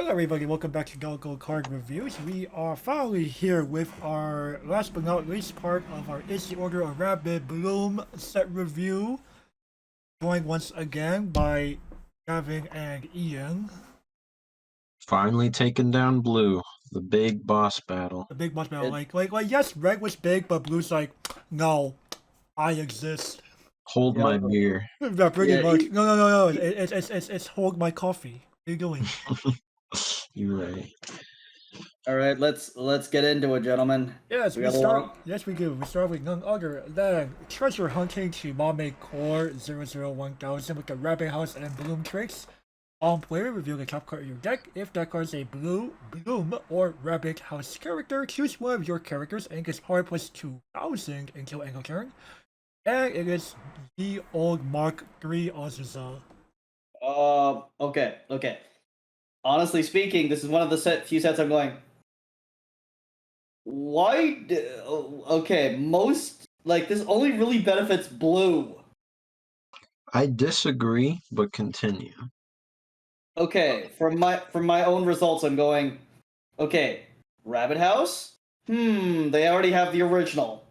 Hello everybody, welcome back to Galgo Card Reviews. We are finally here with our last but not least part of our Is the Order of Rapid Bloom set review. Joined once again by Gavin and Ian. Finally taken down Blue, the big boss battle. The big boss battle, like yes, Red was big, but Blue's like, no, I exist. Hold my beer. Yeah, pretty much. No. It's hold my coffee. What are you doing? You're right. All right, let's get into it, gentlemen. Yes, we start. Yes, we do. We start with none other than treasure hunting ChiMaMe Corps 001,000 with the Rabbit House and Bloom tricks. On player, reveal the top card of your deck. If that card is a blue, Bloom, or Rabbit House character, choose one of your characters and gets power plus 2,000 until end of turn. And it is the old Mark III Azusa. Okay. Honestly speaking, this is one of the few sets I'm going. Why? Okay, most this only really benefits blue. I disagree, but continue. Okay, from my own results, I'm going. Okay, Rabbit House. They already have the original.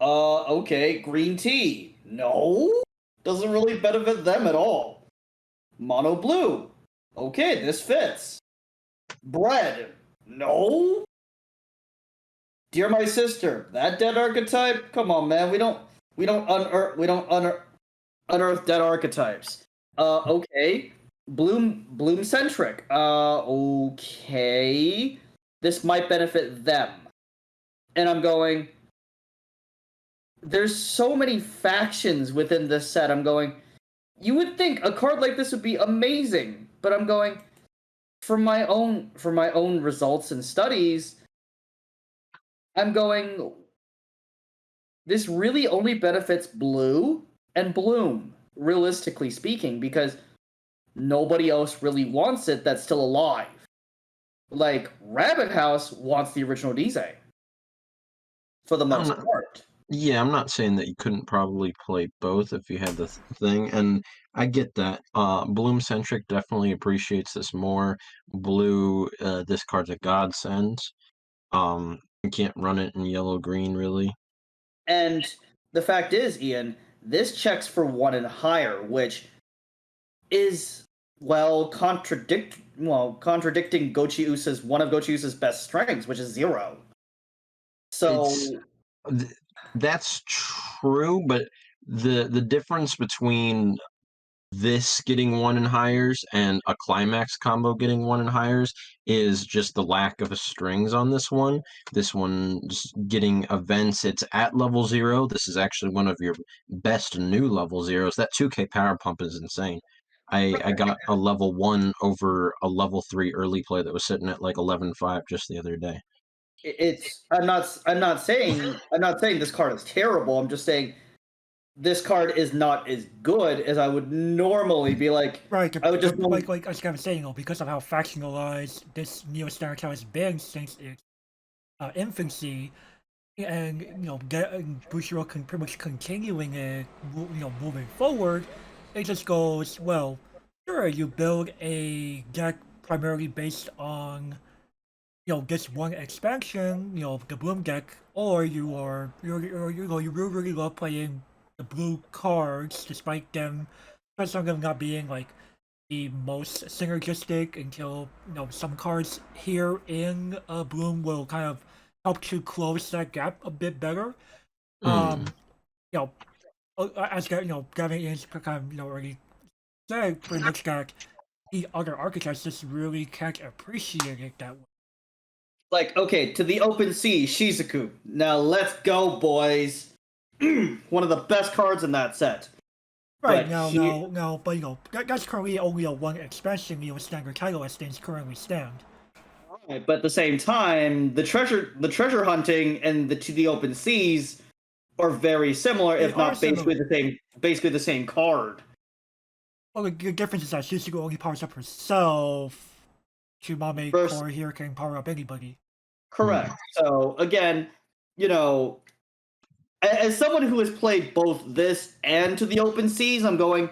Okay, green tea. No, doesn't really benefit them at all. Mono blue. Okay, this fits. Bread. No. Dear my sister, that dead archetype. Come on, man. We don't unearth dead archetypes. Okay. Bloom centric. Okay. This might benefit them. And I'm going. There's so many factions within this set. I'm going. You would think a card like this would be amazing, but I'm going. For my own results and studies, I'm going. This really only benefits blue and Bloom, realistically speaking, because nobody else really wants it that's still alive. Like, Rabbit House wants the original Dize. For the most part. Yeah, I'm not saying that you couldn't probably play both if you had the thing, and I get that. Bloom Centric definitely appreciates this more. Blue, this card's a godsend. You can't run it in yellow-green, really. And the fact is, Ian, this checks for 1 and higher, which is, contradicting one of Gochi Usa's best strengths, which is 0. So that's true, but the difference between this getting 1 and highers and a climax combo getting 1 and highers is just the lack of strings on this one. This one's getting events. It's at level 0. This is actually one of your best new level 0s. That 2k power pump is insane. I got a level 1 over a level 3 early play that was sitting at like 11.5 just the other day. I'm not saying this card is terrible. I'm just saying this card is not as good as I would normally be like. Right, I would just like I was kind of saying, because of how factionalized this Neo Standard has been since its infancy, and Bushiro can pretty much continuing it, moving forward. It just goes, well, sure, you build a deck primarily based on this one expansion, the Bloom deck, or you really love playing the blue cards, despite some of them not being like the most synergistic until some cards here in Bloom will kind of help to close that gap a bit better. As Gavin is kind of already said, pretty much that the other archetypes just really can't appreciate it that way. Like, okay, to the open sea, Shizuku. Now let's go, boys. One of the best cards in that set. Right, but that's currently only a 1 expansion standard title as things currently stand. Right, but at the same time, the treasure hunting and the To the Open Seas are very similar, if not basically the same card. Well, the difference is that Shizuku only powers up herself. ChiMaMe Corps here can power up anybody. Correct. So again, as someone who has played both this and To the Open Seas, I'm going.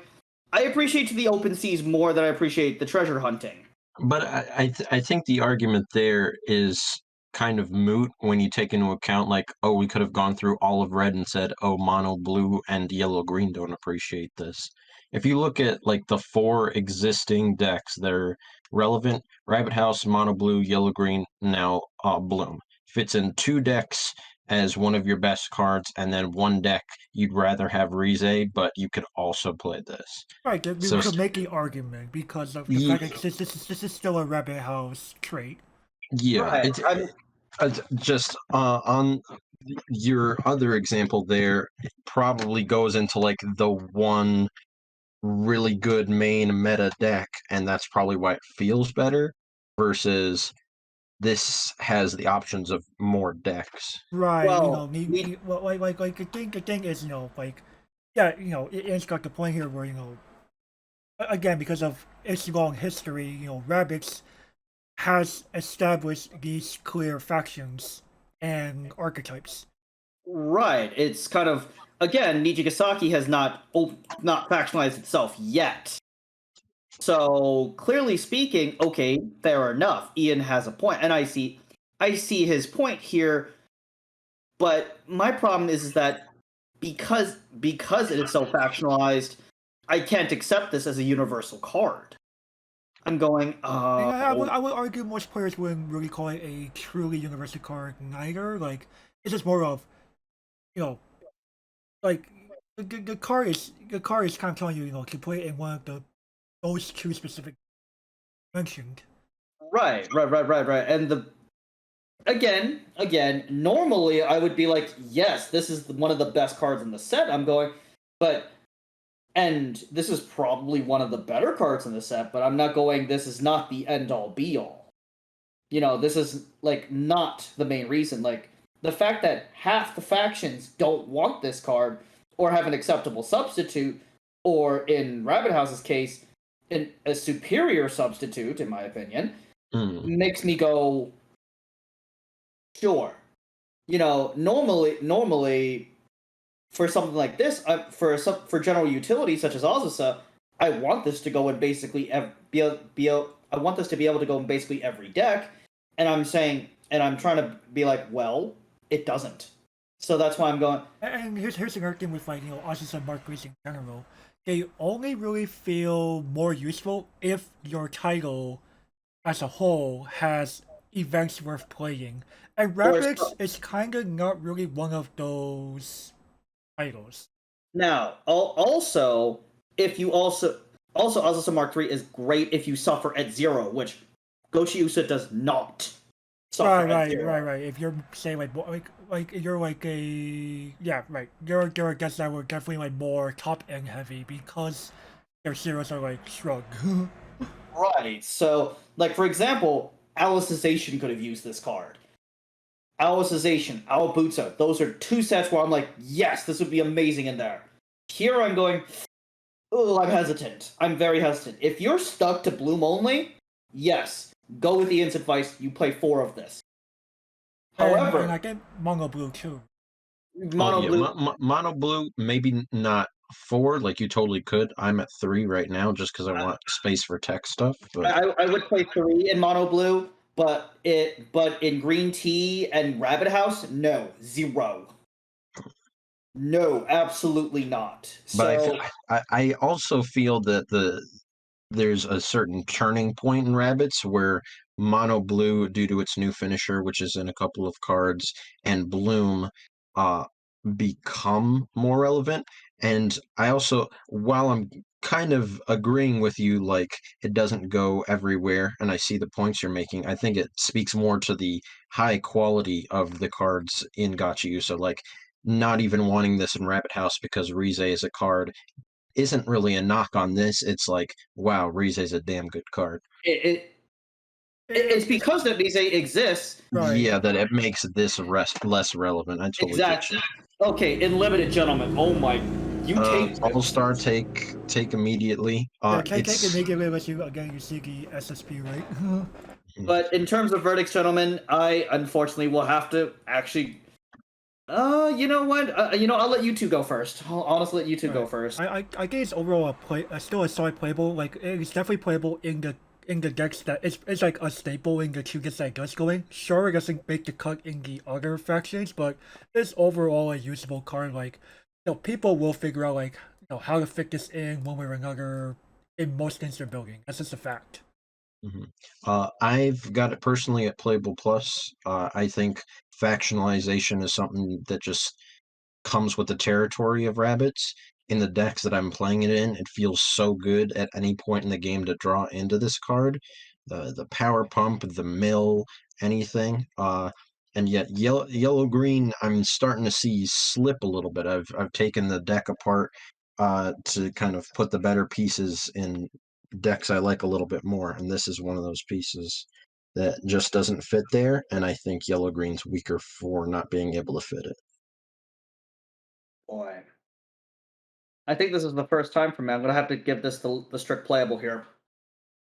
I appreciate To the Open Seas more than I appreciate the treasure hunting. But I think the argument there is kind of moot when you take into account, like, oh, we could have gone through all of red and said, oh, mono blue and yellow green don't appreciate this. If you look at like the 4 existing decks that are relevant, Rabbit House, mono blue, yellow green, now bloom fits in 2 decks as one of your best cards, and then 1 deck you'd rather have Rize, but you could also play this. Right, that we So could make an argument because of the yeah, fact that this is still a rabbit house trait. yeah, Right. it's just on your other example there, it probably goes into like the one really good main meta deck, and that's probably why it feels better versus this has the options of more decks. Right, Well, well, like the thing is, like, yeah, it's got the point here where, again, because of its long history, rabbits has established these clear factions and archetypes. right. It's kind of, again, Nijigasaki has not factionalized itself yet. So clearly speaking, okay, fair enough. Ian has a point, and I see his point here. But my problem is that because it is so factionalized, I can't accept this as a universal card. I'm going, And I would argue most players wouldn't really call it a truly universal card neither. Like, it's just more of, you know, like the card is kind of telling you, to play it in one of those 2 specific mentioned. right. And again, normally I would be like, yes, this is one of the best cards in the set. I'm going, and this is probably one of the better cards in the set, but I'm not going, this is not the end all be all. This is like not the main reason. Like, the fact that half the factions don't want this card or have an acceptable substitute, or in Rabbit House's case, a superior substitute, in my opinion, makes me go, sure. Normally, for something like this, for general utility such as Azusa, I want this to go in basically I want this to be able to go in basically every deck, and I'm trying to be like, well, it doesn't. So that's why I'm going. And here's another thing with, like, Azusa Mark Race in general. They only really feel more useful if your title as a whole has events worth playing. And Rabbits is kind of not really one of those titles. Now, also, if you also Azusa Mark III is great if you suffer at 0, which Gochiusa does not suffer at 0. Right. If you're, say, like you're like a, yeah, right. There are guests that were definitely like more top end heavy because their zeros are like shrug. Right. So, like, for example, Alicization could have used this card. Alicization, Awabutsu, those are 2 sets where I'm like, yes, this would be amazing in there. Here I'm going, oh, I'm hesitant. I'm very hesitant. If you're stuck to Bloom only, yes, go with Ian's advice. You play 4 of this. However, and I get Mono Blue too. Mono Blue, maybe not 4, like you totally could. I'm at 3 right now just because I want space for tech stuff. But I would play 3 in Mono Blue, but in Green Tea and Rabbit House, no, 0. No, absolutely not. But I also feel that there's a certain turning point in Rabbits where Mono Blue, due to its new finisher, which is in a couple of cards, and Bloom become more relevant. And I also, while I'm kind of agreeing with you, like, it doesn't go everywhere, and I see the points you're making, I think it speaks more to the high quality of the cards in Gacha. So, like, not even wanting this in Rabbit House because Rize is a card isn't really a knock on this. It's like, wow, Rize is a damn good card. It's because that Rize exists. Right. Yeah, that it makes this less relevant. I totally exactly. Okay, in limited, gentlemen. Oh my, you take All-Star take immediately. Take immediately unless you see the SSP, right? But in terms of verdicts, gentlemen, I unfortunately will have to actually. You know what? I'll let you 2 go first. I'll honestly let you 2 go first. I think it's overall still a solid playable. Like, it's definitely playable in the in the decks that it's like a staple in the two decks that gets going. Sure, it doesn't make the cut in the other factions, but it's overall a usable card. Like, people will figure out like how to fit this in one way or another in most things they're building. That's just a fact. I've got it personally at Playable Plus. I think factionalization is something that just comes with the territory of rabbits. In the decks that I'm playing it in, it feels so good at any point in the game to draw into this card. The power pump, the mill, anything. And yet yellow green, I'm starting to see slip a little bit. I've taken the deck apart to kind of put the better pieces in decks I like a little bit more, and this is one of those pieces that just doesn't fit there, and I think yellow green's weaker for not being able to fit it. Boy. I think this is the first time for me. I'm gonna have to give this the strict playable here.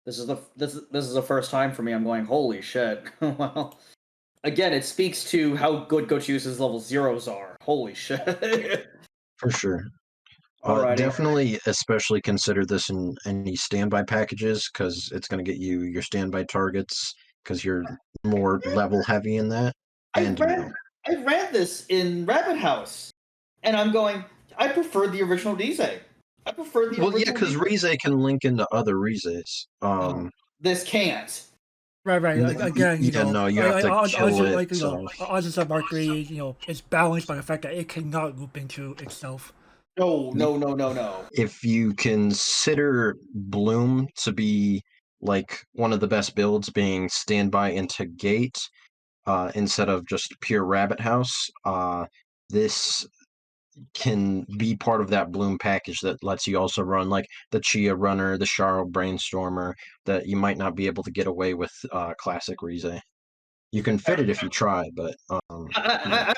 This is the first time for me. I'm going, holy shit. Well, again, it speaks to how good Gochius's level zeros are. Holy shit. For sure. Alrighty. Definitely, especially consider this in any standby packages, because it's going to get you your standby targets, because you're more level heavy in that. I ran this in Rabbit House, and I'm going, I prefer the original Rize. I prefer the original because Rize. Rize can link into other Rizes. This can't. Right. Again, no, you have to kill it. Like, Oz's of Mark 3, it's balanced by the fact that it cannot loop into itself. No. If you consider Bloom to be like one of the best builds being standby into gate, instead of just pure rabbit house, this can be part of that Bloom package that lets you also run like the Chia Runner, the Sharo Brainstormer, that you might not be able to get away with classic Rize. You can fit it if you try, but I've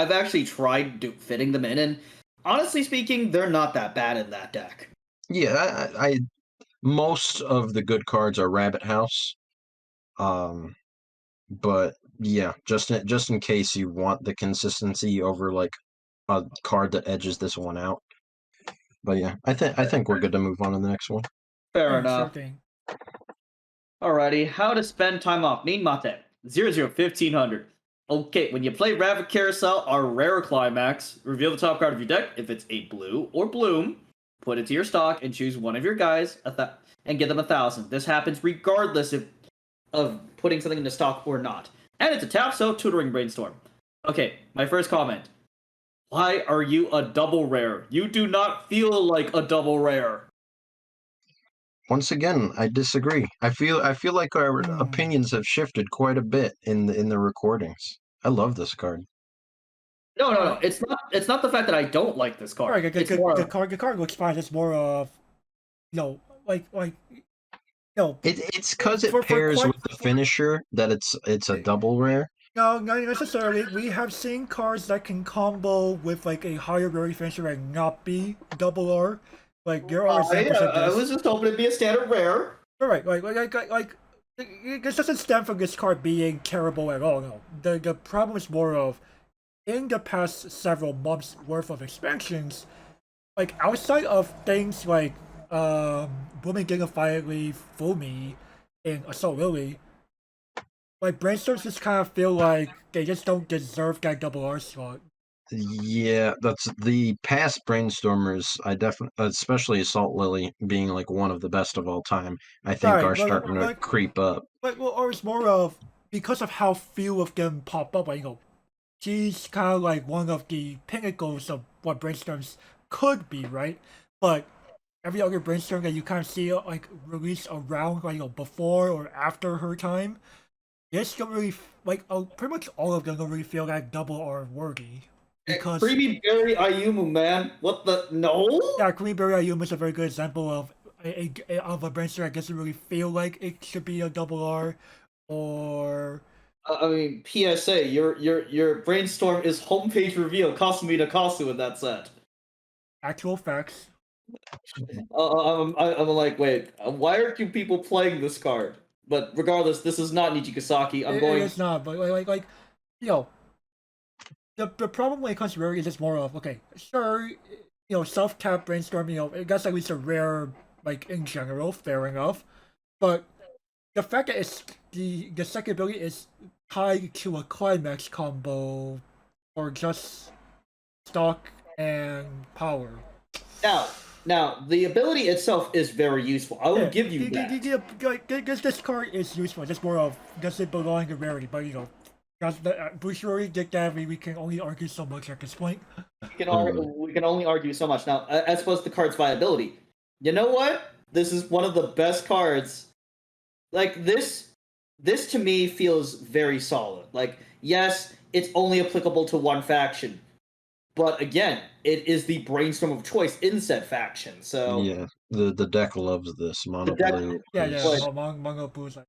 actually tried fitting them in, and honestly speaking, they're not that bad in that deck. Yeah, I most of the good cards are Rabbit House. But yeah, just in case you want the consistency over like a card that edges this one out. But yeah, I think we're good to move on to the next one. Fair enough. Sure thing. Alrighty, how to spend time off. Mean Mate 001500. Okay, when you play Rabbit Carousel, our rare climax, reveal the top card of your deck. If it's a blue or bloom, put it to your stock and choose one of your guys and give them 1,000. This happens regardless of putting something into stock or not. And it's a tap, so Tutoring Brainstorm. Okay, my first comment. Why are you a double rare? You do not feel like a double rare. Once again, I disagree. I feel like our opinions have shifted quite a bit in the recordings. I love this card. No. It's not the fact that I don't like this card. Right, the card looks fine. It's more of, it's because it pairs with the finisher that it's a double rare. No, not necessarily. We have seen cards that can combo with like a higher rarity finisher and not be double R. Like there are examples of this. I was just hoping to be a standard rare. Right, like this doesn't stem from this card being terrible at all. No, the problem is more of in the past several months worth of expansions, like outside of things like Blooming King of Fireleaf, Fumi, and Assault Lily. Like, brainstorms just kind of feel like they just don't deserve that double R slot. Yeah, that's the past brainstormers. I definitely, especially Assault Lily being like one of the best of all time, I think are starting to creep up. Or it's more of because of how few of them pop up. Like, she's kind of like one of the pinnacles of what brainstorms could be, right? But every other brainstorm that you kind of see like released around, like before or after her time. This don't really pretty much all of them don't really feel like double R worthy because Creamy Berry Ayumu, man, what the no? Yeah, Creamy Berry Ayumu is a very good example of a brainstorm that doesn't really feel like it should be a double R, or I mean, PSA, your brainstorm is homepage reveal Kasumi to Kasu in that set. Actual facts. I'm like, wait, why aren't you people playing this card? But regardless, this is not Nichigasaki. It's not, but the problem when it comes to rarity is just more of, okay, sure, self-tap brainstorm, that's at least a rare, like, in general, fair enough. But the fact that it's the second ability is tied to a climax combo, or just stock and power. Now, the ability itself is very useful. I will give you that. This card is useful. Just more of does it belong to rarity? But does the Bushiri get that? We can only argue so much at this point. We can only argue so much. Now, as opposed to the card's viability, you know what? This is one of the best cards. Like this to me feels very solid. Like, yes, it's only applicable to one faction, but again, it is the brainstorm of choice in said faction. So yeah, the deck loves this mono blue. Mono Blue's like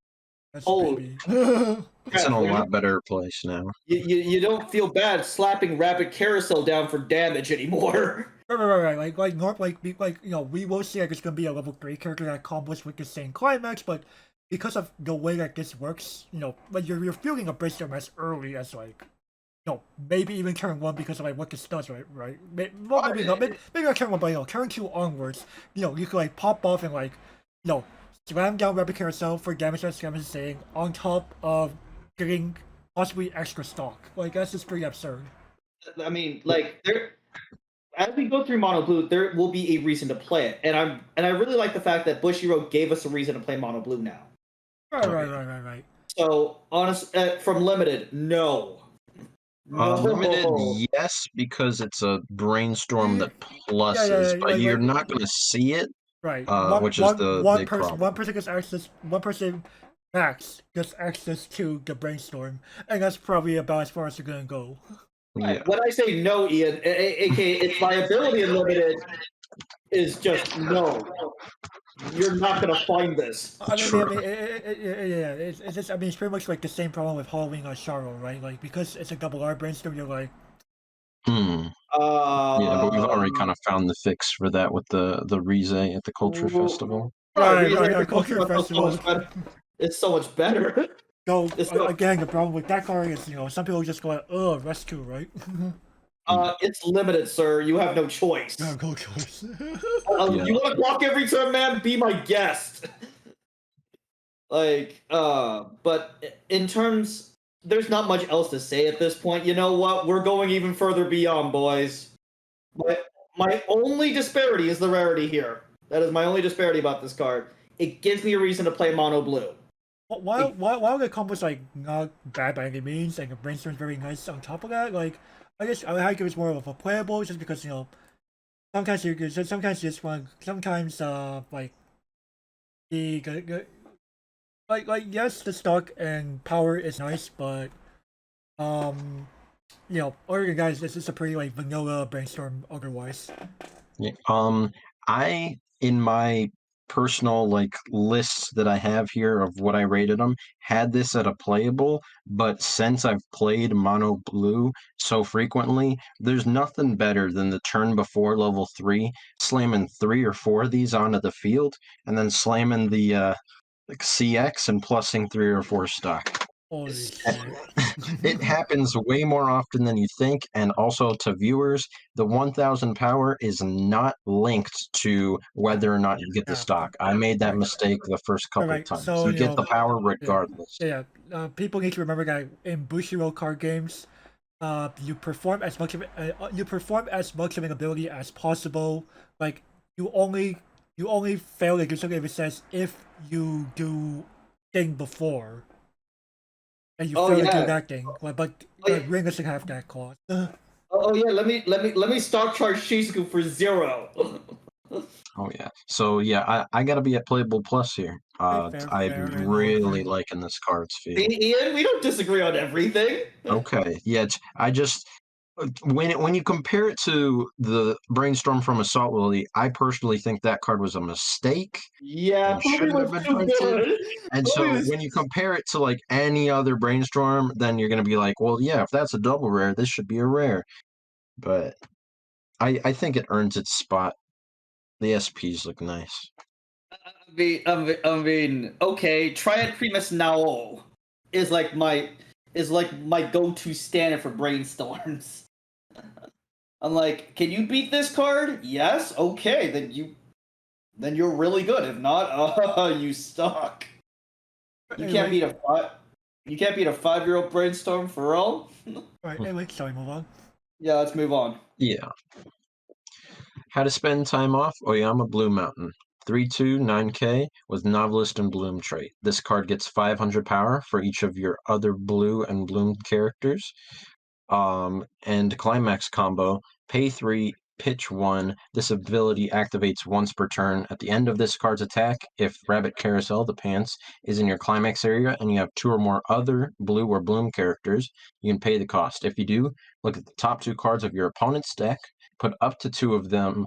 that's Oh. baby. It's in a lot better place now. You don't feel bad slapping Rapid Carousel down for damage anymore. Right. We will see like it's gonna be a level 3 character that combos with the same climax, but because of the way that this works, like you're feeling a brainstorm as early as like, maybe even turn 1 because of like what this does, right? Maybe not turn 1, but turn 2 onwards, you could like pop off and like, slam down Rapid Carousel for damage that Slam is saying, on top of getting possibly extra stock. Like that's just pretty absurd. I mean, like as we go through Mono Blue, there will be a reason to play it, and I really like the fact that Bushiroad gave us a reason to play Mono Blue now. Right. So, from Limited, no. Limited, yes, because it's a brainstorm that pluses, but you're not going to see it. Right. Which is the big problem. One person gets access. One person max gets access to the brainstorm, and that's probably about as far as you're gonna go. Yeah. When I say no, Ian, aka its viability in Limited is just no. You're not gonna find this. It's just, it's pretty much like the same problem with Halloween or Sharo, right? Like because it's a double R brainstorm, you're like. Yeah, but we've already kind of found the fix for that with the Rize at the Culture Festival. Right, Culture Festival. It's so much better. So again, the problem with that card is, some people just go like, rescue, right? It's limited, sir. You have no choice. You have no choice. You want to block every turn, man? Be my guest. But in terms, there's not much else to say at this point. You know what? We're going even further beyond, boys. My only disparity is the rarity here. That is my only disparity about this card. It gives me a reason to play Mono Blue. While the combo's like not bad by any means, and the brainstorm's very nice on top of that, like I guess I would give it more of a playable, just because sometimes yes, the stock and power is nice, but other than guys, this is a pretty like vanilla brainstorm otherwise. Yeah. I in my personal lists that I have here of what I rated them had this at a playable, but since I've played Mono Blue so frequently, there's nothing better than the turn before level 3 slamming 3 or 4 of these onto the field and then slamming the CX and plussing 3 or 4 stock. Holy shit. It happens way more often than you think, and also to viewers, the 1000 power is not linked to whether or not you get the stock. I made that mistake the first couple of times. So, you get the power regardless. People need to remember that in Bushiroad card games, you perform as much of an ability as possible. Like you only fail to do something if it says if you do thing before. And you fail to do that thing, but Ring doesn't have that cost. Let me stock charge Shizuku for 0. Oh yeah, so yeah, I gotta be at playable plus here. I'm really liking this card's feel. Ian, we don't disagree on everything. Okay, yeah, I just when you compare it to the brainstorm from Assault Lily, I personally think that card was a mistake. Yeah, should have been printed. And so when you compare it to like any other brainstorm, then you're gonna be like, well, yeah, if that's a double rare, this should be a rare. But I think it earns its spot. The SPs look nice. I mean, okay, Triad Primus Nao is like my go-to standard for brainstorms. I'm like, can you beat this card? Yes. Okay, then you're really good. If not, you suck. You can't beat a 5-year-old brainstorm for all. Right, anyway, shall we move on? Yeah, let's move on. Yeah. How to spend time off Oyama Blue Mountain. 3/2 9K with Novelist and Bloom trait. This card gets 500 power for each of your other blue and bloom characters. And Climax combo, pay 3, pitch 1. This ability activates once per turn. At the end of this card's attack, if Rabbit Carousel, the pants, is in your climax area and you have 2 or more other blue or bloom characters, you can pay the cost. If you do, look at the top 2 cards of your opponent's deck, put up to 2 of them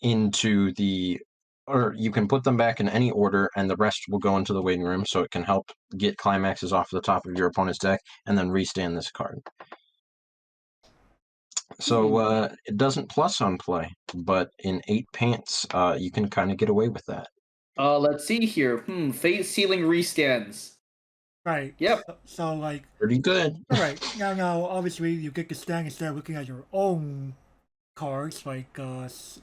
into the, or you can put them back in any order and the rest will go into the waiting room, so it can help get climaxes off the top of your opponent's deck and then restand this card. So it doesn't plus on play, but in 8 pants, you can kind of get away with that. Let's see here. Fate Sealing restands. Right. Yep. So like, Pretty good. alright, now, obviously, you get the stand instead of looking at your own cards, like,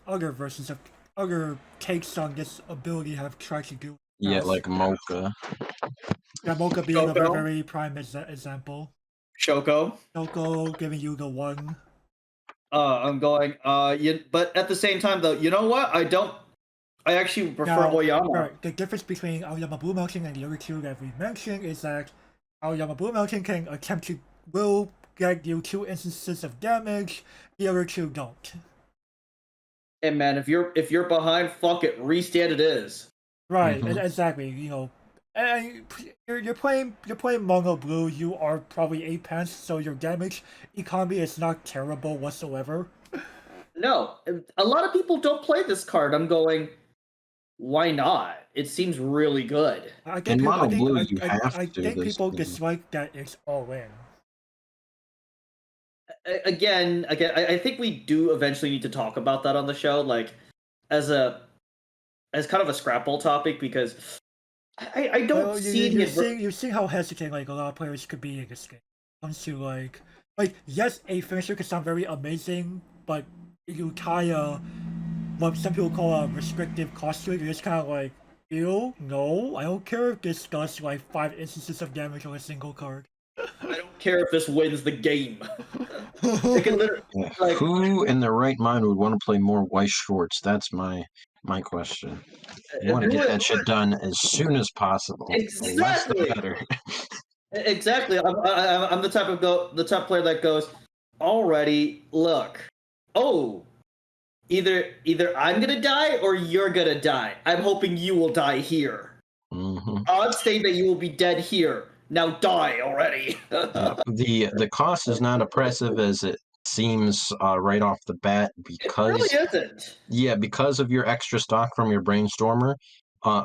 other versions of, other takes on this ability have tried to do. Yeah, like Mocha. Yeah, Mocha being a Shoko. very prime example. Shoko. Shoko giving you the one. I'm going. But at the same time, though, you know what? I actually prefer Now, Oyama. right, the difference between Aoyama Blue Mountain and the other two that we mentioned is that Aoyama Blue Mountain can attempt to will get you 2 instances of damage, the other two don't. And man, if you're behind, fuck it, restand it is. Right, Mhm. exactly. You know, and you're playing mono blue. You are probably 8 pants, so your damage economy is not terrible whatsoever. No, a lot of people don't play this card. I'm going. Why not? It seems really good. I In think people, mono blue, you I have think to. This people is- dislike that it's all in. Again, I think we do eventually need to talk about that on the show, like as kind of a scrapple topic, because I don't Well, see the you see how hesitant like a lot of players could be in this game. Comes to like yes, a finisher can sound very amazing, but you tie what some people call a restrictive cost to it. You're just kind of like, ew, no, I don't care if this does like 5 instances of damage on a single card. I don't care if this wins the game. It can literally, Yeah. like, Who in their right mind would want to play more Weiss Schwarz? That's my question. You want to get that shit done as soon as possible. The less the Exactly. better. Exactly. I'm the type of player that goes, already, look. Oh, either I'm gonna die or you're gonna die. I'm hoping you will die here. Mhm. Odds state that you will be dead here. Now die already. The cost is not oppressive as it seems right off the bat, It because really isn't. yeah, because of your extra stock from your brainstormer.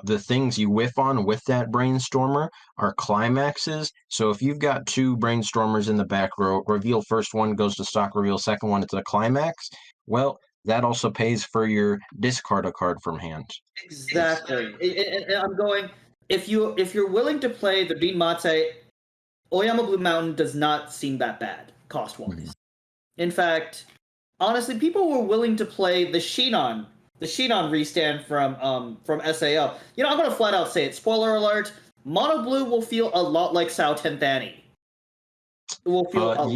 The things you whiff on with that brainstormer are climaxes. So if you've got 2 brainstormers in the back row, reveal first one goes to stock, reveal second one, it's a climax. Well, that also pays for your discard a card from hand. Exactly. And I'm going, if you're willing to play the Bean Mate, Oyama Blue Mountain does not seem that bad cost wise. Mhm. In fact, honestly, people were willing to play the Shinon restand from SAO. You know, I'm gonna flat out say it. Spoiler alert: Mono Blue will feel a lot like Sao Tenthani. It will feel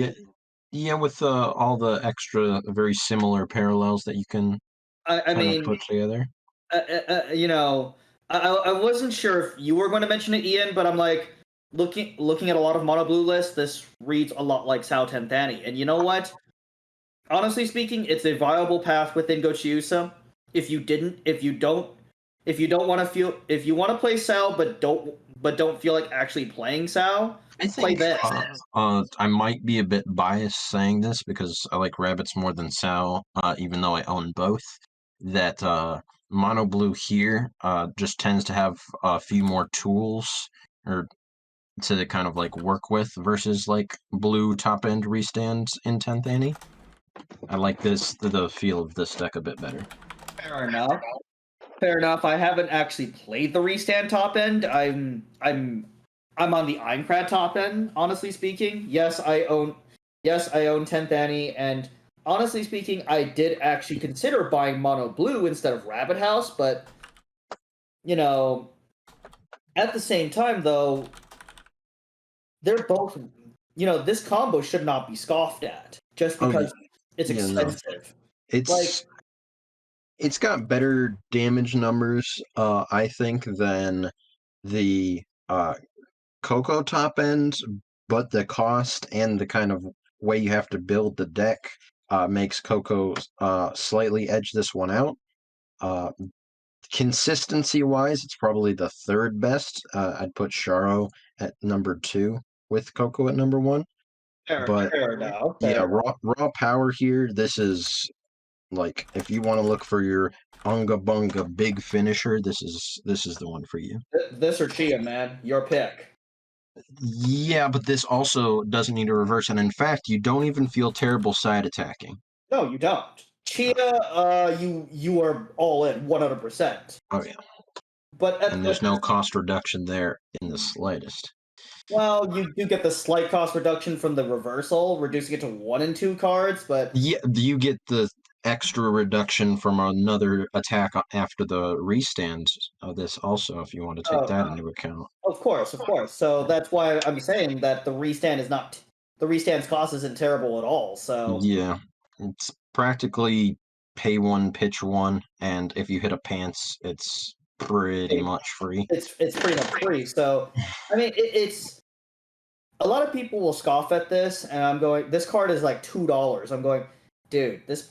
Yeah, with all the extra, very similar parallels that you can I kind mean, of put together. you know, I wasn't sure if you were going to mention it, Ian, but I'm like looking at a lot of Mono Blue lists. This reads a lot like Sao Tenthani, and you know what? Honestly speaking, it's a viable path within Gochiusa. If you don't want to play Sao, but don't feel like actually playing Sao, I play think this. I might be a bit biased saying this because I like rabbits more than Sal, even though I own both. That Mono Blue here just tends to have a few more tools or to kind of like work with versus like blue top end restands in 10th Annie. I like the feel of this deck a bit better. Fair enough. Fair enough. I haven't actually played the restand top end. I'm on the Aincrad top end, honestly speaking. Yes, I own 10th Annie, and honestly speaking, I did actually consider buying Mono Blue instead of Rabbit House, but you know, At the same time, though, they're both. This combo should not be scoffed at just Oh, because it's yeah, no. expensive. It's got better damage numbers, I think, than the Coco top end, but the cost and the kind of way you have to build the deck makes Coco slightly edge this one out. Consistency wise, it's probably the third best. I'd put Sharo at number 2 with Coco at number 1. But Fair enough. yeah, raw power here. This is like if you want to look for your unga bunga big finisher, this is the one for you. This or Chia, man, your pick. Yeah, but this also doesn't need a reverse, and in fact, you don't even feel terrible side attacking. No, you don't. Chia, you are all in 100%. Oh yeah, But and there's no cost reduction there in the slightest. Well, you do get the slight cost reduction from the reversal, reducing it to 1 and 2 cards, but Yeah, you get the extra reduction from another attack after the restand of this also, if you want to take that into account. Of course. So that's why I'm saying that the restand's cost isn't terrible at all. So yeah, it's practically pay 1, pitch 1, and if you hit a pants, it's pretty much free. It's pretty much free. So I mean, it's a lot of people will scoff at this, and I'm going. This card is like $2. I'm going, dude. This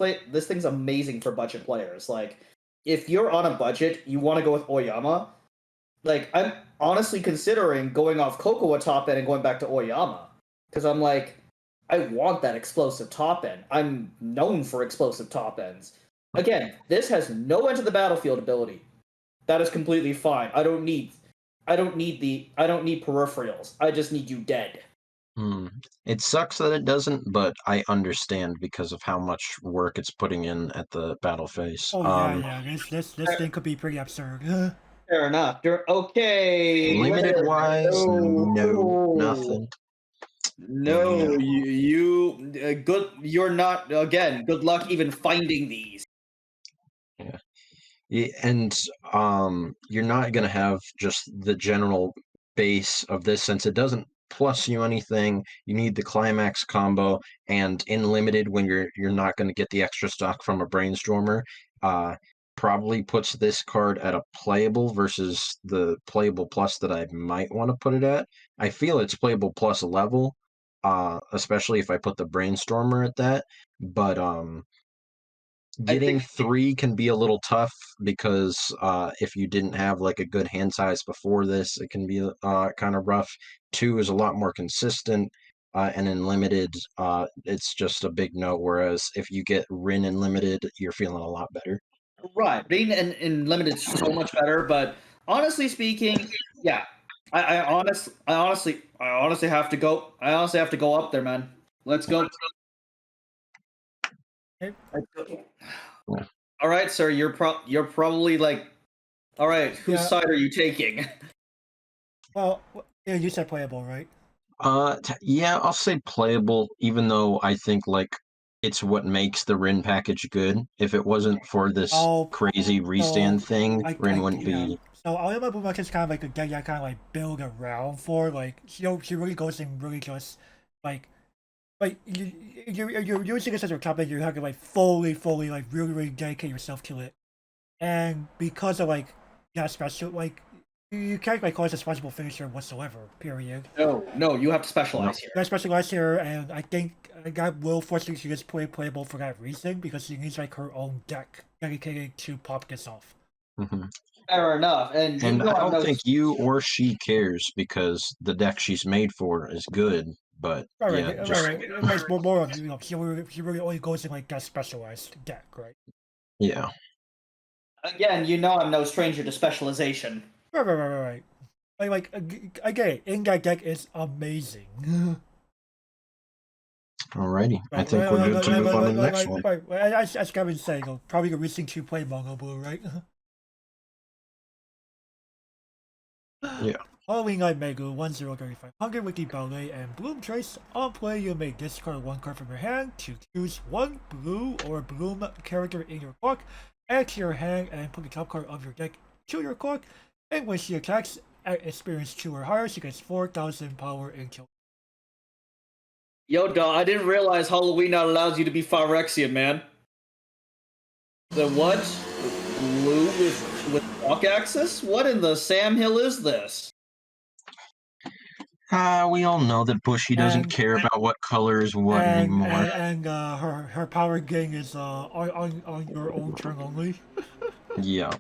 thing's amazing for budget players. Like, if you're on a budget, you want to go with Oyama. Like, I'm honestly considering going off Cocoa top end and going back to Oyama because I'm like, I want that explosive top end. I'm known for explosive top ends. Again, this has no enter the battlefield ability. That is completely fine. I don't need peripherals. I just need you dead. It sucks that it doesn't, but I understand because of how much work it's putting in at the battle phase. Oh yeah. This thing could be pretty absurd. Fair enough. Okay. Limited wise, no, nothing. No, you good. You're not again. Good luck even finding these. Yeah, and you're not gonna have just the general base of this since it doesn't plus you anything. You need the climax combo, and in limited when you're not gonna get the extra stock from a brainstormer. Probably puts this card at a playable versus the playable plus that I might want to put it at. I feel it's playable plus level, especially if I put the brainstormer at that. But getting 3 can be a little tough because if you didn't have like a good hand size before this, it can be kind of rough. 2 is a lot more consistent, and in limited, it's just a big no. Whereas if you get Rin in limited, you're feeling a lot better. Right, being in limited is so much better. But honestly speaking, yeah, I honestly have to go. I honestly have to go up there, man. Let's go. Okay. Yeah. All right, sir. You're probably like, all right. Whose side are you taking? Well, yeah, you said playable, right? Yeah, I'll say playable, even though I think like it's what makes the Rin package good. If it wasn't for this crazy restand thing, Rin wouldn't be. So Oyama Boomerang is kind of like a deck that kind of like build around for like she really goes and really just like you're using this as your top end, you have to like fully like really dedicate yourself to it, and because of like that special like. You can't like call it a special finisher whatsoever. Period. No, you have to specialize here. You have to specialize here, and I think that will force you to just play playable for that reason because she needs like her own deck dedicated to pop this off. Fair enough, and I don't think you or she cares because the deck she's made for is good. But right. More of she really only goes in like that specialized deck, right? Yeah. Again, I'm no stranger to specialization. Right. Like again, in that deck is amazing. Alrighty, I think we're good to move on to the next one. Right. As Kevin said, probably a recent 2-play Mongo Blue, right? Yeah. Halloween Night Megu 1035. Hunger Wiki Ballet and Bloom Choice. On play, you may discard 1 card from your hand to choose 1 blue or bloom character in your clock. Add to your hand and put the top card of your deck to your clock. And when she attacks, experience 2 or higher, she gets 4,000 power and kill. Yo, dog, I didn't realize Halloween not allows you to be Phyrexian, man. The what? Blue with walk axis? What in the Sam Hill is this? We all know that Bushy doesn't And- care about what color is what anymore. And her power gain is on your own turn only. Yeah.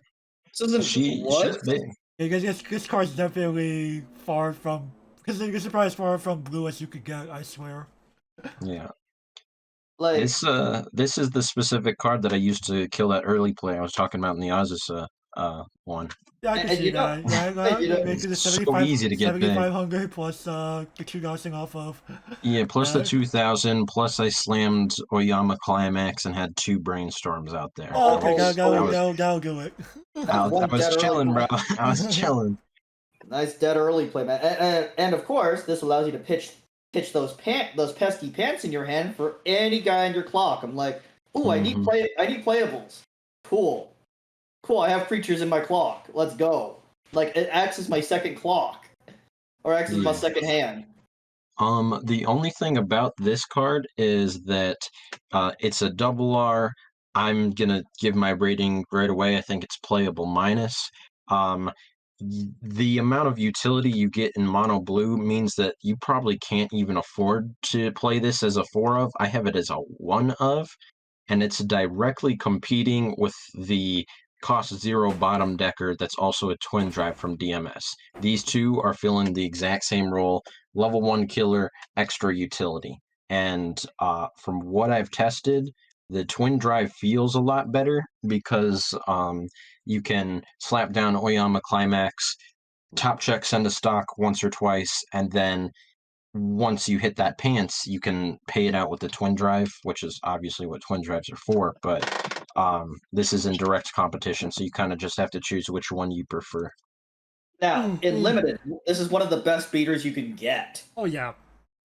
This isn't She's what? big. Because this card's definitely far from, because it's probably as far from blue as you could get, I swear. Yeah. Like, This is the specific card that I used to kill that early play I was talking about in the Ozus one. Yeah, I can And see you know- that. Yeah, and you know- making the It's so 75, easy to get big. 7,500 plus the 2,000 off of. Yeah, plus the Yeah. 2,000, plus I slammed Oyama Climax and had 2 brainstorms out there. Oh, okay, was- that'll do it. I one was dead early chilling, bro. play. I was chilling. Nice dead early play, man. And of course, this allows you to pitch those pesky pants in your hand for any guy in your clock. I'm like, ooh, I need playables. Cool. I have creatures in my clock. Let's go. Like, it acts as my second clock, or acts as my second hand. The only thing about this card is that it's a double R. I'm gonna give my rating right away. I think it's playable minus. The amount of utility you get in mono blue means that you probably can't even afford to play this as a 4 of. I have it as a 1 of, and it's directly competing with the cost 0 bottom decker that's also a twin drive from DMS. These two are filling the exact same role, level 1 killer, extra utility. And from what I've tested, the twin drive feels a lot better because you can slap down Oyama Climax, top check, send a stock once or twice, and then once you hit that pants, you can pay it out with the twin drive, which is obviously what twin drives are for. But this is in direct competition, so you kind of just have to choose which one you prefer. Now, in limited, this is one of the best beaters you can get. Oh yeah.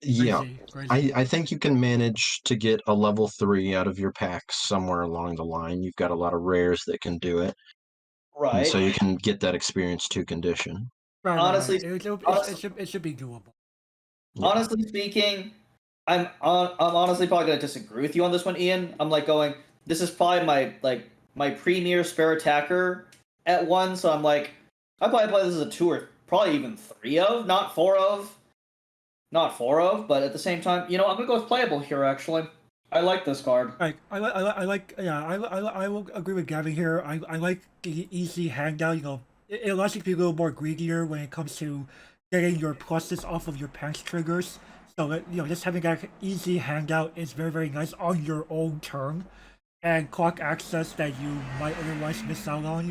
Yeah, Crazy. I think you can manage to get a level 3 out of your packs somewhere along the line. You've got a lot of rares that can do it. Right. And so you can get that experience 2 condition. Right, honestly- it should be doable. Yeah. Honestly speaking, I'm honestly probably gonna disagree with you on this one, Ian. I'm like going, this is probably my premier spare attacker at 1, so I'm like, I probably play this as a 2 or probably even 3 of, not 4 of. Not 4 of, but at the same time, I'm gonna go with playable here. Actually, I like this card. Like I will agree with Gavin here. I like the easy handout. It allows you to be a little more greedier when it comes to getting your pluses off of your pants triggers. So that, just having that easy handout is very, very nice on your own turn, and clock access that you might otherwise miss out on.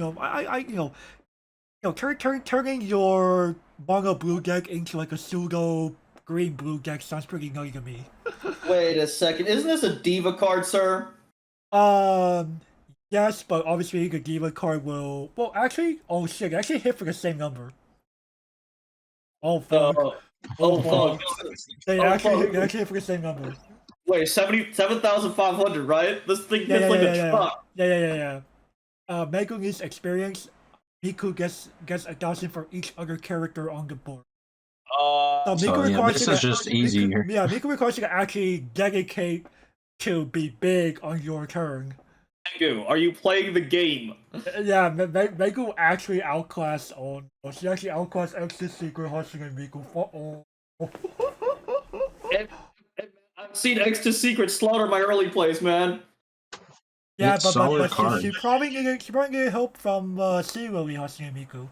Turning your mono blue deck into like a pseudo green blue deck sounds pretty nutty to me. Wait a second, isn't this a diva card, sir? Yes, but obviously the diva card will. Well, actually, oh shit, it actually hit for the same number. Oh fuck. Fuck. They Oh, actually fuck. hit for the same number. Wait, 7,500, right? This thing Yeah, gets like a truck. Yeah. Megu needs experience. Miku gets 1,000 for each other character on the board. So this is just easier. Miku requires you to actually dedicate to be big on your turn. Megu, are you playing the game? Yeah, Megu actually outclassed on. She actually outclassed Extra Secret Hustle and Miku. I've seen Extra Secret slaughter my early plays, man. Yeah, It's but solid card. she probably needed help from Serially Hustle and Miku.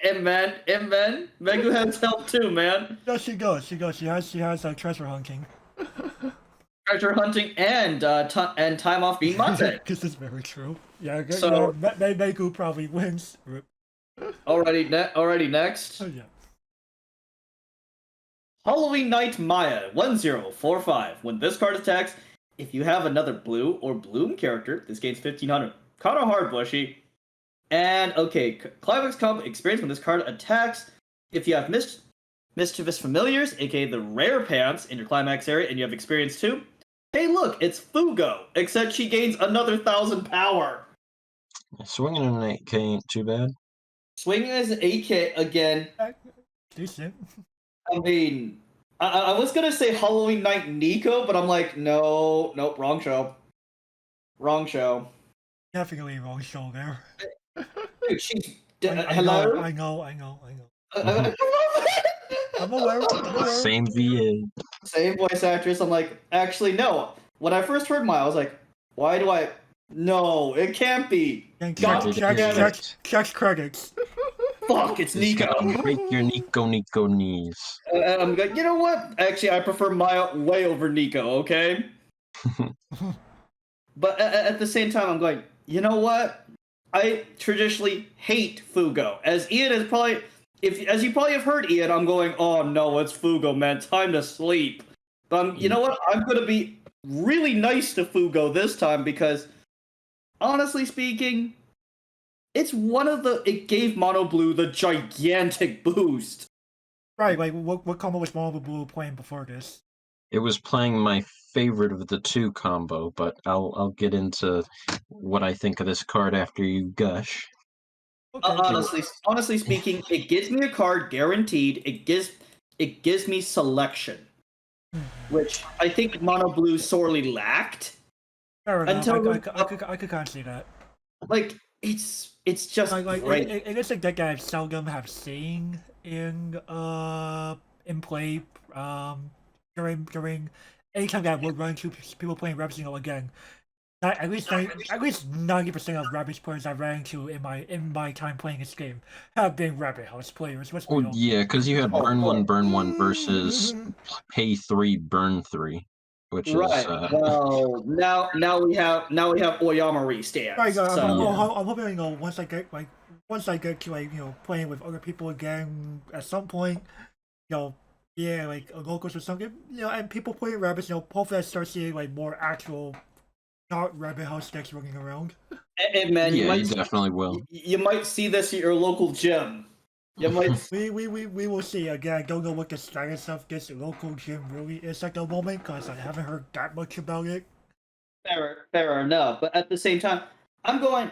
And man, Megu has help too, man. Yeah, she does. She has treasure hunting. Treasure hunting and time off being Mate. This is very true. Yeah, So- Megu probably wins. Alrighty, next. Oh yeah. Halloween Night Maya 1045. When this card attacks, if you have another blue or bloom character, this gains 1,500. Kinda hard, Bushy. And okay, Climax Comp experience when this card attacks. If you have mischievous familiars, aka the rare pants, in your climax area, and you have experience too. Hey, look, it's Fugo, except she gains another 1,000 power. Swinging an 8K ain't too bad. swinging as an AK again. Decent. I mean, I was gonna say Halloween Night Nico, but I'm like, no, nope, wrong show. Wrong show. Definitely wrong show there. Dude, she's Hello? hello. I know. Uh, I'm aware. Same VA. Same voice actress. I'm like, actually, no. When I first heard I was like, why do I? No, it can't be. And God damn it. check credits. Fuck, it's It's Nico. gonna break your Nico knees. And I'm like, you know what? Actually, I prefer Maya way over Nico, okay? But at the same time, I'm going, you know what? I traditionally hate Fugo. As Ian is probably, as you probably have heard, Ian, I'm going, oh no, it's Fugo, man. Time to sleep. But you know what? I'm going to be really nice to Fugo this time because, honestly speaking, it's it gave Mono Blue the gigantic boost. Right, like what combo was Mono Blue playing before this? It was playing my favorite of the two combo, but I'll get into what I think of this card after you gush. Okay. Honestly speaking, it gives me a card guaranteed. It gives me selection, which I think Mono Blue sorely lacked. Fair enough. Until I could kind of see that. Like it's just great. It is a deck that I seldom have seen in play during any time that I would run into people playing Rabbit, again. At least 90% of Rabbit players I ran into in my time playing this game have been Rabbit House players. Oh yeah, because you had burn one versus pay 3, burn 3, which right. is Well, now we have Oyama restance. Right, so I'm hoping once I get to playing with other people again at some point, like locals or something, and people playing Rabbits, hopefully I start seeing like more actual not Rabbit House decks running around. And man, you definitely will. You might see this at your local gym. You might. we will see. Again, I don't know what the status of this local gym really is at the moment because I haven't heard that much about it. Fair enough. But at the same time, I'm going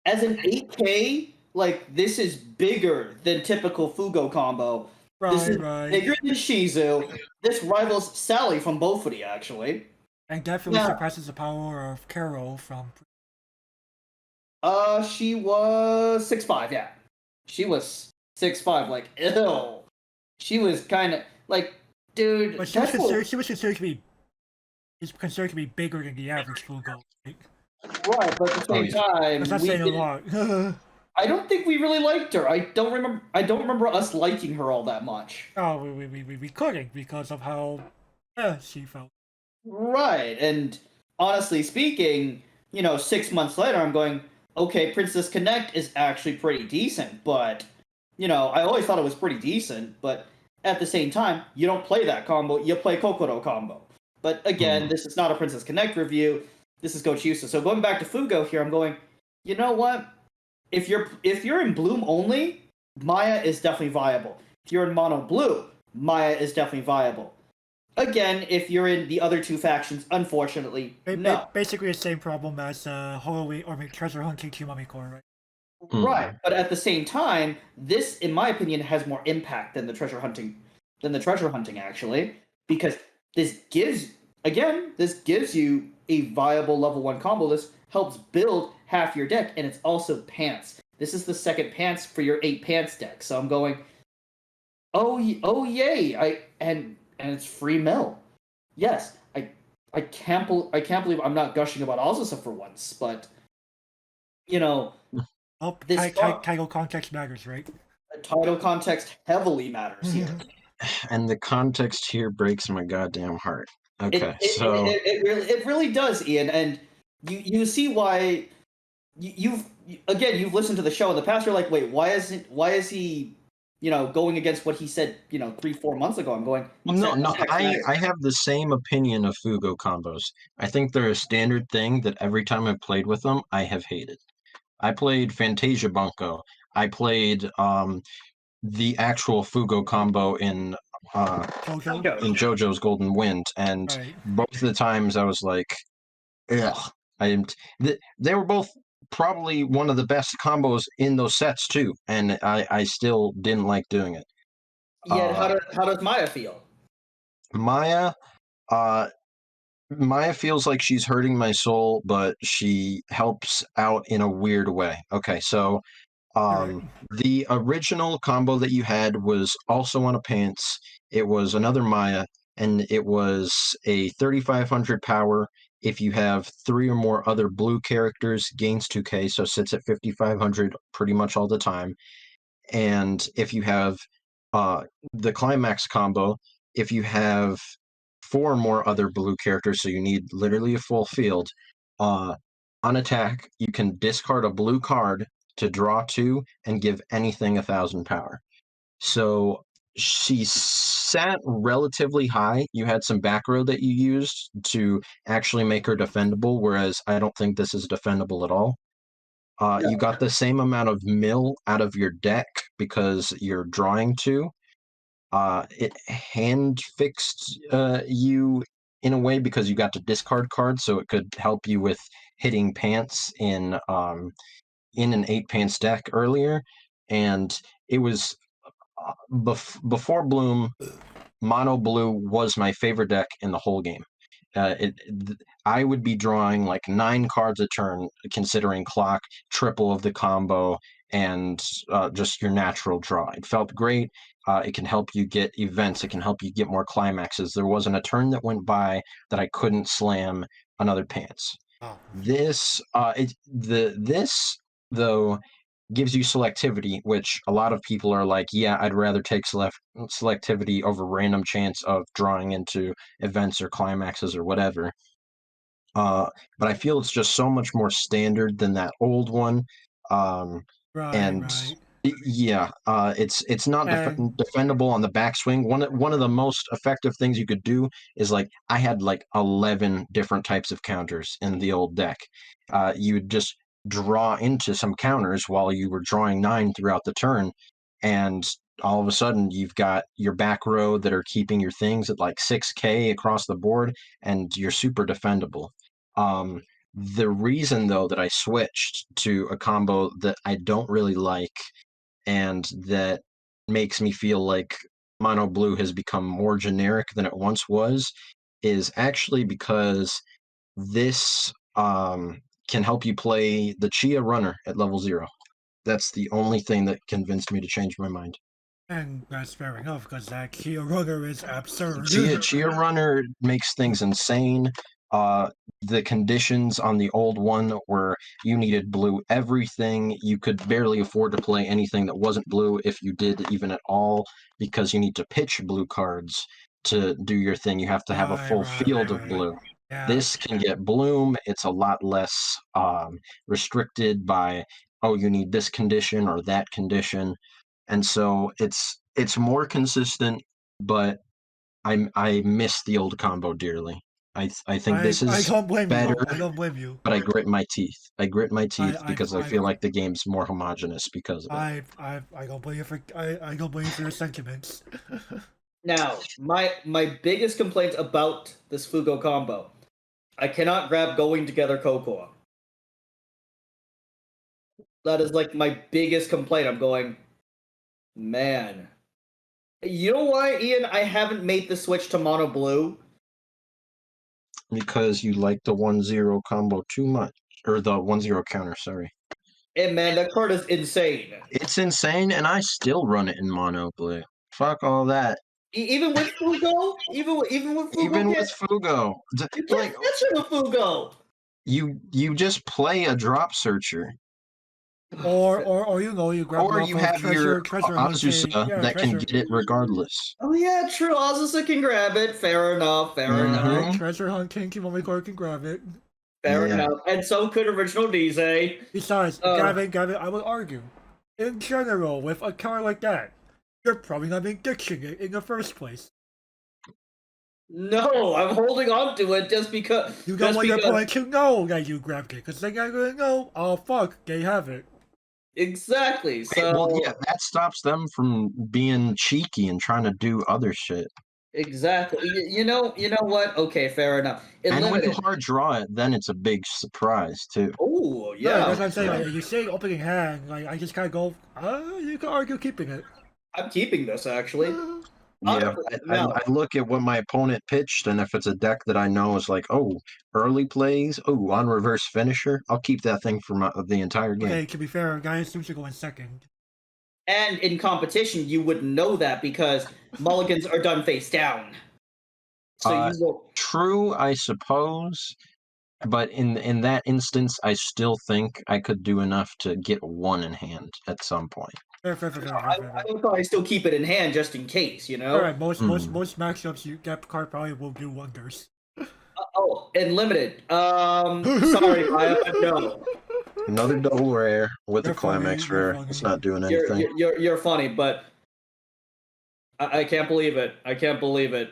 as an 8K. Like this is bigger than typical Fugo combo. Right, this is right. bigger than Shizu. This rivals Sally from Bofity, actually. And definitely surpasses the power of Carol from. She was 6'5", yeah. She was 6'5", like ew. She was kind of like, dude. But she was considered to be bigger than the average Fugo. Right, but at the same time, that's not saying a lot. I don't think we really liked her. I don't remember us liking her all that much. Oh, we couldn't because of how she felt. Right, and honestly speaking, 6 months later, I'm going, okay, Princess Connect is actually pretty decent, but, I always thought it was pretty decent, but at the same time, you don't play that combo, you play Kokoro combo. But again, this is not a Princess Connect review, this is Coach Yusa. So going back to Fugo here, I'm going, you know what? If you're in Bloom only, Maya is definitely viable. If you're in Mono Blue, Maya is definitely viable. Again, if you're in the other two factions, unfortunately, no. Basically the same problem as Halloween or Treasure Hunting ChiMaMe Corps, right? Right, but at the same time, this, in my opinion, has more impact than the treasure hunting actually, because this gives you a viable level 1 combo. This helps build half your deck, and it's also pants. This is the second pants for your 8 pants deck. So I'm going, oh yay! And it's free mill. Yes, I can't believe I'm not gushing about Azusa for once, but title context matters, right? Title context heavily matters here. And the context here breaks my goddamn heart. Okay, so it really does, Ian, and you see why you've listened to the show in the past. You're like, wait, why is he going against what he said 3-4 months ago? I'm going, no, I have the same opinion of Fugo combos. I think they're a standard thing that every time I've played with them, I have hated. I played Fantasia Bunko. I played the actual Fugo combo in JoJo's Golden Wind, and both of the times I was like, ugh. They were both probably one of the best combos in those sets too, and I still didn't like doing it. Yet, how does Maya feel? Maya, uh, Maya feels like she's hurting my soul, but she helps out in a weird way. Okay, so Right. the original combo that you had was also on a pants. It was another Maya, and it was a 3500 power. If you have 3 or more other blue characters, gains 2k, so sits at 5500 pretty much all the time. And if you have the climax combo, if you have 4 or more other blue characters, so you need literally a full field, on attack, you can discard a blue card to draw 2 and give anything 1000 power. So she sat relatively high. You had some back row that you used to actually make her defendable, whereas I don't think this is defendable at all. You got the same amount of mill out of your deck because you're drawing 2. It hand fixed you in a way because you got to discard cards, so it could help you with hitting pants in an 8 pants deck earlier. And it was before Bloom, Mono Blue was my favorite deck in the whole game. I would be drawing like 9 cards a turn, considering clock, triple of the combo, and just your natural draw. It felt great. It can help you get events. It can help you get more climaxes. There wasn't a turn that went by that I couldn't slam another pants. Oh. This though gives you selectivity, which a lot of people are like, yeah, I'd rather take selectivity over random chance of drawing into events or climaxes or whatever. But I feel it's just so much more standard than that old one. Right. Yeah, it's not And defendable on the backswing. One of the most effective things you could do is like I had like 11 different types of counters in the old deck. You would just draw into some counters while you were drawing 9 throughout the turn, and all of a sudden you've got your back row that are keeping your things at like 6k across the board, and you're super defendable. The reason though that I switched to a combo that I don't really like and that makes me feel like Mono Blue has become more generic than it once was is actually because this can help you play the Chia Runner at level 0. That's the only thing that convinced me to change my mind. that's fair enough because that Kia Runner is absurd. Chia Runner makes things insane. The conditions on the old one were you needed blue everything. You could barely afford to play anything that wasn't blue if you did even at all, because you need to pitch blue cards to do your thing. You have to have a full field of blue. Yeah. This can get bloom. It's a lot less restricted by, oh, you need this condition or that condition. And so it's more consistent, but I miss the old combo dearly. I think this is I don't blame better, you. I don't blame you. but I grit my teeth. I grit my teeth because I feel I- like the game's more homogenous because of it. I don't blame you for I don't blame you for your sentiments. Now, my biggest complaint about this Fugo combo, I cannot grab going together Kokor. That is like my biggest complaint. I'm going, man. You know why, Ian? I haven't made the switch to Mono Blue. Because you like the 1-0 combo too much. Or the 1-0 counter, sorry. And man, that card is insane. It's insane, and I still run it in Mono Blue. Fuck all that. Even with Fugo? Even with Fugo? Even with Fugo. You can't switch it with Fugo! You just play a drop searcher. Or you know, you grab Or you have your treasure Azusa that can get it regardless. Oh yeah, true. Azusa can grab it. Fair enough. enough. Treasure hunting, ChiMaMe Corps can grab it. Fair enough. And so could original DZ. Besides, Gavin, I would argue, in general, with a counter like that, you're probably not even ditching it in the first place. No, I'm holding on to it just because. You don't want your opponent to know that you grabbed it, because they're not gonna know. Oh fuck, they have it. Exactly. So well, yeah, that stops them from being cheeky and trying to do other shit. Exactly. You know what? Okay, fair enough. In And when you limited. hard draw it, then it's a big surprise too. Oh, Right, yeah. that's what I'm saying. Yeah. Like, you say opening hand, like I just kind of go, you can argue keeping it. I'm keeping this actually. Yeah, Now, I look at what my opponent pitched, and if it's a deck that I know is like, oh, early plays, oh, on reverse finisher, I'll keep that thing for the entire game. Okay, to be fair, guy seems to go in second. and in competition, you wouldn't know that because mulligans are done face down. So you will. True, I suppose, but in that instance, I still think I could do enough to get one in hand at some point. Fair. I would probably still keep it in hand just in case, you know. All right, most matchups, that card probably will do wonders. Oh, and limited. Sorry, no. Another double rare with You're a climax funny, you're rare. It's funny. not doing anything. You're funny, but I can't believe it. I can't believe it.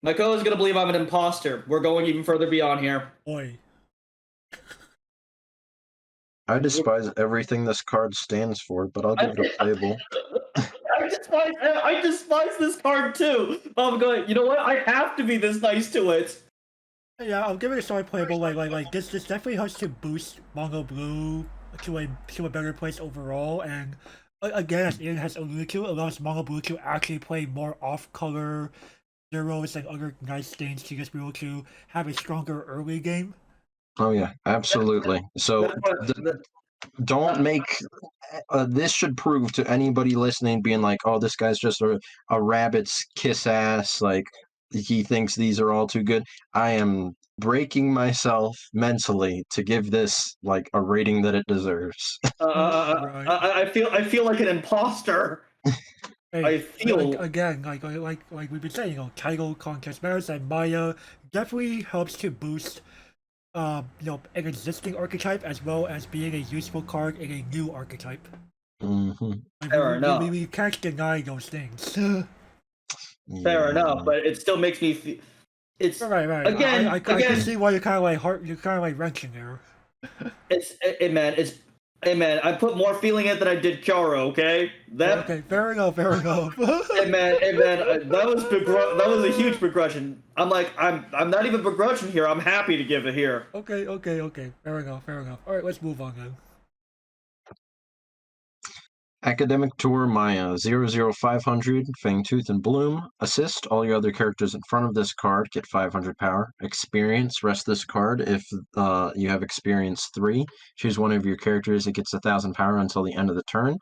My co is gonna believe I'm an imposter. We're going even further beyond here. Boy. I despise everything this card stands for, but I'll give it a playable. I despise this card too. I'm going. You know what? I have to be this nice to it. Yeah, I'll give it a solid playable. Like this definitely helps to boost Mongo Blue to a better place overall. And again, as Ian has alluded to, allows Mongo Blue to actually play more off-color zeros and other nice things to just be able to have a stronger early game. Oh yeah, absolutely. So don't make this should prove to anybody listening, being like, "Oh, this guy's just a rabbit's kiss ass." Like he thinks these are all too good. I am breaking myself mentally to give this like a rating that it deserves. Right. I feel like an imposter. Hey, I feel again, like we've been saying, title contest matters, and Maya definitely helps to boost, an existing archetype as well as being a useful card in a new archetype. Mm-hmm. Fair enough. We can't deny those things. Fair enough, but it still makes me feel. It's right. Again, I can see why you're kind of like wrenching there. Hey man, I put more feeling in it than I did Charo. Okay, Okay, fair enough. hey man, that was a huge progression. I'm not even begrudging here. I'm happy to give it here. Okay. Fair enough. All right, let's move on then. Academic Tour Maya 00500 Fangtooth and Bloom. Assist all your other characters in front of this card get 500 power. Experience, rest this card if you have experience 3. Choose one of your characters, it gets 1,000 power until the end of the turn.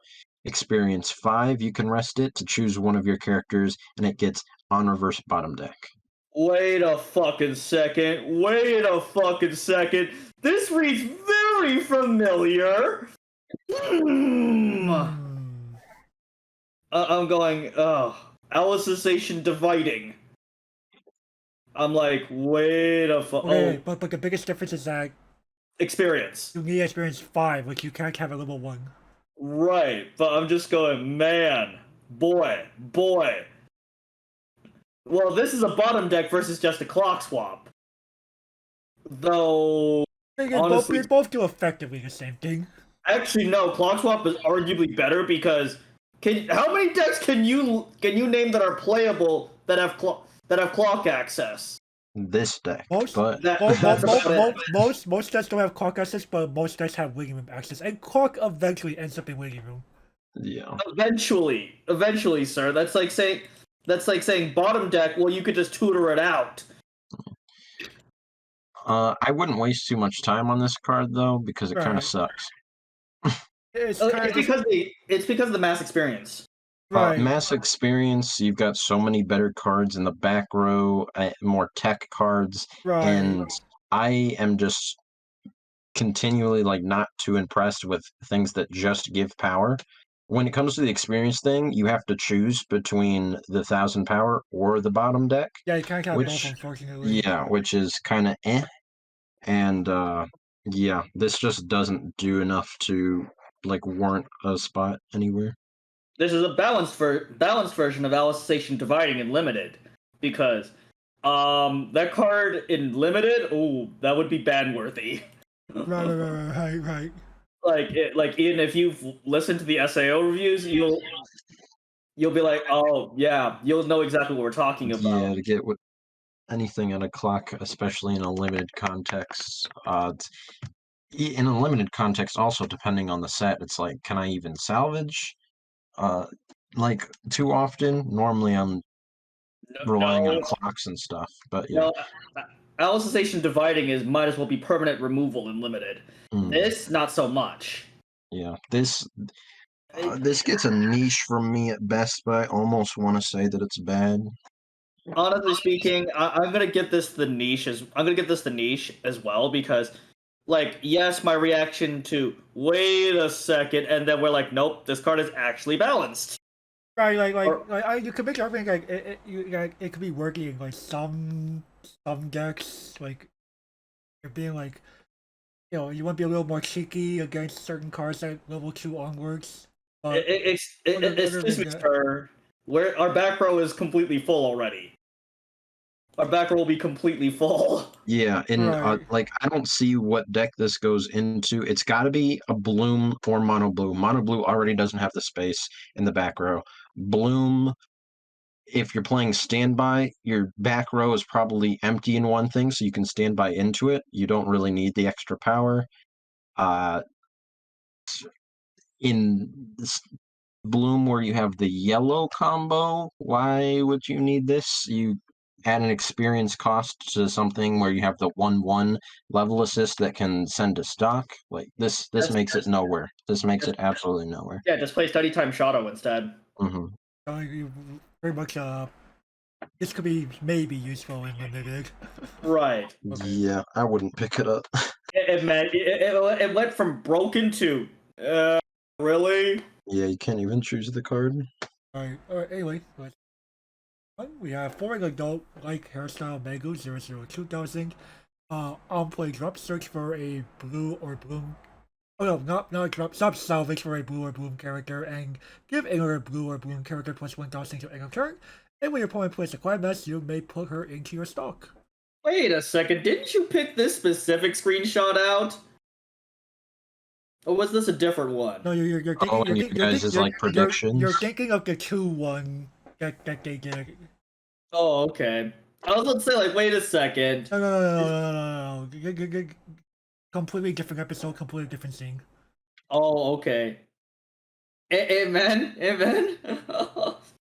Experience 5, you can rest it to choose one of your characters and it gets on reverse bottom deck. Wait a fucking second. This reads very familiar. I'm going, Alicization dividing. I'm like, wait a fuck. Okay, but the biggest difference is that Experience. you need experience 5, which you can't have a level 1. Right, but I'm just going, man, boy. Well, this is a bottom deck versus just a clock swap. Though, honestly, They both do effectively the same thing. actually, no, clock swap is arguably better because how many decks can you name that are playable that have clock access? This deck, Most but most decks don't have clock access, but most decks have waiting room access, and clock eventually ends up in waiting room. yeah. Eventually, sir. That's like saying bottom deck. Well, you could just tutor it out. I wouldn't waste too much time on this card though because it kind of sucks. It's because of the mass experience. right. Mass experience, you've got so many better cards in the back row, more tech cards, Right. and I am just continually like not too impressed with things that just give power. When it comes to the experience thing, you have to choose between the 1,000 power or the bottom deck. Yeah, you can't have which, both, unfortunately. Yeah, which is kind of and yeah, this just doesn't do enough to like warrant a spot anywhere. This is a balanced version of Alicization dividing in limited because that card in limited, that would be ban worthy. Right. Like Ian, if you've listened to the SAO reviews, you'll be like, oh yeah, you'll know exactly what we're talking about. Yeah, to get anything at a clock, especially in a limited context. In a limited context, also depending on the set, it's like, can I even salvage? Like too often. Normally, I'm relying on No, clocks and stuff. But yeah, no. Alicization dividing is might as well be permanent removal in limited. This, not so much. yeah. This gets a niche from me at best, but I almost want to say that it's bad. Honestly speaking, I'm gonna get this the niche as well because, like, yes, my reaction to wait a second, and then we're like, nope, this card is actually balanced. Right, Or- you could make it argument like it could be working in like some decks, like you're being like, you want to be a little more cheeky against certain cards at level 2 onwards. But Excuse me, sir. Where our back row is completely full already. Our back row will be completely full. Yeah, and Right. like I don't see what deck this goes into. It's got to be a Bloom or Mono Blue. Mono Blue already doesn't have the space in the back row. Bloom, if you're playing standby, your back row is probably empty in one thing, so you can standby into it. You don't really need the extra power. In Bloom, where you have the yellow combo, why would you need this? You add an experience cost to something where you have the 1/1 level assist that can send to stock. Like this makes it nowhere. This makes it absolutely nowhere. Yeah, just play Study Time Shadow instead. You very much this could be maybe useful in limited. Right. Okay. Yeah, I wouldn't pick it up. It went from broken to really. Yeah, you can't even choose the card. Alright, anyway, we have foreign adult like hairstyle Megu 002,000. On play drop search for a blue or bloom. Oh no, not drop, stop salvage for a blue or bloom character and give another blue or bloom character plus 1,000 to end of turn. And when your opponent plays a climax, you may put her into your stock. Wait a second, didn't you pick this specific screenshot out? Or was this a different one? No, you're thinking. Oh, and you guys is like predictions. You're thinking of the 2-1 that they did. Oh, okay. I was about to say, like, wait a second. No. Completely different episode, completely different scene. Oh, okay. Amen.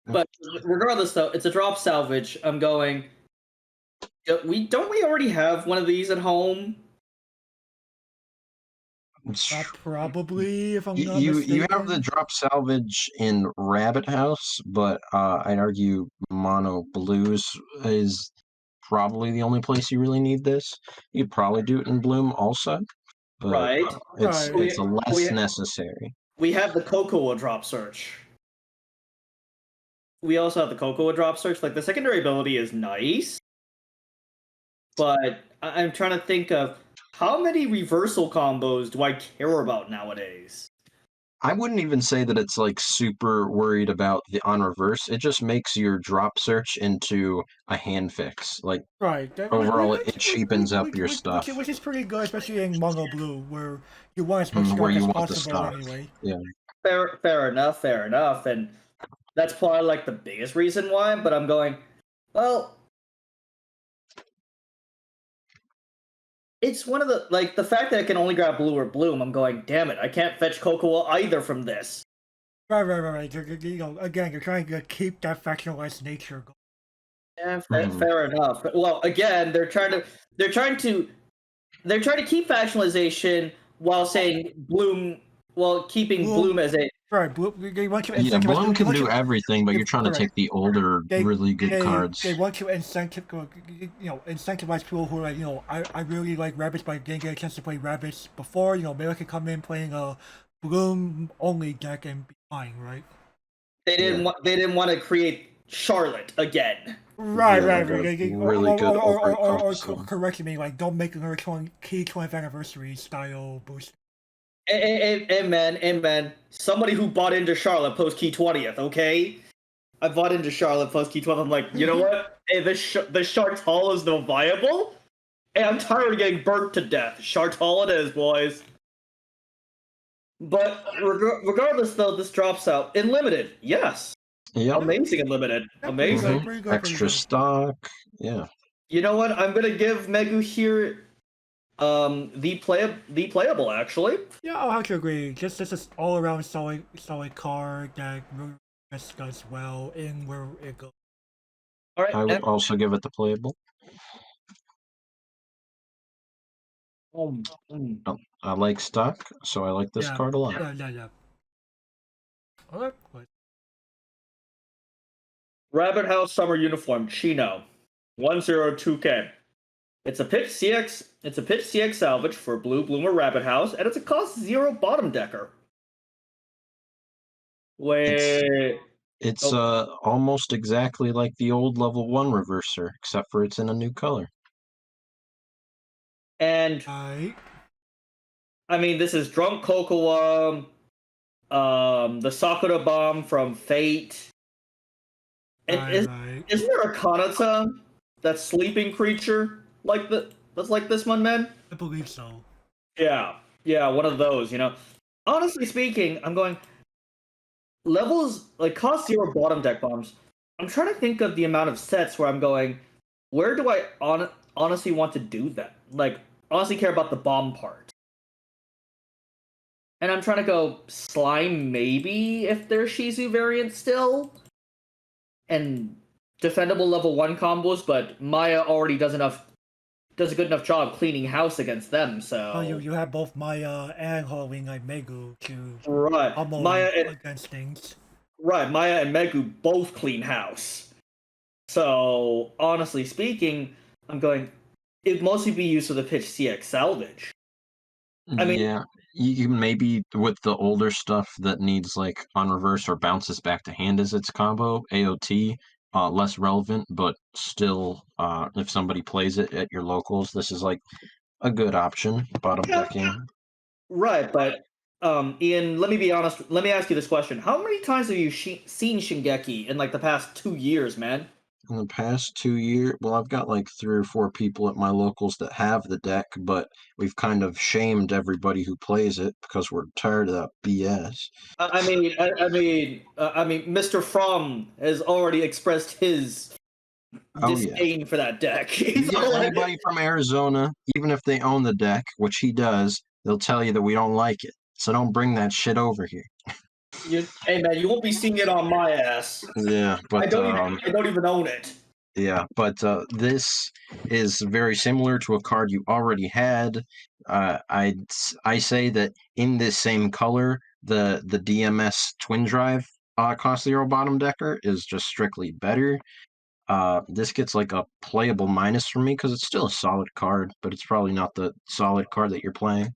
But regardless, though, it's a drop salvage. I'm going. We already have one of these at home? Probably, if I'm not mistaken. You have the drop salvage in Rabbit House, but I'd argue Mono Blues is probably the only place you really need this. You'd probably do it in Bloom also, but Right. it's less necessary. We have the Cocoa drop search. We also have the Cocoa drop search. Like, the secondary ability is nice, but I'm trying to think of how many reversal combos do I care about nowadays? I wouldn't even say that it's like super worried about the on reverse. It just makes your drop search into a hand fix. Like overall, it cheapens up your stuff. Which is pretty good, especially in Mono Blue, where you want as much stock as possible anyway. Yeah. Fair enough, and that's probably like the biggest reason why. But I'm going, well, it's one of the, like, the fact that I can only grab blue or bloom, I'm going, damn it, I can't fetch Cocoa either from this. Right. Again, you're trying to keep that factionalized nature going. Yeah, fair enough. Well, again, they're trying to keep factionalization while saying bloom, while keeping bloom as a right. Bloom can do everything, but you're trying to take the older, really good cards. They want to incentivize people who are like, I really like rabbits, but I didn't get a chance to play rabbits before. Maybe I could come in playing a bloom only deck and be fine, right? They didn't want to create Charlotte again. Right. Really good. Or correct me, like, don't make her key 20th anniversary style boost. Amen. Somebody who bought into Charlotte post key 20th, okay? I bought into Charlotte post key 12th. I'm like, you know what? Hey, the Shark's Hall is no viable. Hey, I'm tired of getting burnt to death. Shark's Hall it is, boys. But regardless, though, this drops out in limited. Yes. Yep. Amazing and limited. Yeah, pretty Amazing. good, pretty good, pretty Extra good. stock. Yeah. You know what? I'm gonna give Megu here the playable actually. Yeah, I'll have to agree. Just this is all around solid card that really just does well in where it goes. All right. I would also give it the playable. I like stock, so I like this Yeah, card a lot. yeah. Alright, good. Rabbit House Summer Uniform Chino, 102K. It's a pitch CX. It's a pitch CX salvage for Blue Bloomer Rabbit House, and it's a cost 0 bottom decker. Wait. It's Oh. almost exactly like the old level 1 reverser, except for it's in a new color. And Alright. I mean, this is Drunk Cocoa, the Sakura Bomb from Fate. And Right. isn't there a Kanata, that sleeping creature that's like this one, man? I believe so. Yeah, one of those. Honestly speaking, I'm going levels like cost 0 bottom deck bombs. I'm trying to think of the amount of sets where I'm going. Where do I honestly want to do that? Like, honestly care about the bomb part. And I'm trying to go slime maybe if there's Shizu variant still. And defendable level 1 combos, but Maya already does a good enough job cleaning house against them, so Oh, you have both Maya and Halloween like Megu to right. Maya against things. Right, Maya and Megu both clean house. So honestly speaking, I'm going it'd mostly be used for the pitch CX salvage. I mean, yeah, you can maybe with the older stuff that needs like on reverse or bounces back to hand as its combo, AOT, less relevant, but still, if somebody plays it at your locals, this is like a good option, bottom decking. Right, but Ian, let me be honest. Let me ask you this question: how many times have you seen Shingeki in like the past 2 years, man? In the past 2 years, well, I've got like 3 or 4 people at my locals that have the deck, but we've kind of shamed everybody who plays it because we're tired of that BS. I mean, Mr. Fromm has already expressed his disdain for that deck. He's Yeah, anybody from Arizona, even if they own the deck, which he does, they'll tell you that we don't like it. So don't bring that shit over here. Hey man, you won't be seeing it on my ass. Yeah, but I don't even own it. yeah, but this is very similar to a card you already had. I say that in this same color, the DMS Twin Drive cost 0 bottom decker is just strictly better. This gets like a playable minus for me because it's still a solid card, but it's probably not the solid card that you're playing.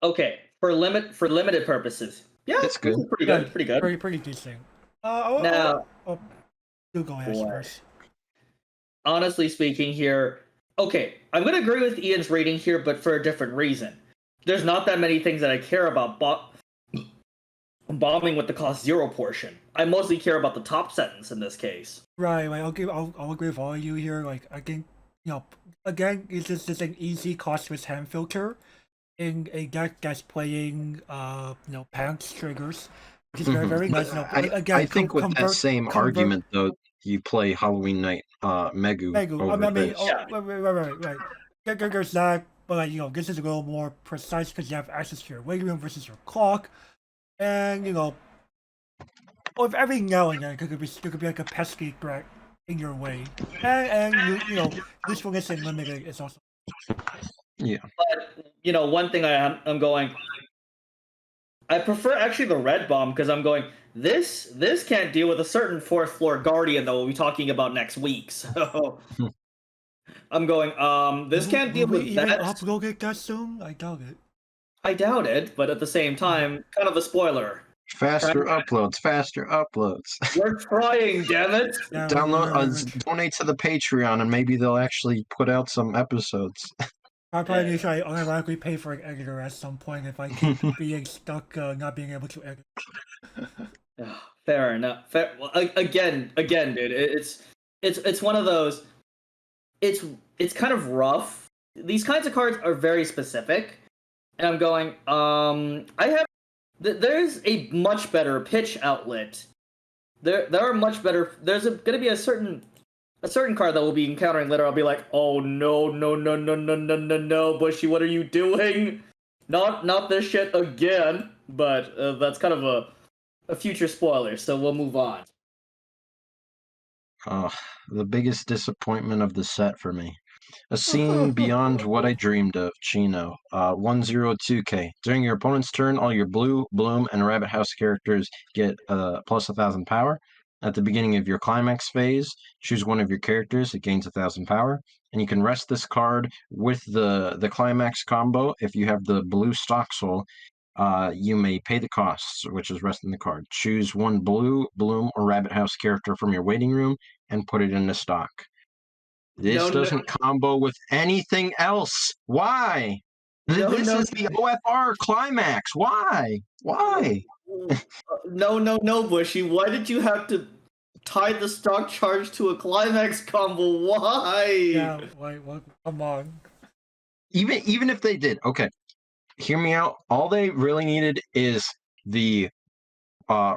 Okay, for limited purposes, yeah, It's good. Pretty good, pretty good. Pretty decent. Now, you go ahead boy. first. Honestly speaking, here, okay, I'm gonna agree with Ian's rating here, but for a different reason. There's not that many things that I care about bombing with the cost 0 portion. I mostly care about the top sentence in this case. Right, I'll agree with all of you here. Like, I think, again, it's just an easy costless hand filter in a deck that's playing, panic triggers, which is very, very nice. Again, I think with that same argument, though, you play Halloween Night Megu over this. Right. There's that, but like, this is a little more precise because you have access to your waiting room versus your clock, and if every now and then there could be like a pesky threat in your way, and usefulness and limited is also. Yeah. But one thing I'm going. I prefer actually the red bomb because I'm going. This can't deal with a certain 4th floor guardian that we'll be talking about next week. So I'm going. This can't deal with even that. Upload it that soon? I doubt it. I doubt it, but at the same time, kind of a spoiler. Faster uploads. We're trying, damn it! Yeah, Donate to the Patreon, and maybe they'll actually put out some episodes. I probably need to unironically pay for an editor at some point if I keep being stuck, not being able to edit. Fair enough. Well, again, dude. It's one of those. It's kind of rough. These kinds of cards are very specific, and I'm going. There's a much better pitch outlet there are much better. There's gonna be a certain card that we'll be encountering later. I'll be like, oh no, no, no, no, no, no, no, no, Bushy, what are you doing? Not this shit again. But that's kind of a future spoiler, so we'll move on. The biggest disappointment of the set for me. A scene beyond what I dreamed of, Chino. 102K. During your opponent's turn, all your blue, bloom, and rabbit house characters get plus 1,000 power. At the beginning of your climax phase, choose one of your characters. It gains 1,000 power, and you can rest this card with the climax combo. If you have the blue stock soul, you may pay the costs, which is resting the card. Choose one blue, bloom, or rabbit house character from your waiting room and put it into stock. This doesn't combo with anything else. Why? This is the OFR climax. Why? No, Bushy. Why did you have to tie the stock charge to a climax combo? Why? Yeah, why? Come on. Even if they did, okay, hear me out. All they really needed is the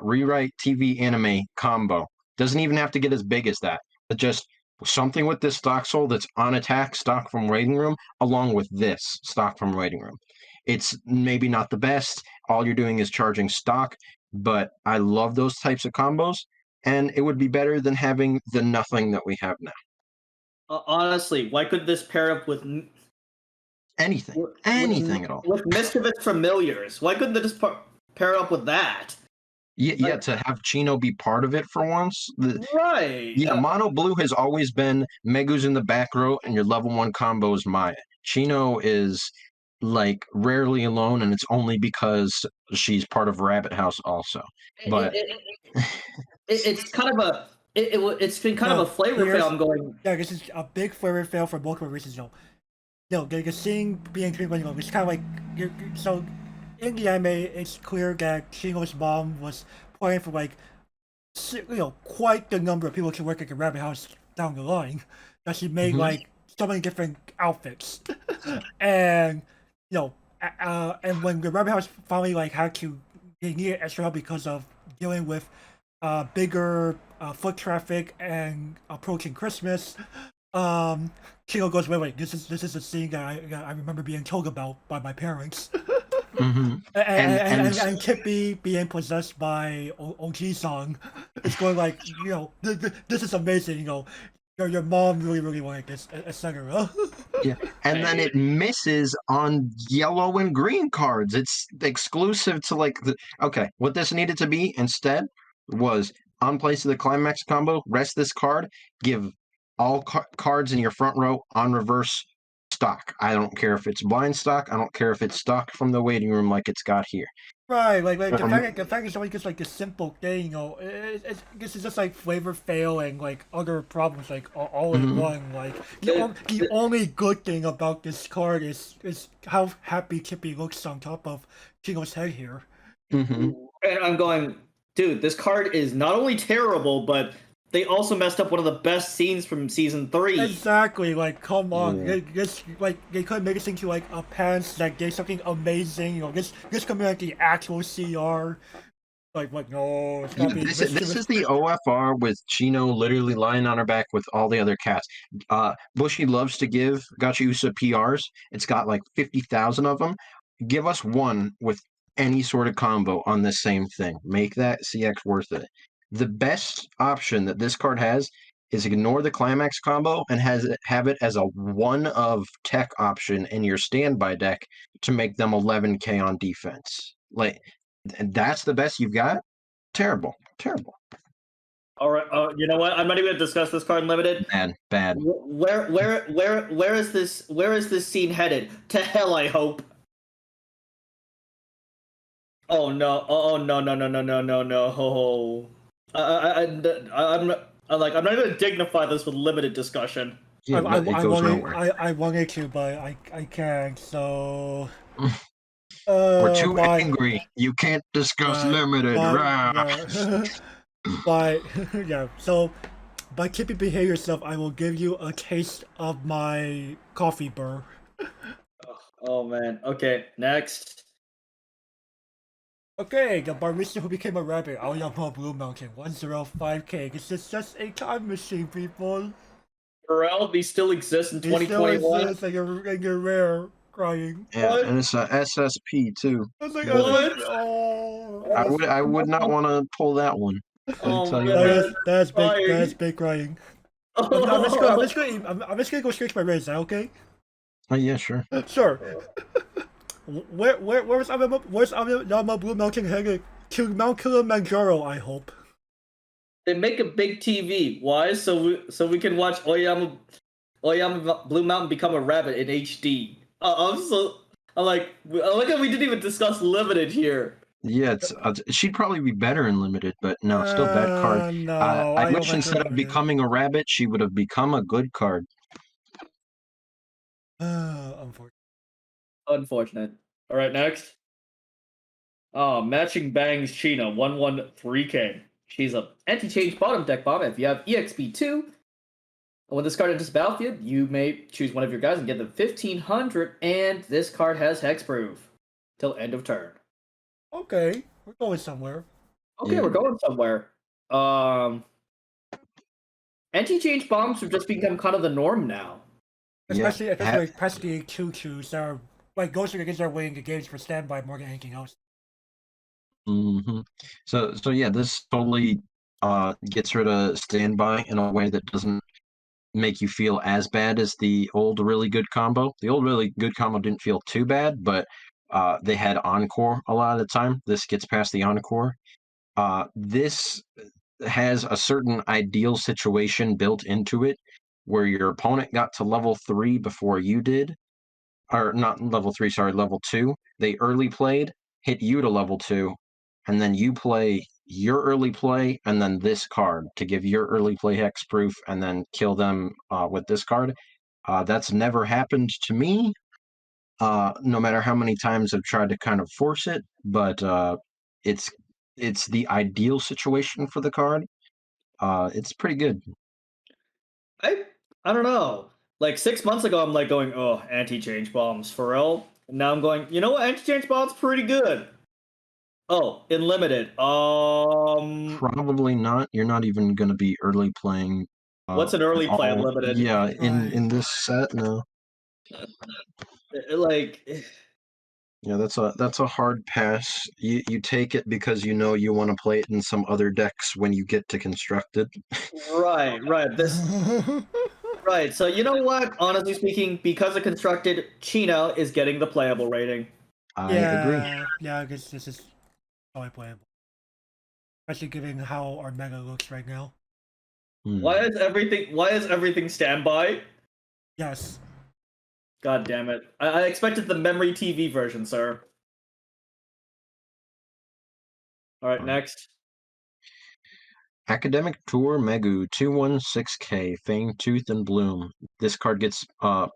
rewrite TV anime combo. Doesn't even have to get as big as that, but just something with this stock soul that's on attack, stock from waiting room, along with this stock from waiting room. It's maybe not the best. All you're doing is charging stock, but I love those types of combos, and it would be better than having the nothing that we have now. Honestly, why could this pair up with anything at all? With Mischievous Familiars, why couldn't they just pair up with that? Yeah, to have Chino be part of it for once. Right. Yeah, Mono Blue has always been Megu's in the back row, and your level 1 combo is Maya. Chino is like rarely alone, and it's only because she's part of Rabbit House also. But it's kind of a it's been kind of a flavor fail. I'm going. Yeah, this is a big flavor fail for multiple reasons. The scene being treated, it's kind of like so. In the anime, it's clear that Chino's mom was planning for quite the number of people to work at the rabbit house down the line. That she made so many different outfits, and and when the rabbit house finally had to they needed extra help because of dealing with bigger foot traffic and approaching Christmas. Chino goes, wait, this is a scene that I remember being told about by my parents. And Kippy being possessed by OG-san. It's going like, this is amazing, your mom really wanted this, etc. Yeah, and then it misses on yellow and green cards. It's exclusive to okay, what this needed to be instead was on place of the climax combo, rest this card, give all cards in your front row on reverse stock. I don't care if it's blind stock. I don't care if it's stock from the waiting room like it's got here. Right, the fact it's only just a simple thing, this is just flavor fail and other problems all in one. The only good thing about this card is how happy Chippy looks on top of Chino's head here. And I'm going, dude, this card is not only terrible, but they also messed up one of the best scenes from season 3. Exactly, come on. They could make this into a pants that did something amazing, this could be the actual CR. No, it's gotta be this is the OFR with Chino literally lying on her back with all the other cats. Bushy loves to give Gachiusa PRs. It's got 50,000 of them. Give us one with any sort of combo on this same thing. Make that CX worth it. The best option that this card has is ignore the climax combo and have it as a one of tech option in your standby deck to make them 11k on defense. And that's the best you've got? Terrible. All right, you know what? I'm not even gonna discuss this card in limited. Bad. Where is this scene headed? To hell, I hope. Oh no! Oh no! Oh. I'm not even dignify this with limited discussion. Yeah, I wanted to, but I can't. So we're too angry. You can't discuss limited. But yeah. So by Kippy behave yourself, I will give you a taste of my coffee burr. Oh man. Okay. Next. Okay, the barista who became a rabbit, Aoyama Blue Mountain, 105K. This is just a time machine, people. Pharrell, these still exist in He still 2021. exists, and you're rare, crying. Yeah, What? and it's a SSP too. I was like, What? oh. I would not want to pull that one. I'll Oh tell you man, that. That's big. crying. That's big crying. I'm just gonna go straight to my raise. Is that okay? Oh yeah, sure. Sure. Where's Aoyama Blue Mountain headed? To Mount Kilimanjaro, I hope. They make a big TV. Why? So we can watch Oyama Blue Mountain become a rabbit in HD. I'm like how we didn't even discuss limited here. Yeah, she'd probably be better in limited, but no, still bad card. No, I I don't wish like instead of limited. becoming a rabbit, she would have become a good card. Unfortunately. Unfortunate. All right, next. Oh, matching bangs Chino 113K. She's a anti-change bottom deck bomb. If you have EXP2, when this card enters the battlefield, you may choose one of your guys and get them 1500, and this card has hexproof till end of turn. Okay, we're going somewhere. Okay, Yeah. we're going somewhere. Anti-change bombs have just become kind of the norm now. Especially if it's ha- like pesky choo-choos that are like going against our way in the games for standby more than anything else. Mm-hmm. So yeah, this totally gets rid of standby in a way that doesn't make you feel as bad as the old really good combo. The old really good combo didn't feel too bad, but they had encore a lot of the time. This gets past the encore. This has a certain ideal situation built into it where your opponent got to level 3 before you did, or not level 3, sorry, level 2. They early played, hit you to level 2, and then you play your early play and then this card to give your early play hexproof and then kill them with this card. That's never happened to me, no matter how many times I've tried to kind of force it, but it's the ideal situation for the card. It's pretty good. I don't know. Like 6 months ago, I'm like going, oh, anti-change bombs for real. And now I'm going, you know what? Anti-change bombs pretty good. Oh, in limited. Probably not. You're not even going to be early playing. What's an early play unlimited? Yeah, Right. in this set, no. Like, Yeah, that's a hard pass. You take it because you know you want to play it in some other decks when you get to constructed. right. Right. So you know what? Honestly speaking, because of constructed, Chino is getting the playable rating. I agree. Yeah, I guess this is probably playable. Especially given how our meta looks right now. Why is everything standby? Yes. God damn it. I expected the memory TV version, sir. Alright, next. Academic Tour Megu 216K Fang Tooth and Bloom. This card gets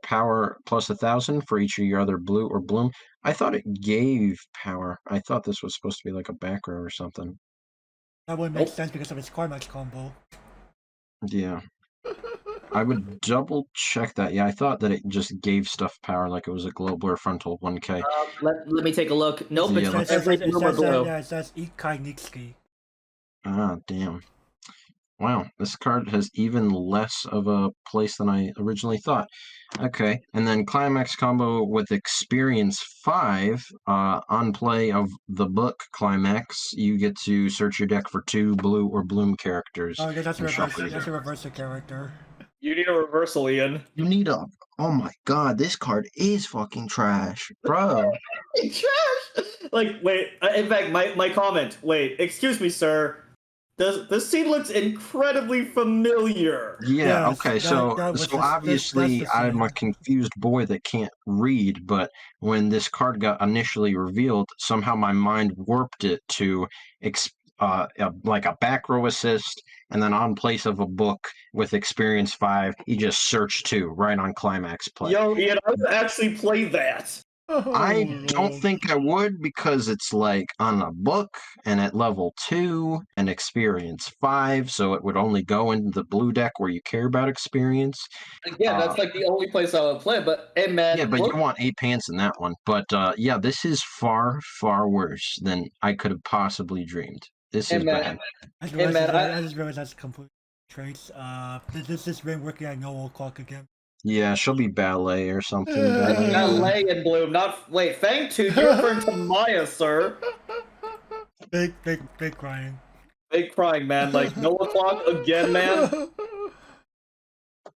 power plus 1,000 for each of your other blue or bloom. I thought it gave power. I thought this was supposed to be like a back row or something. That would make sense because of its climax combo. Yeah. I would double check that. Yeah, I thought that it just gave stuff power like it was a global or frontal 1K. Let me take a look. Nope, Yeah, it's every blue or blue. Yeah, it says Ikai Nitsuki. Ah, damn. Wow, this card has even less of a place than I originally thought. Okay, and then Climax combo with Experience 5. On play of the book Climax, you get to search your deck for 2 blue or bloom characters. Oh, yeah, that's a and reverse. shuffle That's a them. reverse character. You need a reversal, Ian. You need a... Oh my god, this card is fucking trash. Bro. Trash! Like, wait, in fact, my comment. Wait, excuse me, sir. This scene looks incredibly familiar. Yeah, Yes, okay, so obviously that's the I'm a scene. confused boy that can't read, but when this card got initially revealed, somehow my mind warped it to like a back row assist, and then on place of a book with Experience 5, you just search 2 right on Climax play. Yo, Ian, I would actually play that. I Oh, don't Lord. think I would because it's like on a book and at level 2 and experience 5, so it would only go into the blue deck where you care about experience. Again, that's like the only place I would play. But hey, man, Yeah, but you look, want 8 pants in that one. But yeah, this is far, far worse than I could have possibly dreamed. This hey is man, bad. hey man, I just realized that's complete traits. This has been working at no o'clock again. Yeah, she'll be ballet or something. Ballet. Ballet in bloom, not wait. Fang Tooth, you're referring to Maya, sir. Big crying. Big crying, man. Like no o'clock again, man.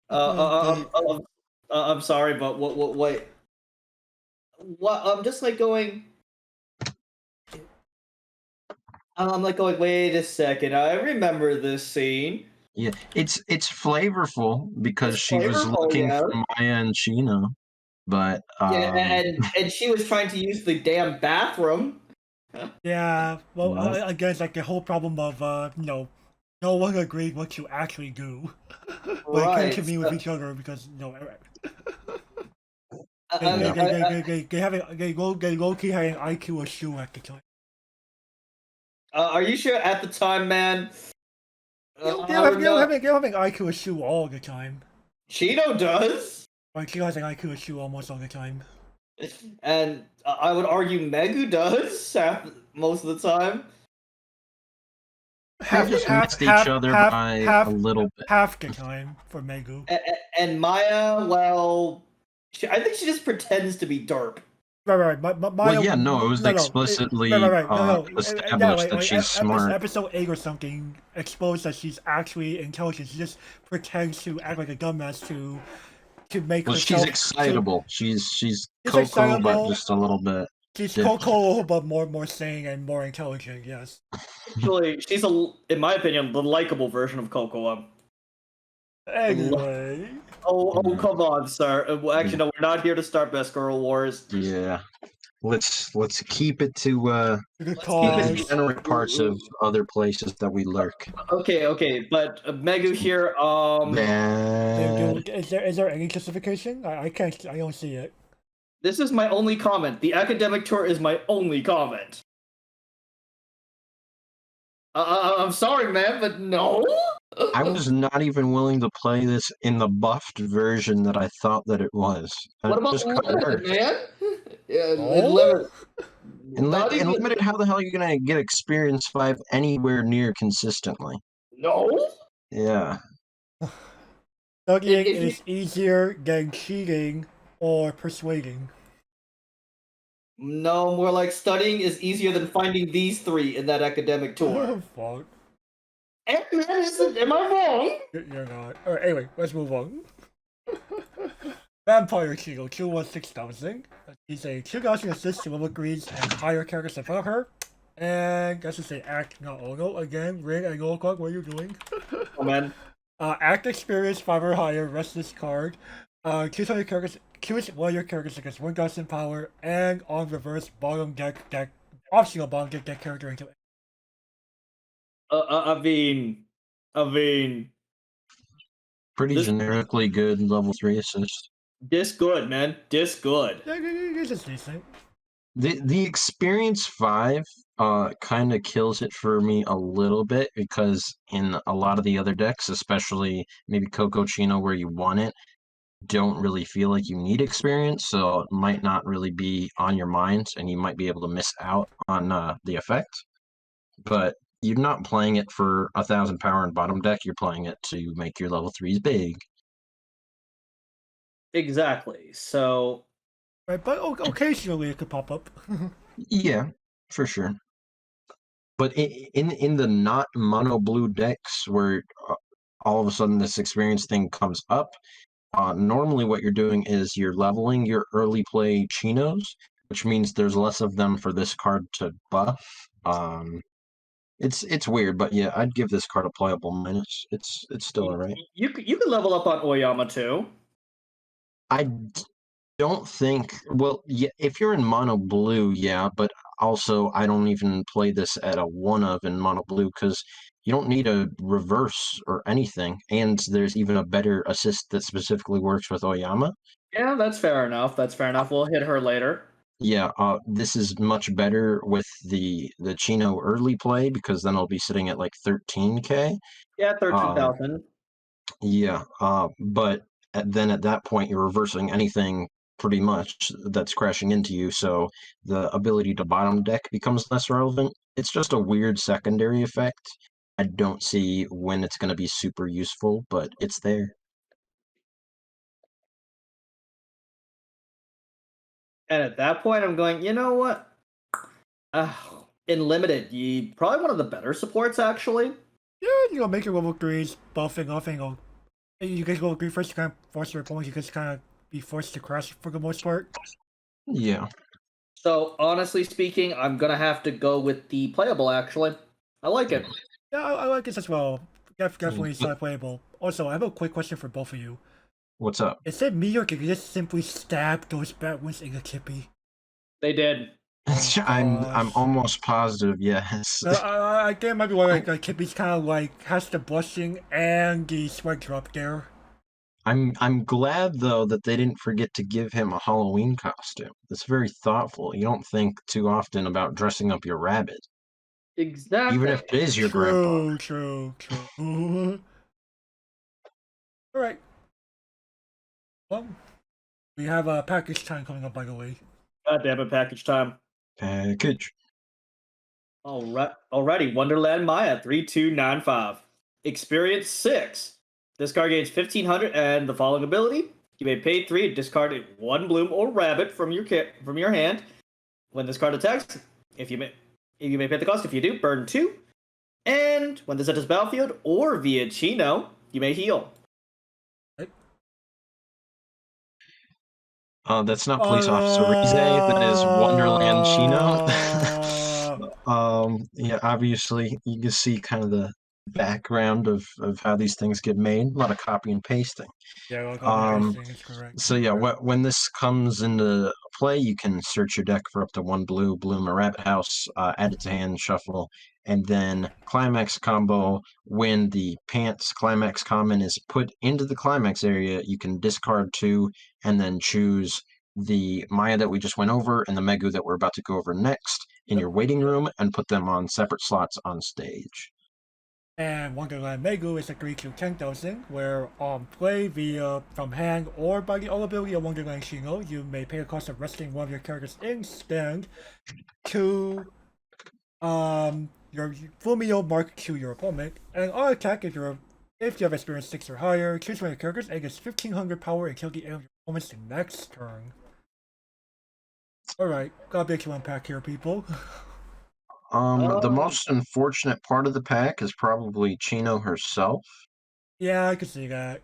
I'm sorry, but what? Wait, what? I'm just like going. I'm like going. Wait a second. I remember this scene. Yeah, it's flavorful because It's she was flavorful, looking yeah. for Maya and Chino, but Yeah, and she was trying to use the damn bathroom. Yeah, well, Well. I guess like the whole problem of no one agreed what you actually do when it came to Right. me with each other because I- they low key had an IQ issue at the time. are you sure at the time, man? They I don't know. don't have an IQ issue all the time. Chino does, Like Chino has an IQ issue almost all the time. and I would argue Megu does most of the time. They just missed each other by a little bit. Half the time for Megu. And Maya, well, I think she just pretends to be derp. Right. Well, yeah, no, it was explicitly established that she's smart. Episode 8 or something exposed that she's actually intelligent. She just pretends to act like a dumbass to make Well, herself. she's excitable. She's Coco, excitable. but just a little bit. She's different. Coco, but more sane and more intelligent. Yes. Actually, she's in my opinion, the likable version of Coco. Anyway. Oh, come on, sir. Actually, no, we're not here to start best girl wars. Yeah. Let's keep it to Cause. general parts of other places that we lurk. Okay, but Megu here. Bad. Is there any justification? I don't see it. This is my only comment. The academic tour is my only comment. I'm sorry, man, but no. I was not even willing to play this in the buffed version that I thought that it was. What about just got limited, worse. man? Yeah, Oh? limited. In Not even- limited, how the hell are you gonna get experience 5 anywhere near consistently? No. Yeah. Studying If you- is easier than cheating or persuading. No, more like studying is easier than finding these three in that academic tour. Fuck. Am I wrong? You're not. Alright, anyway, let's move on. Vampire Chino, 216,000. He's a 2,000 assist to level 3s and higher characters above her. And let's just say act, not auto. Again, Ring and Gold Clock, what are you doing? Oh, man. Act experience 5 or higher, rest this card. Choose one of your characters, choose one of your characters against 1,000 power, and on reverse, bottom deck, optional bottom deck character into it. I mean, Pretty This- generically good level 3 assist. this good, man. This good. Yeah, this is decent. The experience 5 kind of kills it for me a little bit because in a lot of the other decks, especially maybe Coco Chino where you want it, don't really feel like you need experience, so it might not really be on your mind and you might be able to miss out on the effect. But you're not playing it for 1,000 power in bottom deck, you're playing it to make your level 3s big. Exactly. So, Right, but occasionally it could pop up. Yeah, for sure. But in the not mono blue decks where all of a sudden this experience thing comes up, normally what you're doing is you're leveling your early play Chinos, which means there's less of them for this card to buff. It's weird, but yeah, I'd give this card a playable minus. It's still alright. you can level up on Oyama too. I don't think. Well, yeah, if you're in mono blue, yeah, but also I don't even play this at a 1 of in mono blue because you don't need a reverse or anything, and there's even a better assist that specifically works with Oyama. Yeah, that's fair enough. We'll hit her later. Yeah, this is much better with the Chino early play because then I'll be sitting at like 13K. Yeah, 13,000. Yeah, but then at that point you're reversing anything pretty much that's crashing into you, so the ability to bottom deck becomes less relevant. It's just a weird secondary effect. I don't see when it's going to be super useful, but it's there. And at that point, I'm going, you know what? In limited, probably one of the better supports, actually. Yeah, make your level 3s buffing off angle. You guys level 3 first, you kind of force your opponents, you guys kind of be forced to crash for the most part. Yeah. So, honestly speaking, I'm going to have to go with the playable, actually. I like it. Yeah, I like this as well. Definitely side playable. Also, I have a quick question for both of you. What's up? Is it me or can you just simply stab those bad ones in the kippy? They did. Oh, I'm gosh. almost positive, yes. I think it might be why like Kippy's kind of like has the blushing and the sweat drop there. I'm glad though that they didn't forget to give him a Halloween costume. That's very thoughtful. You don't think too often about dressing up your rabbit, Exactly. even if it is your grandpa. True. All right. Well, we have a package time coming up, by the way. God damn it, package time. Package. Alrighty, Wonderland Maya 3295. Experience 6. This card gains 1500 and the following ability. You may pay 3 and discard 1 bloom or rabbit from your hand. When this card attacks, if you may pay the cost. If you do, burn 2. And when this enters battlefield or via Chino, you may heal. That's not Police Officer Rize. That is Wonderland Chino. Yeah, obviously you can see kind of the background of how these things get made. A lot of copy and pasting. Yeah, well, copy and pasting is correct. So yeah, when this comes into play, you can search your deck for up to 1 blue, bloom a rabbit house, add it to hand, shuffle, and then climax combo. When the pants climax common is put into the climax area, you can discard 2 and then choose the Maya that we just went over and the Megu that we're about to go over next in your waiting room and put them on separate slots on stage. And Wonderland Megu is a 3-2 10,000, where on play via from hand or by the all ability of Wonderland Chino, you may pay the cost of resting one of your characters in stand to your full meal mark to your opponent. And on attack, if you have experience 6 or higher, choose one of your characters and gets 1500 power and kill the end of your opponent's next turn. Alright, got a bit to unpack here, people. The most unfortunate part of the pack is probably Chino herself. Yeah, I can see that.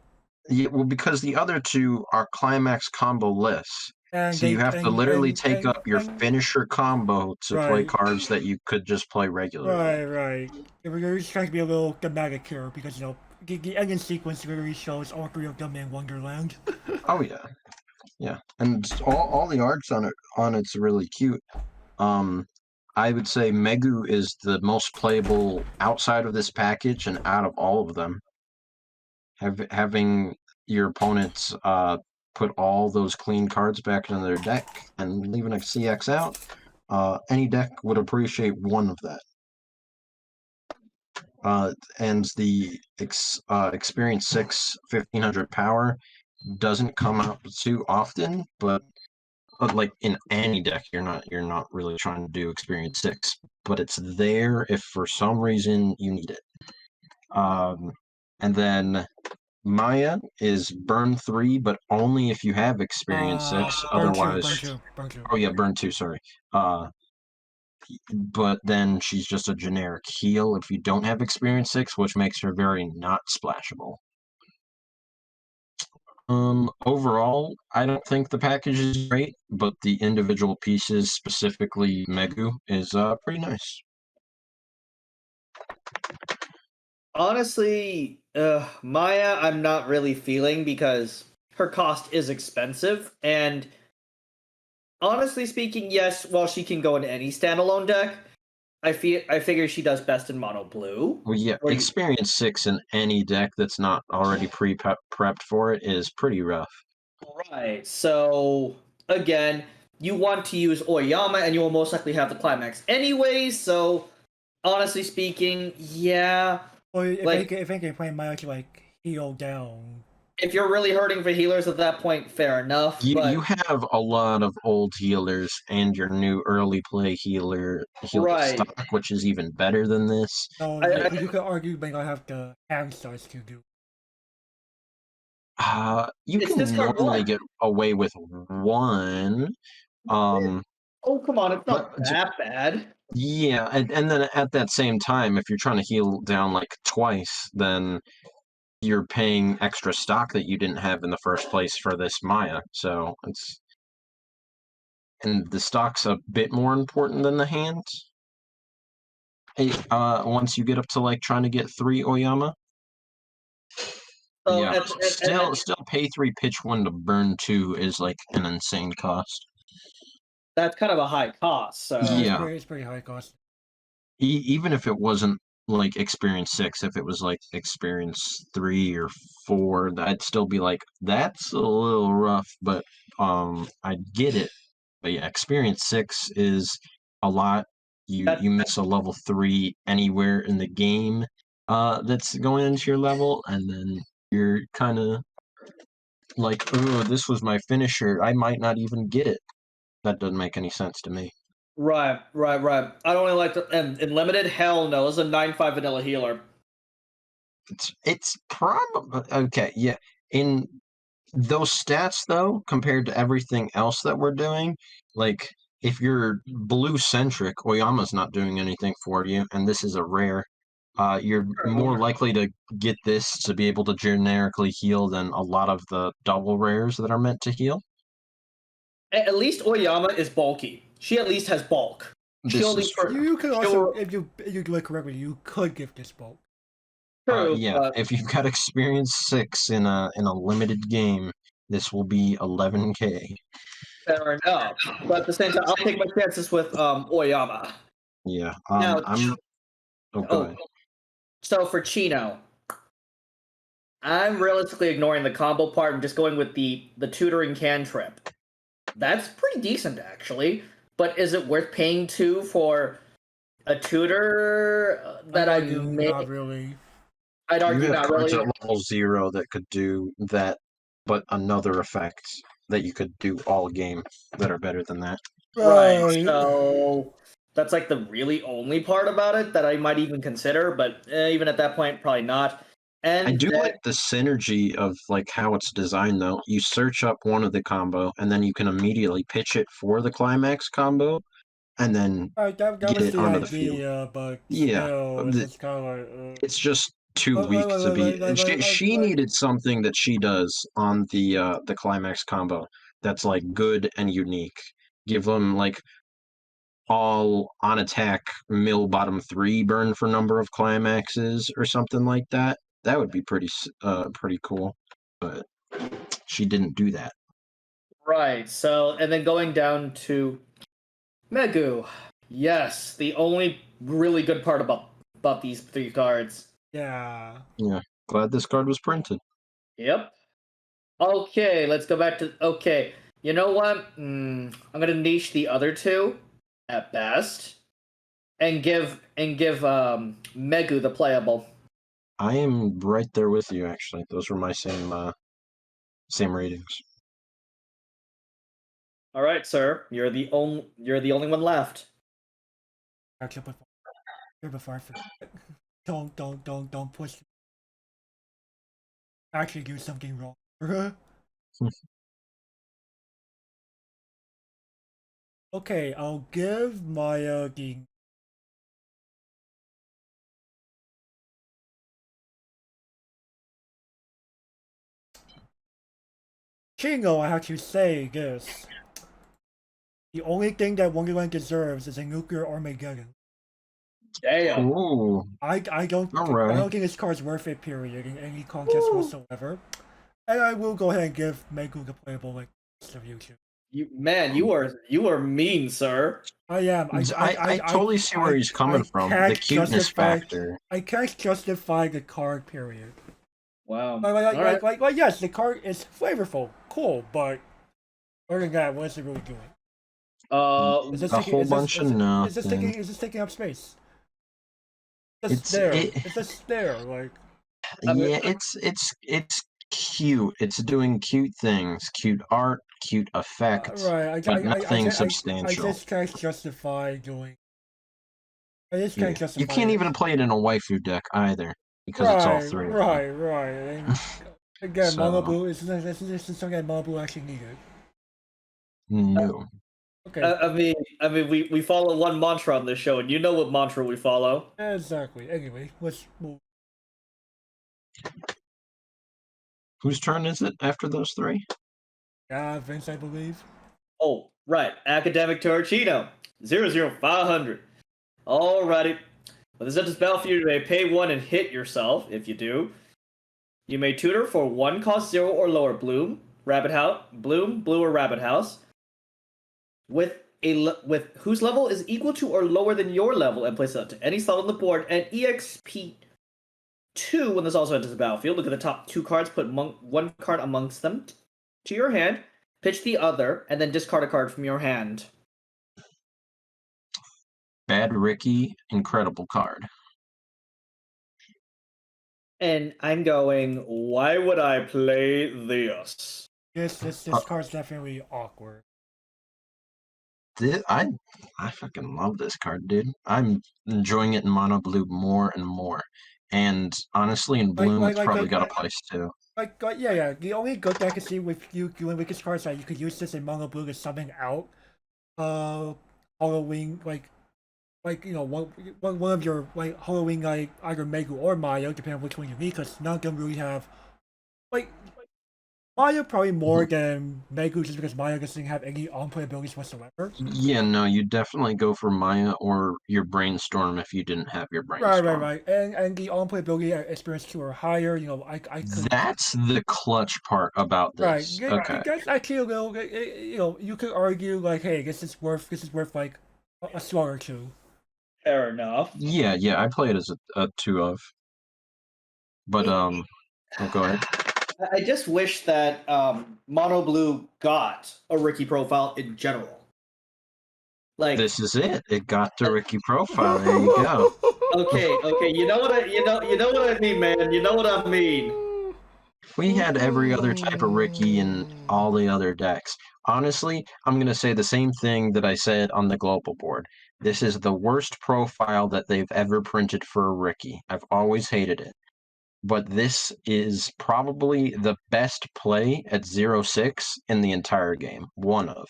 Yeah, well, because the other 2 are climax combo lists. And so you have to literally take up your finisher combo to play cards that you could just play regularly. Right. We're just trying to be a little thematic here because, you know, the ending sequence literally shows all 3 of them in Wonderland. Oh yeah. Yeah. And all the arts on it's really cute. I would say Megu is the most playable outside of this package and out of all of them. Having your opponents put all those clean cards back into their deck and leaving a CX out, any deck would appreciate one of that. And the Experience 6 1500 power doesn't come out too often, but like in any deck, you're not really trying to do Experience 6, but it's there if for some reason you need it. And then Maya is burn 3, but only if you have Experience 6. Otherwise, burn two. Oh yeah, burn 2. Sorry. But then she's just a generic heal if you don't have Experience 6, which makes her very not splashable. Overall, I don't think the package is great, but the individual pieces, specifically Megu, is pretty nice. Honestly, Maya, I'm not really feeling because her cost is expensive, and honestly speaking, yes, while she can go into any standalone deck, I figure she does best in mono blue. Well, yeah, Experience 6 in any deck that's not already prepped for it is pretty rough. Right. So again, you want to use Oyama, and you will most likely have the climax anyways. So, honestly speaking, yeah. Or if Like, if they can play might actually like heal down. if you're really hurting for healers at that point, fair enough. You But have a lot of old healers and your new early play healer right, stock, which is even better than this. So I, you could argue they might have the hand starts to do. You it's can discard normally one. get away with one. Um, Oh, come on, it's not but that bad. yeah, and then at that same time, if you're trying to heal down like twice, then you're paying extra stock that you didn't have in the first place for this Maya. So and the stock's a bit more important than the hands. Once you get up to like trying to get 3 Oyama. So Yeah, still pay 3, pitch 1 to burn 2 is like an insane cost. that's kind of a high cost. So Yeah. It's pretty high cost. Even if it wasn't like experience 6, if it was like experience 3 or 4, I'd still be like, that's a little rough, but I'd get it. But yeah, experience 6 is a lot. You miss a level 3 anywhere in the game that's going into your level, and then you're kind of like, oh, this was my finisher. I might not even get it. That doesn't make any sense to me. right. I don't really like to. And in limited, hell no, it's a 9/5 vanilla healer. It's probably okay. Yeah, in those stats though, compared to everything else that we're doing, like if you're blue centric, Oyama's not doing anything for you, and this is a rare. You're more likely to get this to be able to generically heal than a lot of the double rares that are meant to heal. At least Oyama is bulky. She at least has bulk. This She'll is leave for true. You could also, if you do it correctly, you could give this bulk. true. Yeah, if you've got experience 6 in a limited game, this will be 11K. Fair enough. But at the same time, I'll take my chances with Oyama. Yeah. Now, Oh, go oh, ahead. so for Chino, I'm realistically ignoring the combo part and just going with the tutoring cantrip. That's pretty decent, actually. But is it worth paying 2 for a tutor that I may? Not really. I'd argue You have not cards really. at level 0 that could do that, but another effect that you could do all game that are better than that. Right. So that's like the really only part about it that I might even consider, but even at that point, probably not. And I do then, like the synergy of like how it's designed though. You search up one of the combo and then you can immediately pitch it for the climax combo and then That get was it the onto the field. idea, but Yeah, still, it's kind of like. it's just too weak to be. She needed something that she does on the climax combo that's like good and unique. Give them like all on attack mill bottom 3 burn for number of climaxes or something like that. That would be pretty cool. But she didn't do that. right. So, and then going down to Megu. Yes, the only really good part about these 3 cards. Yeah. Yeah, glad this card was printed. Yep. Okay, let's go back to. Okay, you know what? I'm gonna niche the other 2 at best, and give Megu the playable. I am right there with you. Actually, those were my same ratings. All right, sir. You're the only one left. Actually, before I forget. Don't push. Actually, do something wrong. Okay, I'll give Maya the. Chino, I have to say this. The only thing that Wonderland deserves is a nuclear Armageddon. Damn. Ooh, I don't think this card's worth it, period, in any contest whatsoever. And I will go ahead and give Megu the playable like of YouTube. You are mean, sir. I am. I totally see where he's coming from. The cuteness factor. I can't justify the card, period. Wow. Like, yes, the card is flavorful, cool, but other than that, what is it really doing? Is this A taking? whole Is bunch of taking? nothing. Is this taking up space? It's It's there. it. It's just there. Like I mean, Yeah, it's cute. It's doing cute things, cute art, cute effects, right. but nothing I substantial. just can't justify doing. I just can't Yeah. You justify can't it. even play it in a waifu deck either, because it's all three of them. Right. And again, Mono So Blue is this is something that Mono Blue actually needed. no. Okay, I mean, we follow one mantra on this show, and you know what mantra we follow. exactly. Anyway, let's move. Whose turn is it after those three? Vince, I believe. Oh, right. Academic Tour Chino. 00500. Alrighty. When this enters battlefield, you may pay 1 and hit yourself. If you do, you may tutor for 1 cost 0 or lower Bloom, Rabbit House, Bloom, Blue, or Rabbit House. With whose level is equal to or lower than your level, and place it to any slot on the board. And EXP 2, when this also enters the battlefield, look at the top 2 cards, put one card amongst them to your hand, pitch the other, and then discard a card from your hand. Bad Ricky, incredible card. And I'm going, why would I play this? This card's definitely awkward. I fucking love this card, dude. I'm enjoying it in mono blue more and more. And honestly, in bloom, it's probably got a place too. Yeah. The only good thing I can see with you doing Wicked cards is that you could use this in Mono Blue to summon out Halloween you know one of your Halloween either Megu or Maya, depending on which one you need, because none of them really have like Maya probably more than Megu, just because Maya doesn't have any on-play abilities whatsoever. Yeah, no, you definitely go for Maya or your brainstorm if you didn't have your brainstorm. Right. And the on-play ability experience 2 or higher. You know, I could. That's the clutch part about this. Okay. That's actually a little. You know, you could argue like, hey, this is worth like a slot or two. Fair enough. Yeah, I play it as a 2 of. But oh, go ahead. I just wish that Mono Blue got a Ricky profile in general. Like this is it. It got the Ricky profile. There you go. Okay. You know what I mean, man. You know what I mean. We had every other type of Ricky in all the other decks. Honestly, I'm going to say the same thing that I said on the global board. This is the worst profile that they've ever printed for a Ricky. I've always hated it. But this is probably the best play at 0-6 in the entire game. One of,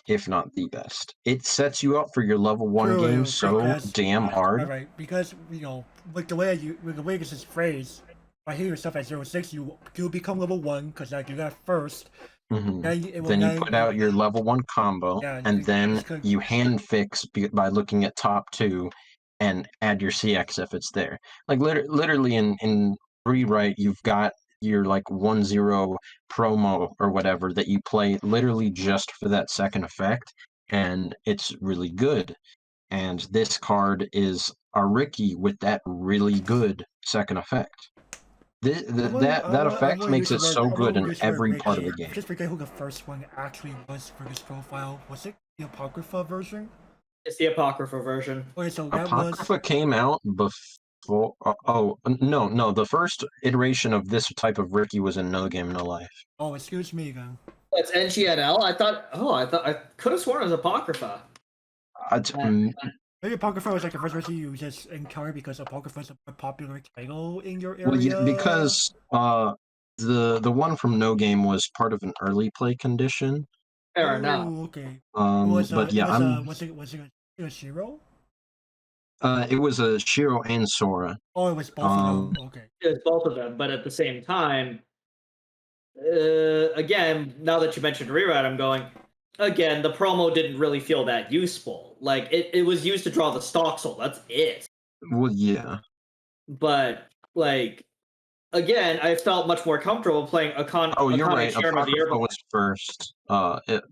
if not the best. It sets you up for your level 1 game so damn hard. Right, because, you know, with the way this is phrased, by hitting yourself at 0-6, you become level 1, because I do that first. Mm-hmm. Then you put out your level 1 combo, and then you hand fix by looking at top 2 and add your CX if it's there. Like literally in rewrite, you've got your like 1-0 promo or whatever that you play literally just for that second effect, and it's really good. And this card is a Ricky with that really good second effect. That effect makes it so good in every part of the game. I just forget who the first one actually was for this profile. Was it the Apocrypha version? It's the Apocrypha version. Okay, so that Apocrypha came out before. No. The first iteration of this type of Ricky was in No Game No Life. Oh, excuse me then. It's NGNL. I could have sworn it was Apocrypha. Maybe Apocrypha was like the first version you just encountered because Apocrypha is a more popular title in your area. Well, yeah, because the one from No Game was part of an early play condition. Fair enough. Okay. Was it a Shiro? It was a Shiro and Sora. Oh, it was both of them. Okay. It was both of them, but at the same time, again, now that you mentioned rewrite, I'm going. Again, the promo didn't really feel that useful. Like it was used to draw the stock soul. That's it. Well, yeah. But like, again, I felt much more comfortable playing you're right. Apocrypha was first.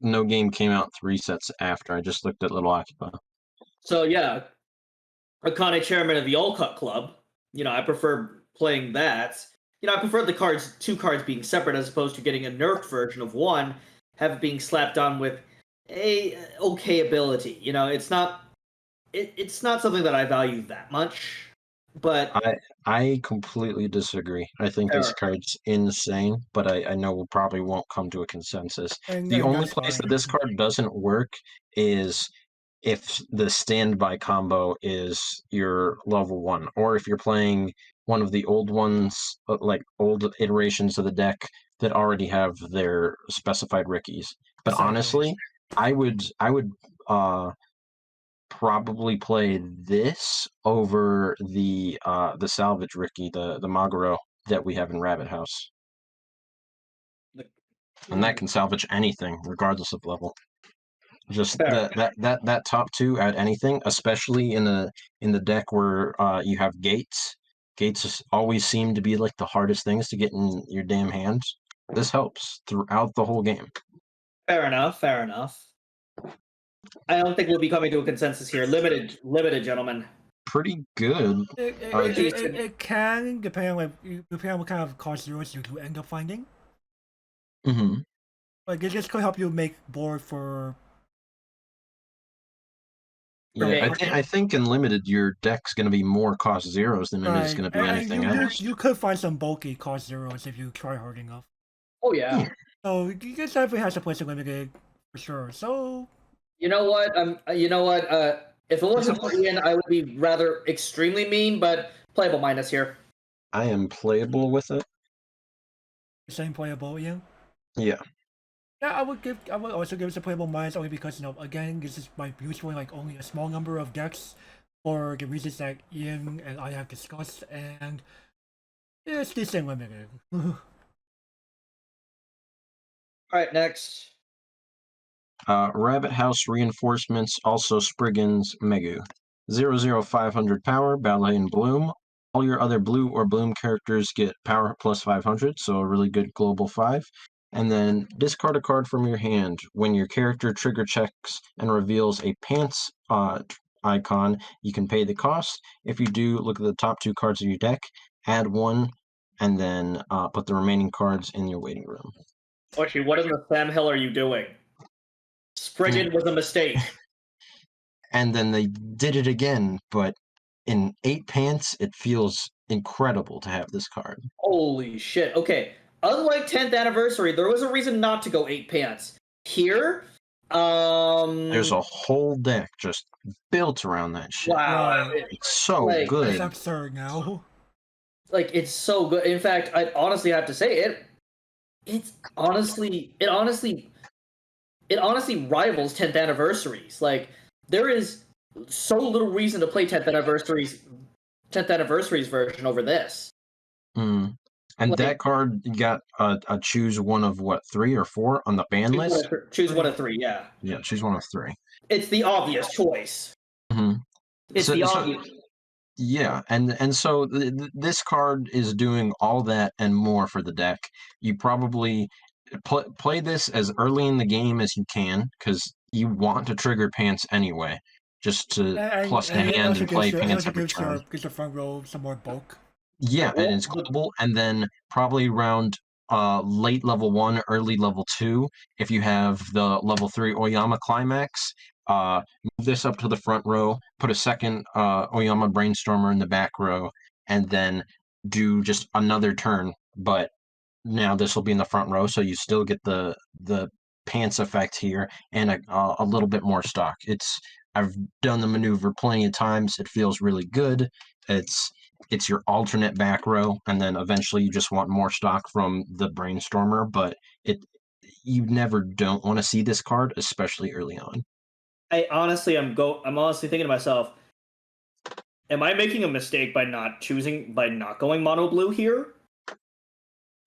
No Game came out 3 sets after. I just looked at Little Occupy. So yeah, Akane Chairman of the All Cut Club. You know, I prefer playing that. You know, I prefer the 2 cards being separate as opposed to getting a nerfed version of one, have it being slapped on with a okay ability. You know, it's not it's not something that I value that much. But I completely disagree. I think this card's insane, but I know we probably won't come to a consensus. And The only that's place that fine. this card doesn't work is if the standby combo is your level 1, or if you're playing one of the old ones, like old iterations of the deck that already have their specified Rickies. But Exactly. honestly, I would probably play this over the salvage Ricky, the Maguro that we have in Rabbit House. And that can salvage anything, regardless of level. Just that top two at anything, especially in the deck where you have gates. Gates always seem to be like the hardest things to get in your damn hands. This helps throughout the whole game. Fair enough. I don't think we'll be coming to a consensus here. Limited, gentlemen. Pretty good. It can depend on what kind of card zeros you do end up finding. Mm-hmm. Like it just could help you make board for. Yeah, I think in limited your deck's going to be more cost zeros than it is going to be anything else. You could find some bulky cost zeros if you try hard enough. Oh yeah. So you just definitely has to place a limited for sure. So. You know what? If it wasn't for Ian, I would be rather extremely mean, but playable minus here. I am playable with it. Same playable, Ian? Yeah. Yeah, I would also give it a playable minus only because, again, this is my usually like only a small number of decks for the reasons that Ian and I have discussed, and it's decent limited. Alright, next. Rabbit House Reinforcements, also Spriggan's Megu. 0/0/500 power, Ballet and Bloom. All your other blue or bloom characters get power plus 500, so a really good global 5. And then discard a card from your hand. When your character trigger checks and reveals a pants icon, you can pay the cost. If you do, look at the top 2 cards of your deck, add 1, and then put the remaining cards in your waiting room. Oshi, what in the Sam Hill are you doing? Spriggan was a mistake. And then they did it again, but in 8 pants, it feels incredible to have this card. Holy shit. Okay. Unlike 10th anniversary, there was a reason not to go 8 pants. Here, there's a whole deck just built around that shit. Wow. It's so good. It's absurd now. Like, it's so good. In fact, I honestly have to say it honestly rivals 10th anniversaries. Like, there is so little reason to play 10th anniversaries version over this. And like, that card got a choose one of what, 3 or 4 on the ban list? Choose one of 3, yeah. Yeah, choose one of 3. It's the obvious choice. Mm-hmm. It's the obvious. Yeah, and so this card is doing all that and more for the deck. You probably play this as early in the game as you can, because you want to trigger pants anyway, just to plus the hand and play pants every turn. Gives your front row some more bulk. Yeah, and it's global, and then probably around late level 1, early level 2, if you have the level 3 Oyama Climax, move this up to the front row, put a second Oyama Brainstormer in the back row, and then do just another turn, but now this will be in the front row, so you still get the pants effect here, and a little bit more stock. I've done the maneuver plenty of times. It feels really good. It's your alternate back row, and then eventually you just want more stock from the Brainstormer, but you never don't want to see this card, especially early on. I'm honestly thinking to myself, am I making a mistake by not going mono blue here?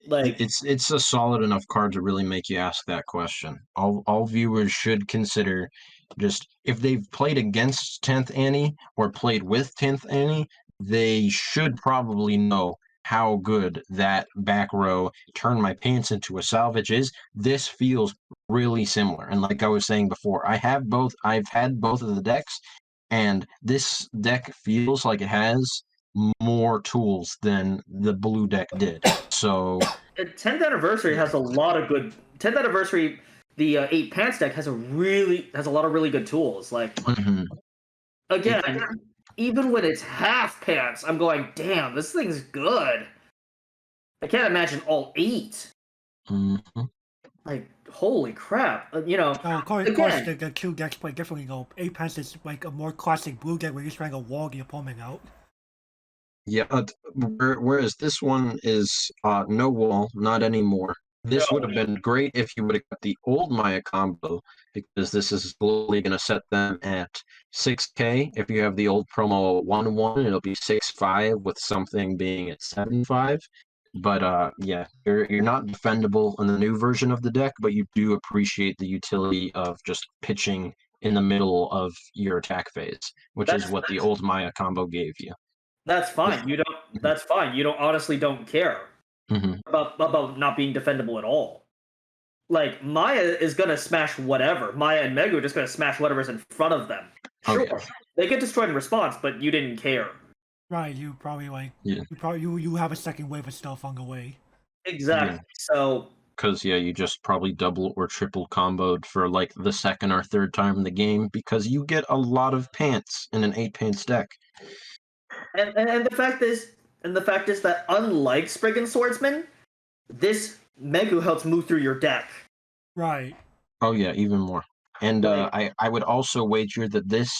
Like, it's a solid enough card to really make you ask that question. All viewers should consider, just if they've played against 10th Annie or played with 10th Annie, they should probably know how good that back row turn my pants into a salvage is. This feels really similar, and like I was saying before, I've had both of the decks, and this deck feels like it has more tools than the blue deck did. So 10th anniversary has a lot of good. 10th anniversary the 8 pants deck has a lot of really good tools. Like Mhm. again, even when it's half pants, I'm going, damn, this thing's good. I can't imagine all 8. Mhm. Like, holy crap! Now, of course, Again, the two decks play differently. You know, 8 pants is like a more classic blue deck where you're just trying to wall the opponent out. Yeah, whereas this one is no wall, not anymore. This would have been great if you would have got the old Maya combo, because this is slowly going to set them at 6K. If you have the old promo 1-1, it'll be 6-5 with something being at 7-5. But yeah, you're not defendable in the new version of the deck, but you do appreciate the utility of just pitching in the middle of your attack phase, which is what the old Maya combo gave you. that's fine. You don't. That's fine. You don't care Hmm. about not being defendable at all. Like Maya is gonna smash whatever. Maya and Megu are just gonna smash whatever's in front of them. Oh, Sure, yeah. they get destroyed in response, but you didn't care. Right, you probably like Yeah. you have a second wave of stuff on the way. Exactly. Yeah. So Because, yeah, you just probably double or triple comboed for like the second or third time in the game because you get a lot of pants in an 8 pants deck. and the fact is that unlike Spriggan Swordsman, this Megu helps move through your deck. Right. Oh, yeah, even more. And Like- I would also wager that this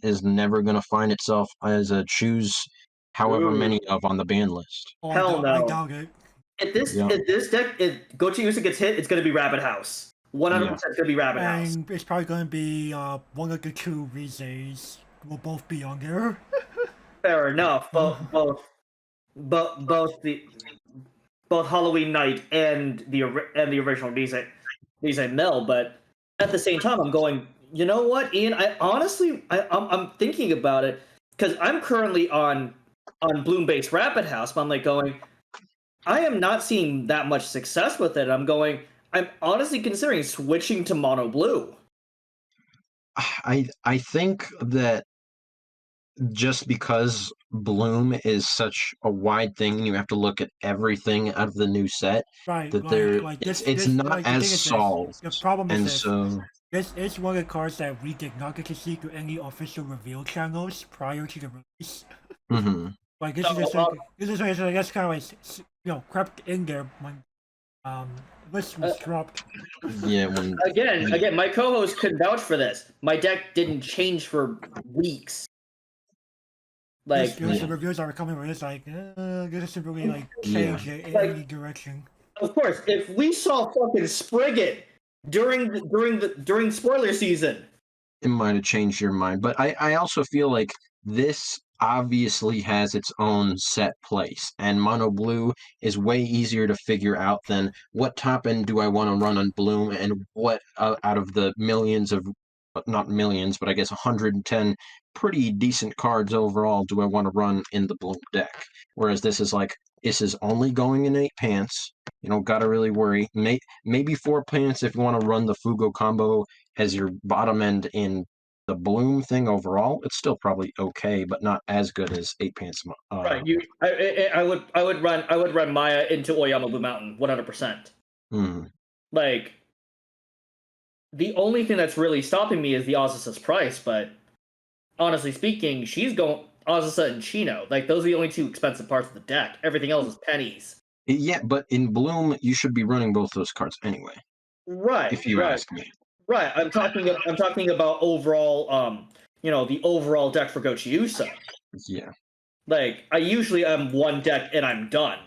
is never going to find itself as a choose however many of on the ban list. Oh, Hell I no. doubt it. Yeah. If this deck, if Gochi gets hit, it's gonna be Rabbit House. 100% it's gonna be Rabbit House. And it's probably going to be one of the two Rize's will both be on there. Fair enough. Both Halloween Night and the original Rize Mill, but at the same time, I'm going. You know what, Ian? I'm thinking about it because I'm currently on Bloom-based Rabbit House, but I'm like going. I am not seeing that much success with it. I'm honestly considering switching to Mono Blue. I think that just because Bloom is such a wide thing, you have to look at everything out of the new set. Right, That it's not like, the as thing is solved, the problem is and this. so This is one of the cards that we did not get to see through any official reveal channels prior to the release. mhm. Like this is just I guess kind of like crept in there when list was dropped. Yeah. When Again, my co-host could vouch for this. My deck didn't change for weeks. Like, There's the reviews that were coming where it's like, this doesn't really like change it in Like- any direction. of course, if we saw fucking Spriggan during spoiler season, it might have changed your mind, but I also feel like this obviously has its own set place, and Mono Blue is way easier to figure out than what top end do I want to run on Bloom, and what out of the millions of, not millions, but I guess 110 pretty decent cards overall do I want to run in the Bloom deck. Whereas this is only going in 8 pants. You don't gotta really worry. Maybe 4 pants if you want to run the Fugo combo as your bottom end in the Bloom thing overall. It's still probably okay, but not as good as 8 pants. right? I would run Maya into Oyama Blue Mountain 100%. Hmm. Like, the only thing that's really stopping me is the Azusa's price, but honestly speaking, she's going Azusa and Chino. Like, those are the only 2 expensive parts of the deck. Everything else is pennies. Yeah, but in Bloom, you should be running both those cards anyway, Right. if you ask me. Right. I'm talking about overall, the overall deck for Gochiusa. Yeah. Like, I usually am one deck and I'm done,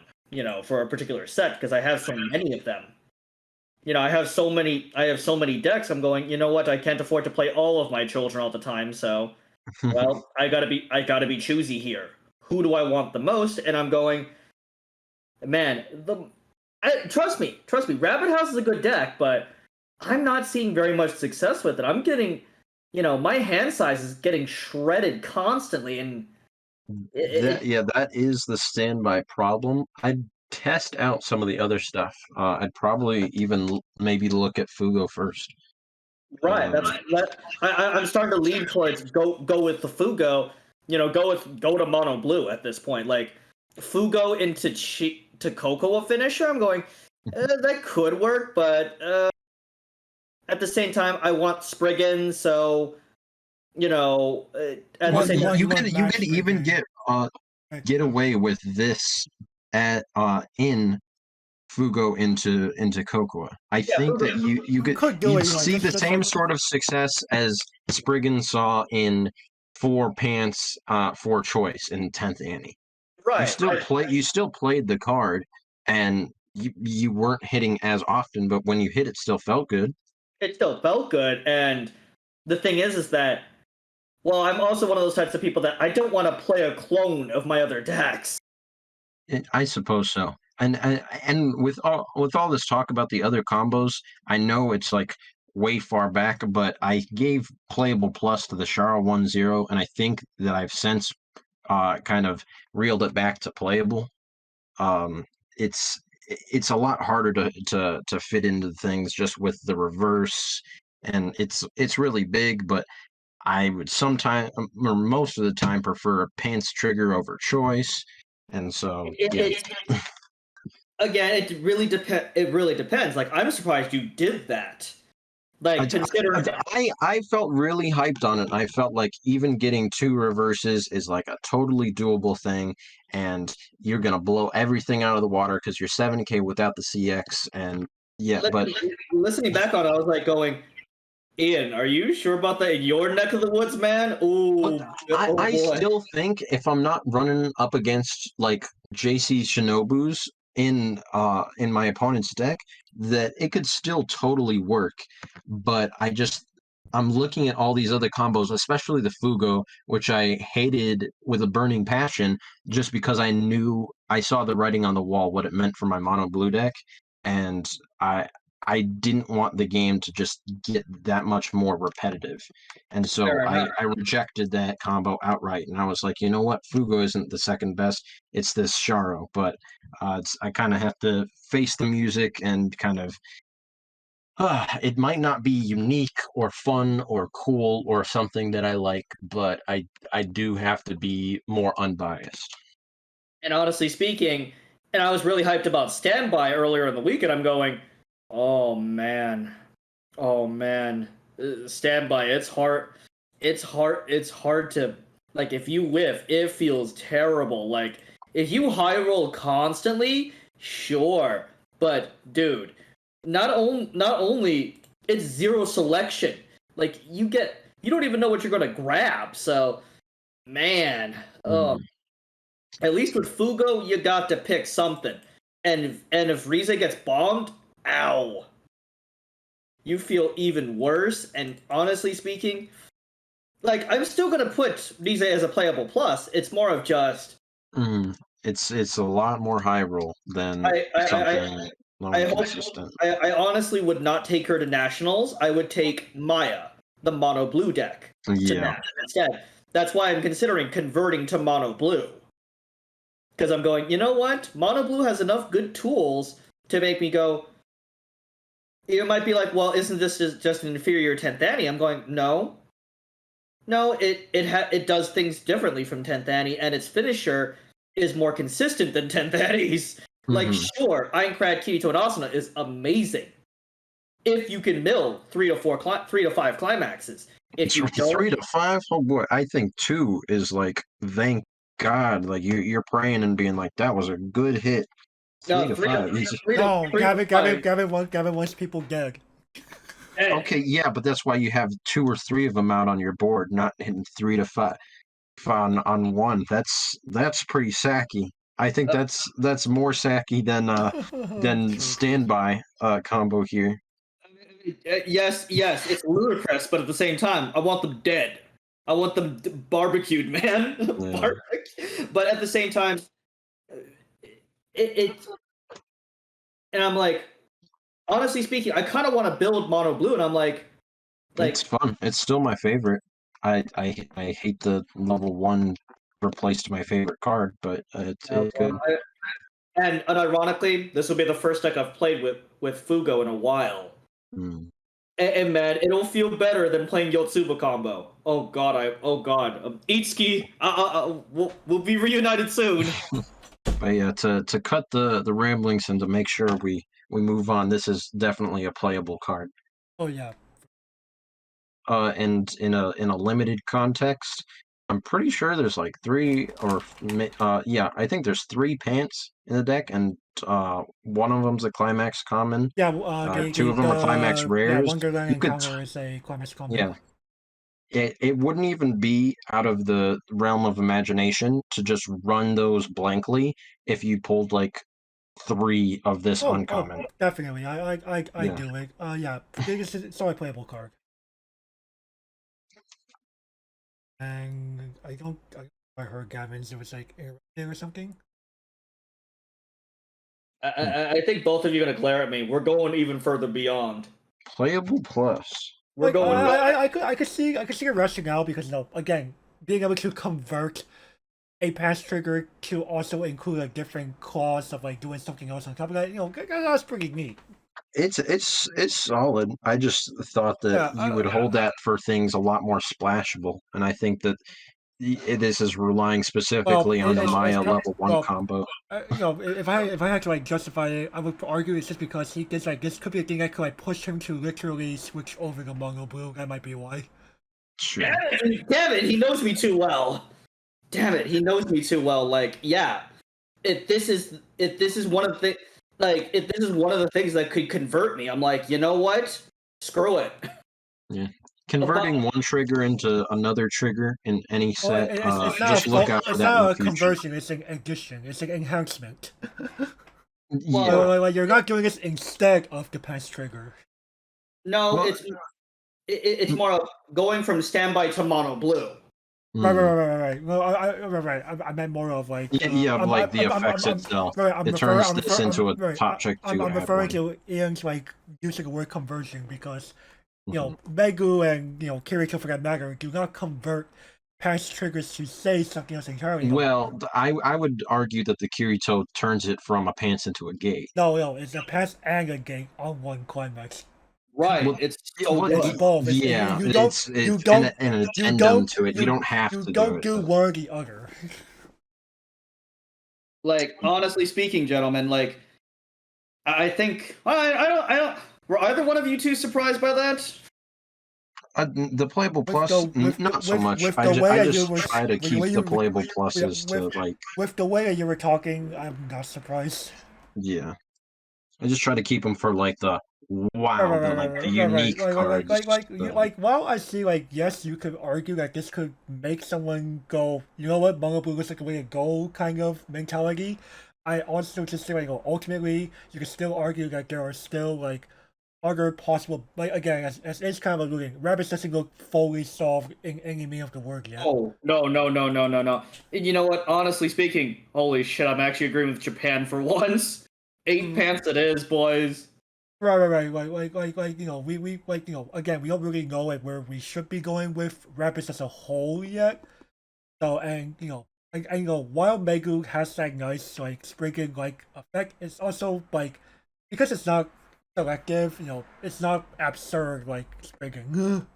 for a particular set because I have so many of them. I have so many decks. I'm going, you know what? I can't afford to play all of my children all the time, so well, I gotta be choosy here. Who do I want the most? And I'm going, man, trust me, Rabbit House is a good deck, but I'm not seeing very much success with it. I'm getting, my hand size is getting shredded constantly, and that is the standby problem. I'd test out some of the other stuff. I'd probably even maybe look at Fugo first. right. I'm starting to lean towards go with the Fugo. Go to Mono Blue at this point. Like Fugo into Cocoa finisher. I'm going. That could work, but at the same time, I want Spriggan, so at the Well, same you time, want- you want could match even Spriggan. get away with this at in Fugo into Cocoa. I think Fugo. that you You could do you'd it, see the just same like sort of success as Spriggan saw in Four Pants for Choice in 10th Annie. right. You still played the card, and you weren't hitting as often, but when you hit, it still felt good. It still felt good, and the thing is that, well, I'm also one of those types of people that I don't want to play a clone of my other decks. I suppose so. And with all this talk about the other combos, I know it's like way far back, but I gave playable plus to the Shara 1-0, and I think that I've since kind of reeled it back to playable. Um, it's a lot harder to fit into things just with the reverse, and it's really big, but I would sometimes or most of the time prefer a pants trigger over choice. And so yeah. Again, it really depends. Like, I'm surprised you did that. Like, considering I felt really hyped on it. I felt like even getting 2 reverses is like a totally doable thing, and you're gonna blow everything out of the water because you're 7K without the CX, and yeah, but listening back on it, I was like going, Ian, are you sure about that in your neck of the woods, man? Ooh, I boy. still think if I'm not running up against like JC Shinobu's in my opponent's deck, that it could still totally work. But I'm looking at all these other combos, especially the Fugo, which I hated with a burning passion, just because I saw the writing on the wall what it meant for my mono blue deck, and I didn't want the game to just get that much more repetitive. And so Fair enough. I rejected that combo outright. And I was like, you know what? Fugo isn't the second best. It's this Sharo. But I kind of have to face the music and kind of, it might not be unique or fun or cool or something that I like, but I do have to be more unbiased. And honestly speaking, and I was really hyped about Standby earlier in the week, and I'm going, oh man, Standby. It's hard. It's hard to, like, if you whiff, it feels terrible. Like, if you high roll constantly, sure, but dude, not only it's zero selection. Like, you don't even know what you're gonna grab. So, man, at least with Fugo, you got to pick something. And if Rize gets bombed, ow. You feel even worse. And honestly speaking, like, I'm still gonna put Rize as a playable plus. It's more of just It's a lot more high roll than something non-consistent. I honestly would not take her to nationals. I would take Maya, the mono blue deck, to nationals instead. That's why I'm considering converting to mono blue. Because I'm going, you know what? Mono blue has enough good tools to make me go. It might be like, well, isn't this just an inferior 10th Annie? I'm going, no. No, it does things differently from 10th Annie, and its finisher is more consistent than 10th Annie's. Like, sure, Aincrad, Kirito, and Asuna is amazing if you can mill 3 to 5 climaxes. If you don't, 3 to 5, oh boy, I think 2 is like, thank God, like you're praying and being like, that was a good hit. 3 to 5. no, Gavin wants people dead. Okay, yeah, but that's why you have 2 or 3 of them out on your board, not hitting 3 to 5 on one. That's pretty sacky. I think that's more sacky than standby combo here. Yes, it's ludicrous, but at the same time, I want them dead. I want them barbecued, man. Yeah. But at the same time, it and I'm like, honestly speaking, I kind of want to build mono blue, and I'm like, it's fun. It's still my favorite. I hate the level 1 replaced my favorite card, but it's good. And ironically, this will be the first deck I've played with Fugo in a while. And man, it'll feel better than playing Yotsuba combo. Oh god, Itsuki, we'll be reunited soon. But yeah, to cut the ramblings and to make sure we move on, this is definitely a playable card. Oh yeah. And in a limited context, I'm pretty sure there's like I think there's 3 pants in the deck, and one of them's a climax common. Yeah, Two of them are climax rares. Wonderland You could, Encounter is a climax combo. yeah, it wouldn't even be out of the realm of imagination to just run those blankly if you pulled like 3 of this uncommon. Definitely. I Yeah. do it. Yeah, it's still a playable card. And I heard Gavin's, it was like there or something. I think both of you are gonna glare at me. We're going even further beyond. Playable plus. We're Like, going. I could see a rationale because again, being able to convert a pass trigger to also include a different clause of like doing something else on top of that, that's pretty neat. It's solid. I just thought that you would hold that for things a lot more splashable, and I think that this is relying specifically on the Maya level 1 combo. If I had to like justify it, I would argue it's just because this could be a thing that could like push him to literally switch over to Mono Blue. That might be why. Sure. Damn it, he knows me too well. Damn it, he knows me too well. Like, yeah, if this is one of the things that could convert me, I'm like, you know what? Screw it. Yeah. Converting one trigger into another trigger in any set, just look out for that. It's not a conversion, it's an addition, it's an enhancement. Yeah. Like you're not doing this instead of the pass trigger. No, it's more of going from standby to Mono Blue. Right. Well, I meant more of like the effects itself. It turns this into a top trick. I'm referring to Ian's like using the word conversion because Megu and Kirito for that matter do not convert pass triggers to say something else entirely. Well, I would argue that the Kirito turns it from a pants into a gate. No, it's a pass and a gate on one climax. Right, it's both. Yeah, it's an addendum to it. You don't have to do it. You don't do one or the other. Like, honestly speaking, gentlemen, like, I think I don't. Were either one of you two surprised by that? The playable plus, not so much. I just try to keep the playable pluses to like. With the way you were talking, I'm not surprised. Yeah, I just try to keep them for like the the unique cards. While I see yes, you could argue that this could make someone go, you know what, Mono Blue looks like a way to go kind of mentality. I also just say ultimately you can still argue that there are still other possible, again, as it's kind of alluding, Rabbids doesn't look fully solved in any meaning of the word yet. Oh, no. You know what? Honestly speaking, holy shit, I'm actually agreeing with Japan for once. 8 pants it is, boys. Right. We again, we don't really know where we should be going with Rabbids as a whole yet. So, and while Megu has that nice sprinkling effect, it's also because it's not selective, it's not absurd Spriggan.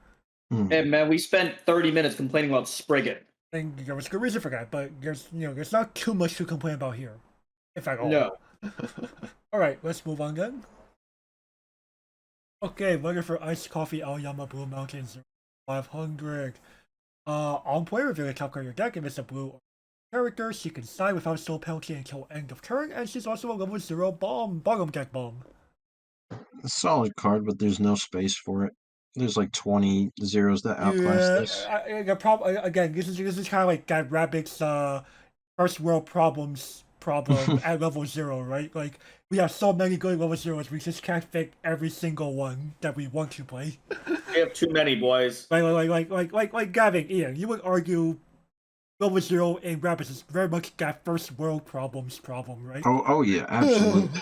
Hey man, we spent 30 minutes complaining about Spriggan. And there was good reason for that, but there's not too much to complain about here, if at all. No. Alright, let's move on then. Okay, weather for Iced Coffee Aoyama Blue Mountains 500. On play, reveal the top card of your deck. If it's a blue character, she can side without soul penalty until end of turn, and she's also a level 0 bomb, bottom deck bomb. A solid card, but there's no space for it. There's 20 zeros that outclass this. The problem again, this is kind of like that Rabbit's first world problem at level 0, right? We have so many good level 0s, we just can't fit every single one that we want to play. We have too many, boys. Like Gavin, Ian, you would argue level 0 in Rabbids is very much that first world problem, right? Oh yeah, absolutely.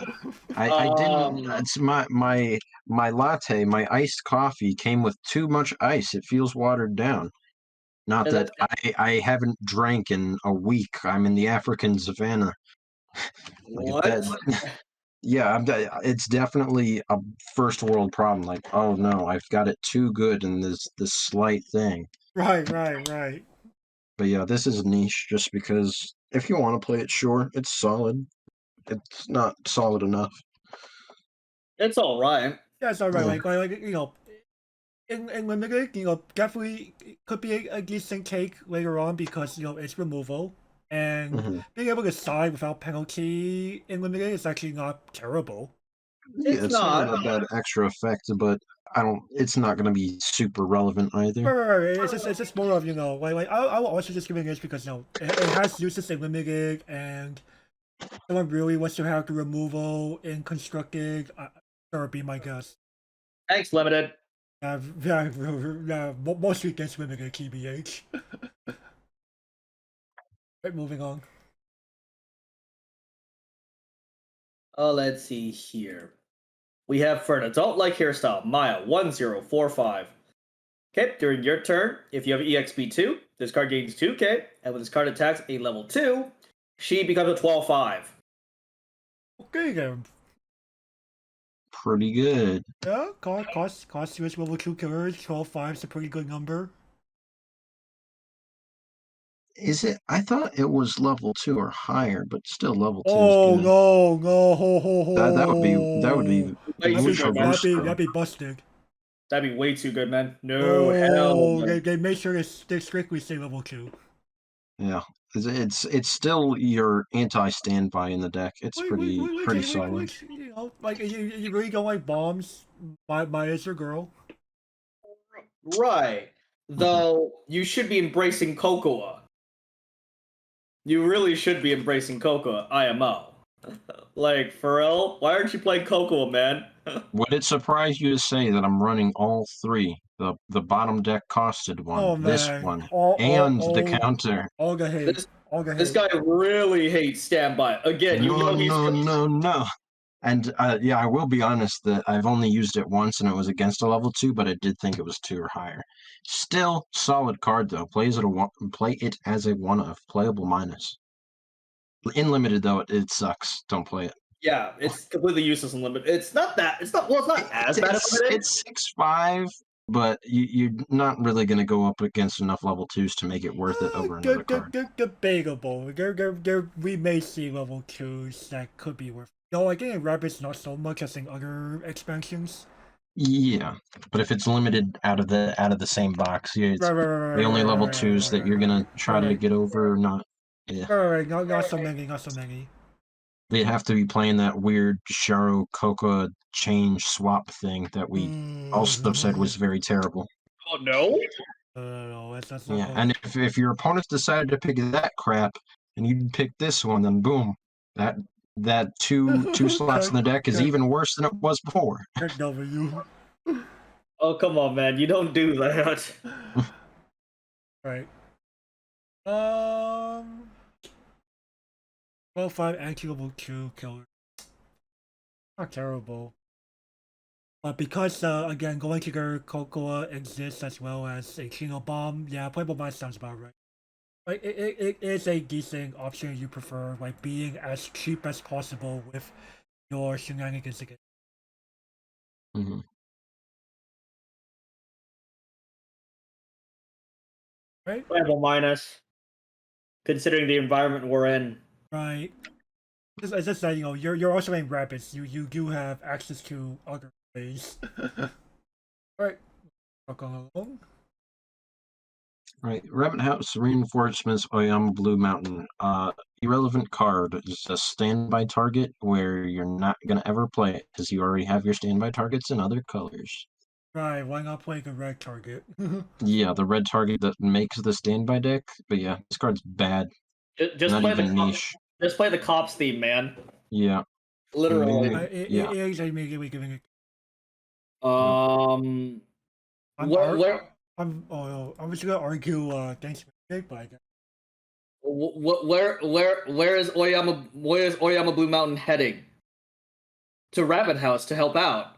I didn't. That's my latte. My iced coffee came with too much ice. It feels watered down. Not that I haven't drank in a week. I'm in the African savannah. What? Yeah, it's definitely a first world problem. Oh no, I've got it too good in this slight thing. Right. But yeah, this is niche just because if you want to play it, sure, it's solid. It's not solid enough. It's all right. Yeah, it's all right. in limited, definitely it could be a decent take later on because it's removal and Mhm. being able to side without penalty in limited is actually not terrible. Yeah, It's it's not not. a bad extra effect, but I don't. It's not going to be super relevant either. Right. It's just more of like I will also just giving this because it has uses in limited and someone really wants to have the removal in constructed. Sure, be my guess. Thanks, limited. Mostly against limited TBH. Right, moving on. Let's see here. We have for an adult-like hairstyle, Maya 1045. Okay, during your turn, if you have EXP2, this card gains 2k, and when this card attacks a level 2, she becomes a 12-5. Okay then. Pretty good. Yeah, cost US level 2 killers, 12-5 is a pretty good number. Is it? I thought it was level 2 or higher, but still level 2 is Oh good. no, ho ho ho. That would be Way too mucho good, man. gusto. That'd be busted. That'd be way too good, man. No, hell Oh, no. they made sure they strictly say level 2. Yeah, it's still your anti-standby in the deck. It's pretty solid. Like you really don't like bombs. Maya's your girl. Right. Though, you should be embracing Cocoa. You really should be embracing Cocoa, IMO. Like, for real? Why aren't you playing Cocoa, man? Would it surprise you to say that I'm running all three? The bottom deck costed one, Oh this man, one, and the counter. all the hate. This, All the this hate. guy really hates standby. Again, you know No, he's no, no, no. And yeah, I will be honest that I've only used it once and it was against a level 2, but I did think it was 2 or higher. Still solid card though. Play it as a one of playable minus. In limited though, it sucks. Don't play it. Yeah, it's completely useless and limited. It's not as bad as limited. It's 6-5, but you're not really going to go up against enough level 2s to make it worth it over another card. Debatable. We may see level 2s that could be worth. No, I think in Rabbit's not so much as in other expansions. Yeah, but if it's limited out of the same box, yeah, it's the only level 2s that you're gonna try to get over or not. Yeah, Right, not so many, not so many. they'd have to be playing that weird Sharo Coca change swap thing that we also said was very terrible. Oh no! No, that's not Yeah, going. and if your opponents decided to pick that crap and you pick this one, then boom, that two slots in the deck is even worse than it was before. W. Oh come on, man! You don't do that. Right. 5 anti-level 2 killer. Not terrible. But because, again, going to their Cocoa exists as well as a Chino bomb, yeah, playable mind sounds about right. Like, it is a decent option you prefer, like, being as cheap as possible with your shenanigans again. Mm-hmm. Right? Level minus, considering the environment we're in. Right. It's just that, you're also in rabbits. You do have access to other ways. Alright. Rock on along. Right, Rabbit House Reinforcements Oyama Blue Mountain. Irrelevant card is a standby target where you're not gonna ever play it because you already have your standby targets in other colors. Right, why not play the red target? Yeah, the red target that makes the standby deck. But yeah, this card's bad. Just Not play even the niche. just play the cops theme, man. Yeah. Literally. Yeah. It is immediately giving it. I'm just gonna argue thanks for the but I guess. where is Oyama Blue Mountain heading? To Rabbit House to help out.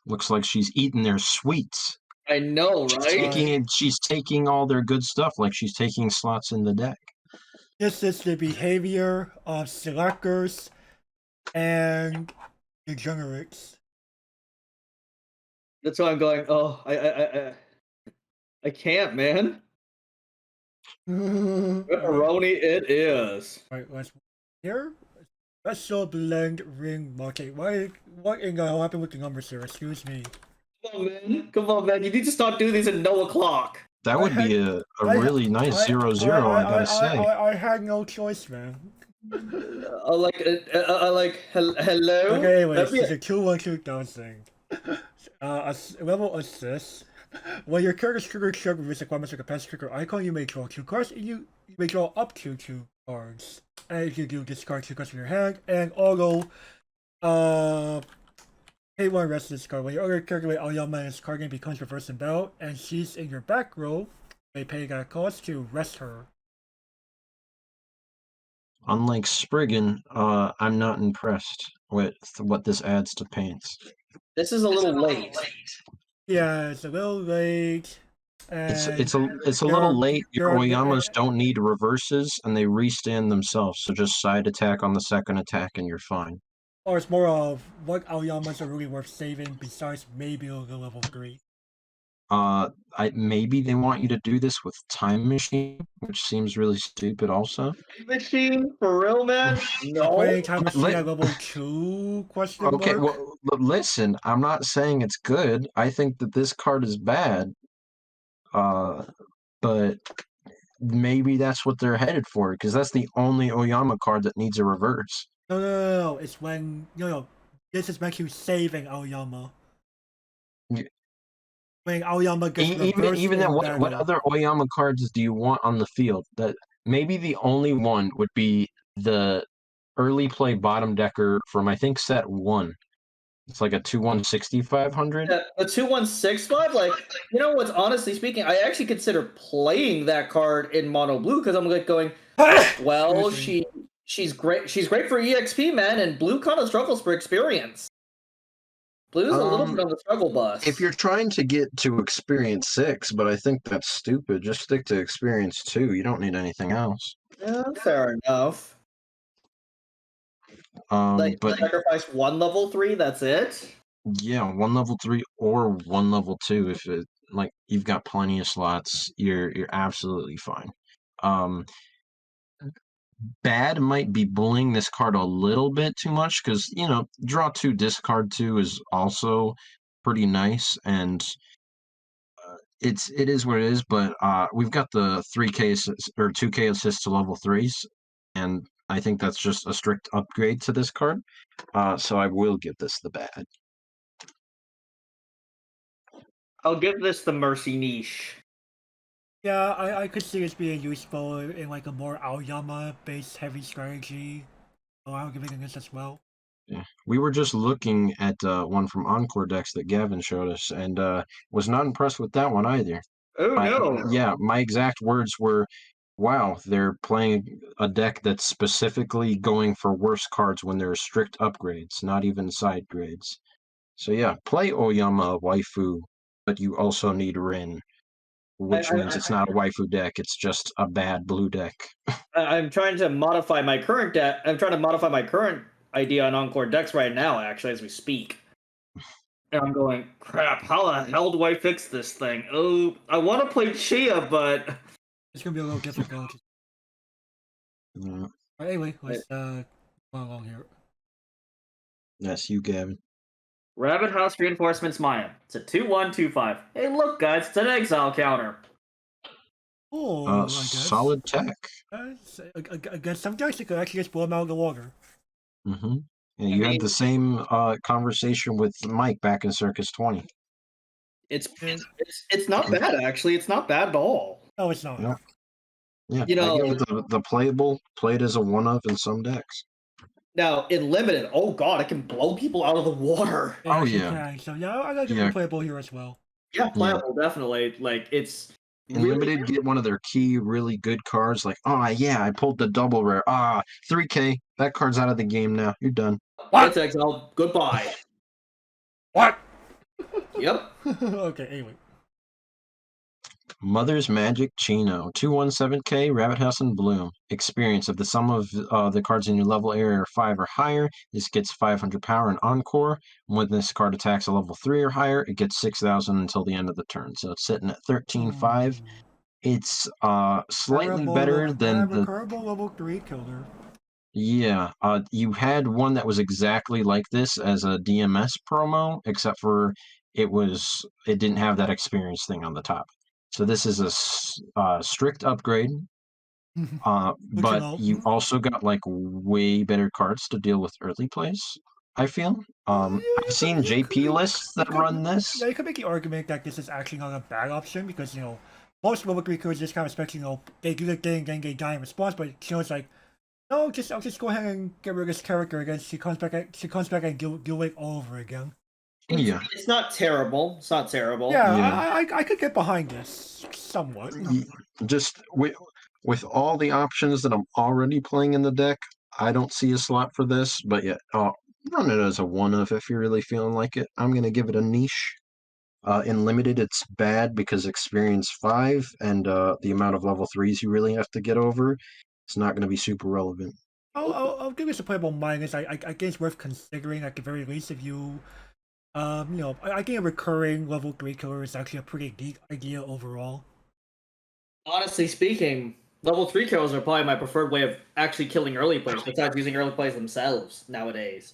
Looks like she's eating their sweets. I know, right? She's taking all their good stuff, like she's taking slots in the deck. This is the behavior of selectors and degenerates. That's why I'm going. Oh, I can't, man. Pepperoni, it is. Right, let's here. Special blend ring market. What in the hell happened with the numbers here? Excuse me. Come on, man. You need to start doing these at no o'clock. That would be a really nice 0-0, I gotta say. I had no choice, man. Hello. Okay, anyways, it's a 2-1-2 down thing. Level assist. When your character's trigger check with this requirements like a pass trigger icon, you may draw 2 cards. You may draw up to 2 cards. And if you do, discard 2 cards from your hand. And although, pay 1 rest of this card. When your other character with Aoyama in this card game becomes reversed in battle, and she's in your back row, you may pay that cost to rest her. Unlike Spriggan, I'm not impressed with what this adds to paints. This is a little late. Yeah, it's a little late. It's a little late. Your Oyamas don't need reverses, and they restand themselves. So just side attack on the second attack, and you're fine. Or it's more of what Aoyamas are really worth saving besides maybe a level 3. Maybe they want you to do this with Time Machine, which seems really stupid. Also, Machine for real, man? No. Playing Time Machine at level 2? Question okay, mark? well, listen. I'm not saying it's good. I think that this card is bad. But maybe that's what they're headed for, because that's the only Oyama card that needs a reverse. No. It's when this is meant to saving Aoyama. Yeah. When Aoyama gets reversed. Even then, what other Oyama cards do you want on the field? That maybe the only one would be the early play bottom decker from I think set 1. It's like a 2/1 6500. Yeah, a 2/1 6/5. Like, what's honestly speaking, I actually consider playing that card in mono blue because I'm like going, well, she's great. She's great for EXP, man, and blue kind of struggles for experience. Blue's a little bit on the struggle bus. If you're trying to get to experience 6, but I think that's stupid. Just stick to experience 2. You don't need anything else. Yeah, fair enough. But sacrifice 1 level 3. That's it. Yeah, 1 level 3 or 1 level 2. If it you've got plenty of slots, you're absolutely fine. Bad might be bullying this card a little bit too much because draw 2, discard 2 is also pretty nice, and it is what it is. But we've got the 3K or 2K assists to level 3s, and I think that's just a strict upgrade to this card. So I will give this the bad. I'll give this the mercy niche. Yeah, I could see this being useful in a more Aoyama-based heavy strategy. So I'll give it this as well. Yeah, we were just looking at one from Encore decks that Gavin showed us, and was not impressed with that one either. Oh no! Yeah, my exact words were, "Wow, they're playing a deck that's specifically going for worse cards when there are strict upgrades, not even side grades." So yeah, play Oyama waifu, but you also need Rin. Which means it's not a waifu deck, it's just a bad blue deck. I'm trying to modify my current deck. I'm trying to modify my current idea on Encore decks right now, actually, as we speak. And I'm going, crap, how the hell do I fix this thing? Oh, I want to play Chia, but... It's going to be a little difficult. Yeah. Anyway, let's go along here. That's you, Gavin. Rabbit House Reinforcements Maya. It's a 2/1/2/5. Hey, look, guys, it's an exile counter. Oh, I guess. Solid tech. Against some decks, you could actually just blow them out of the water. Mm-hmm. And you had the same conversation with Mike back in Circus 20. It's not bad, actually. It's not bad at all. No, it's not. Yeah. I give it the playable, played as a one-of in some decks. Now, in limited, oh god, it can blow people out of the water. Oh, yeah. So, yeah, I like it playable here as well. Yeah, playable, definitely. It's... In limited, get one of their key really good cards, like, oh, yeah, I pulled the double rare. 3K, that card's out of the game now. You're done. What? Exile, goodbye. What? Yep. Okay, anyway. Mother's Magic Chino, 2/17K, Rabbit House and Bloom. Experience. If the sum of the cards in your level area are 5 or higher, this gets 500 power in Encore. When this card attacks a level 3 or higher, it gets 6,000 until the end of the turn. So it's sitting at 13.5. It's slightly better than the Recurable level 3 killer. Yeah, you had one that was exactly like this as a DMS promo, except for it didn't have that experience thing on the top. So this is a strict upgrade. But know. you also got like way better cards to deal with early plays. I feel. I've seen JP lists that run this. Yeah, you could make the argument that this is actually not a bad option because most level 3 creatures just kind of expect they do the thing, then they die in response. But Chino's like, no, I'll just go ahead and get rid of this character again. She comes back and do it all over again. Yeah, It's not terrible. It's not terrible. Yeah, Yeah. I could get behind this somewhat. just with all the options that I'm already playing in the deck, I don't see a slot for this. But yeah, run it as a one-of if you're really feeling like it. I'm gonna give it a niche. In limited, it's bad because experience 5 and the amount of level 3s you really have to get over, it's not going to be super relevant. I'll give this a playable minus. I think it's worth considering at the very least if you, I think a recurring level 3 killer is actually a pretty neat idea overall. Honestly speaking, level 3 kills are probably my preferred way of actually killing early players besides using early plays themselves nowadays.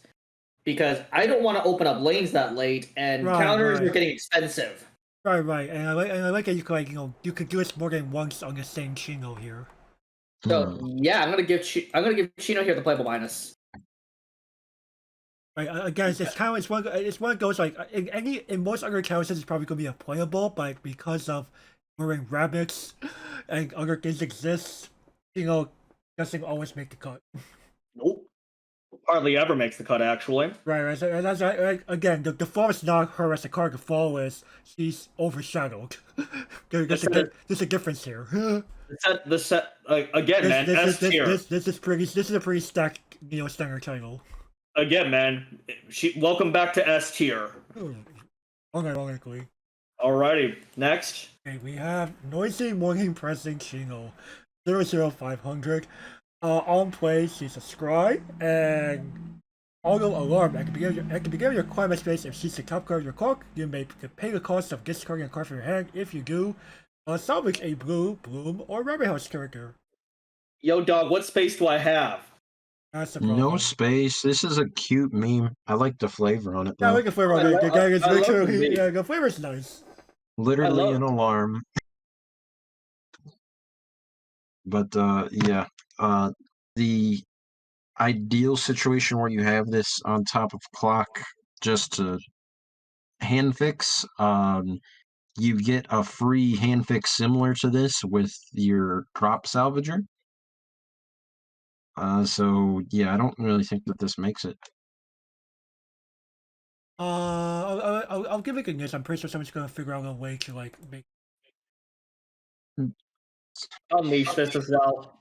Because I don't want to open up lanes that late, and counters are getting expensive. Right, and I like that you could you could do this more than once on the same Chino here. So yeah, I'm gonna give Chino here the playable minus. Right, again, it's one of those like in most other characters it's probably gonna be a playable, but because of wearing rabbits and other things exist, doesn't always make the cut. Nope. Hardly ever makes the cut, actually. Right. Again, the flaw is not her as a card. The flaw is she's overshadowed. There's a difference here. The set again, man. S tier. This is a pretty stacked standard title. Again, man. Welcome back to S tier. Ironically. Alrighty, next. Okay, we have Noisy Morning Pressing Chino 00500. On play, she's a scribe, and auto alarm. At the beginning of your climate space, if she's the top card of your clock, you may pay the cost of discarding a card from your hand. If you do, salvage a blue, bloom, or rabbit house character. Yo, dog, what space do I have? That's the problem. No space. This is a cute meme. I like the flavor on it, though. Yeah, I like the flavor on it. The flavor's nice. Literally an alarm. But yeah, the ideal situation where you have this on top of clock just to hand fix, you get a free hand fix similar to this with your drop salvager. So yeah, I don't really think that this makes it. I'll give it a niche. I'm pretty sure someone's gonna figure out a way to make. I'll niche this as well.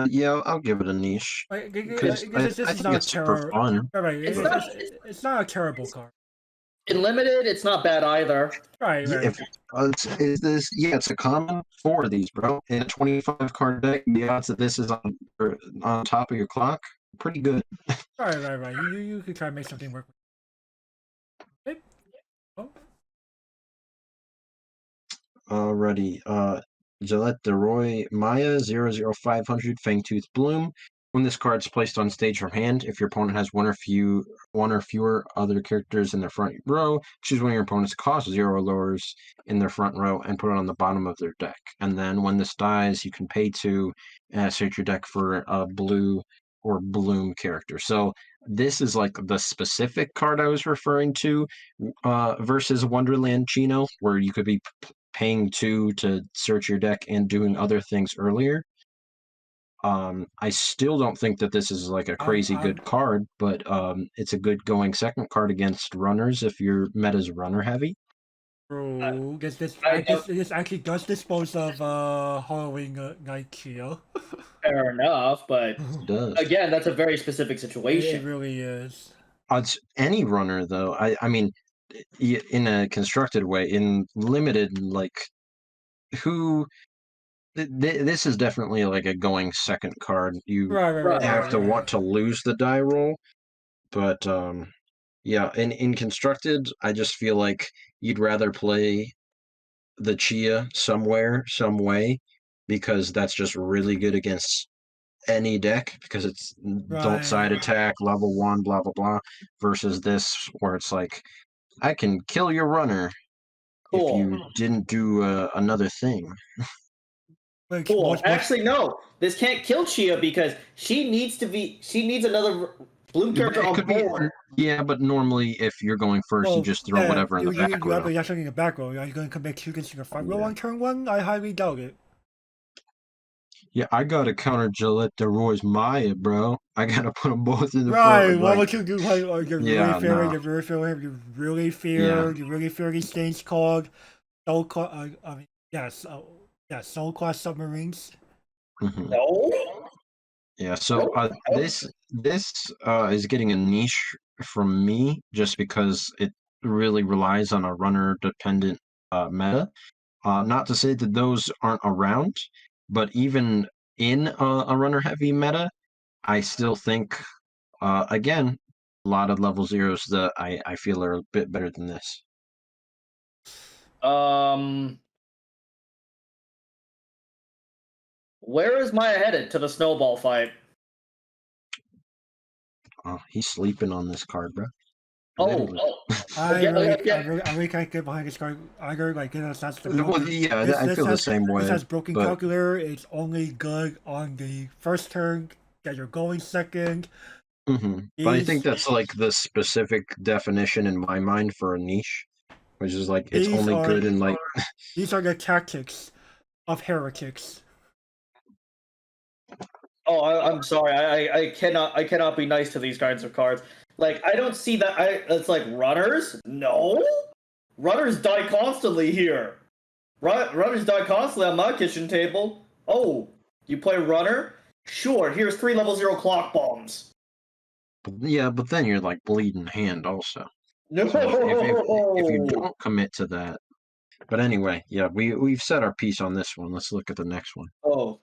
Yeah, I'll give it a niche. Because I think it's super fun. Right, it's not a terrible card. In limited, it's not bad either. Right. It's a common 4 of these, bro. In a 25 card deck, the odds that this is on top of your clock, pretty good. Right. You could try to make something work. Okay. Oh. Alrighty. Gillette Deroy Maya 00500 Fangtooth Bloom. When this card is placed on stage from hand, if your opponent has one or fewer other characters in their front row, choose one of your opponent's cost 0 or lowers in their front row and put it on the bottom of their deck. And then when this dies, you can pay 2 and search your deck for a blue or bloom character. So this is like the specific card I was referring to versus Wonderland Chino, where you could be paying 2 to search your deck and doing other things earlier. I still don't think that this is like a crazy good card, but it's a good going second card against runners if your meta's runner heavy. Bro, this actually does dispose of Halloween Night Chia. Fair enough, but again, that's a very specific situation. It really is. It's any runner though. I mean, in a constructed way, in limited, like who. This is definitely like a going second card. You have to want to lose the die roll, but yeah. In constructed, I just feel like you'd rather play the Chia somewhere, some way, because that's just really good against any deck because it's don't side attack, level 1, blah blah blah, versus this where it's like I can kill your runner if Cool. you didn't do another thing. Like, Cool. Actually, no. This can't kill Chia because she needs another bloom character It on could be, board. yeah, but normally if you're going first, you just throw whatever in the back you have row. something in the back row. Are you going to commit two against your front row on turn one? I highly doubt it. Yeah, I gotta counter Gillette DeRoy's Maya, bro. I gotta put them both in the Right, front. what Like, would you do? Like, you're really yeah, fearing, no, you really fear these things called soul class, soul class submarines. mhm. No. Yeah. So this is getting a niche from me just because it really relies on a runner dependent meta. Not to say that those aren't around, but even in a runner heavy meta, I still think again a lot of level zeros that I feel are a bit better than this. Where is Maya headed to the snowball fight? Oh, he's sleeping on this card, bro. Oh, I again, really, again. I really can't get behind this card either. Like, that's the Well, broken. yeah, I feel the same This way. has broken But calculator. It's only good on the first turn that you're going second. but I think that's like the specific definition in my mind for a niche, which is like it's These only are good in like these are the tactics of heretics. Oh, I'm sorry. I cannot be nice to these kinds of cards. Like I don't see that. It's like runners. No, runners die constantly here. Runners die constantly on my kitchen table. Oh, you play runner? Sure. Here's 3 level 0 clock bombs. yeah, but then you're like bleeding hand also. No. So if you don't commit to that, but anyway, yeah, we've said our piece on this one. Let's look at the next one. Oh,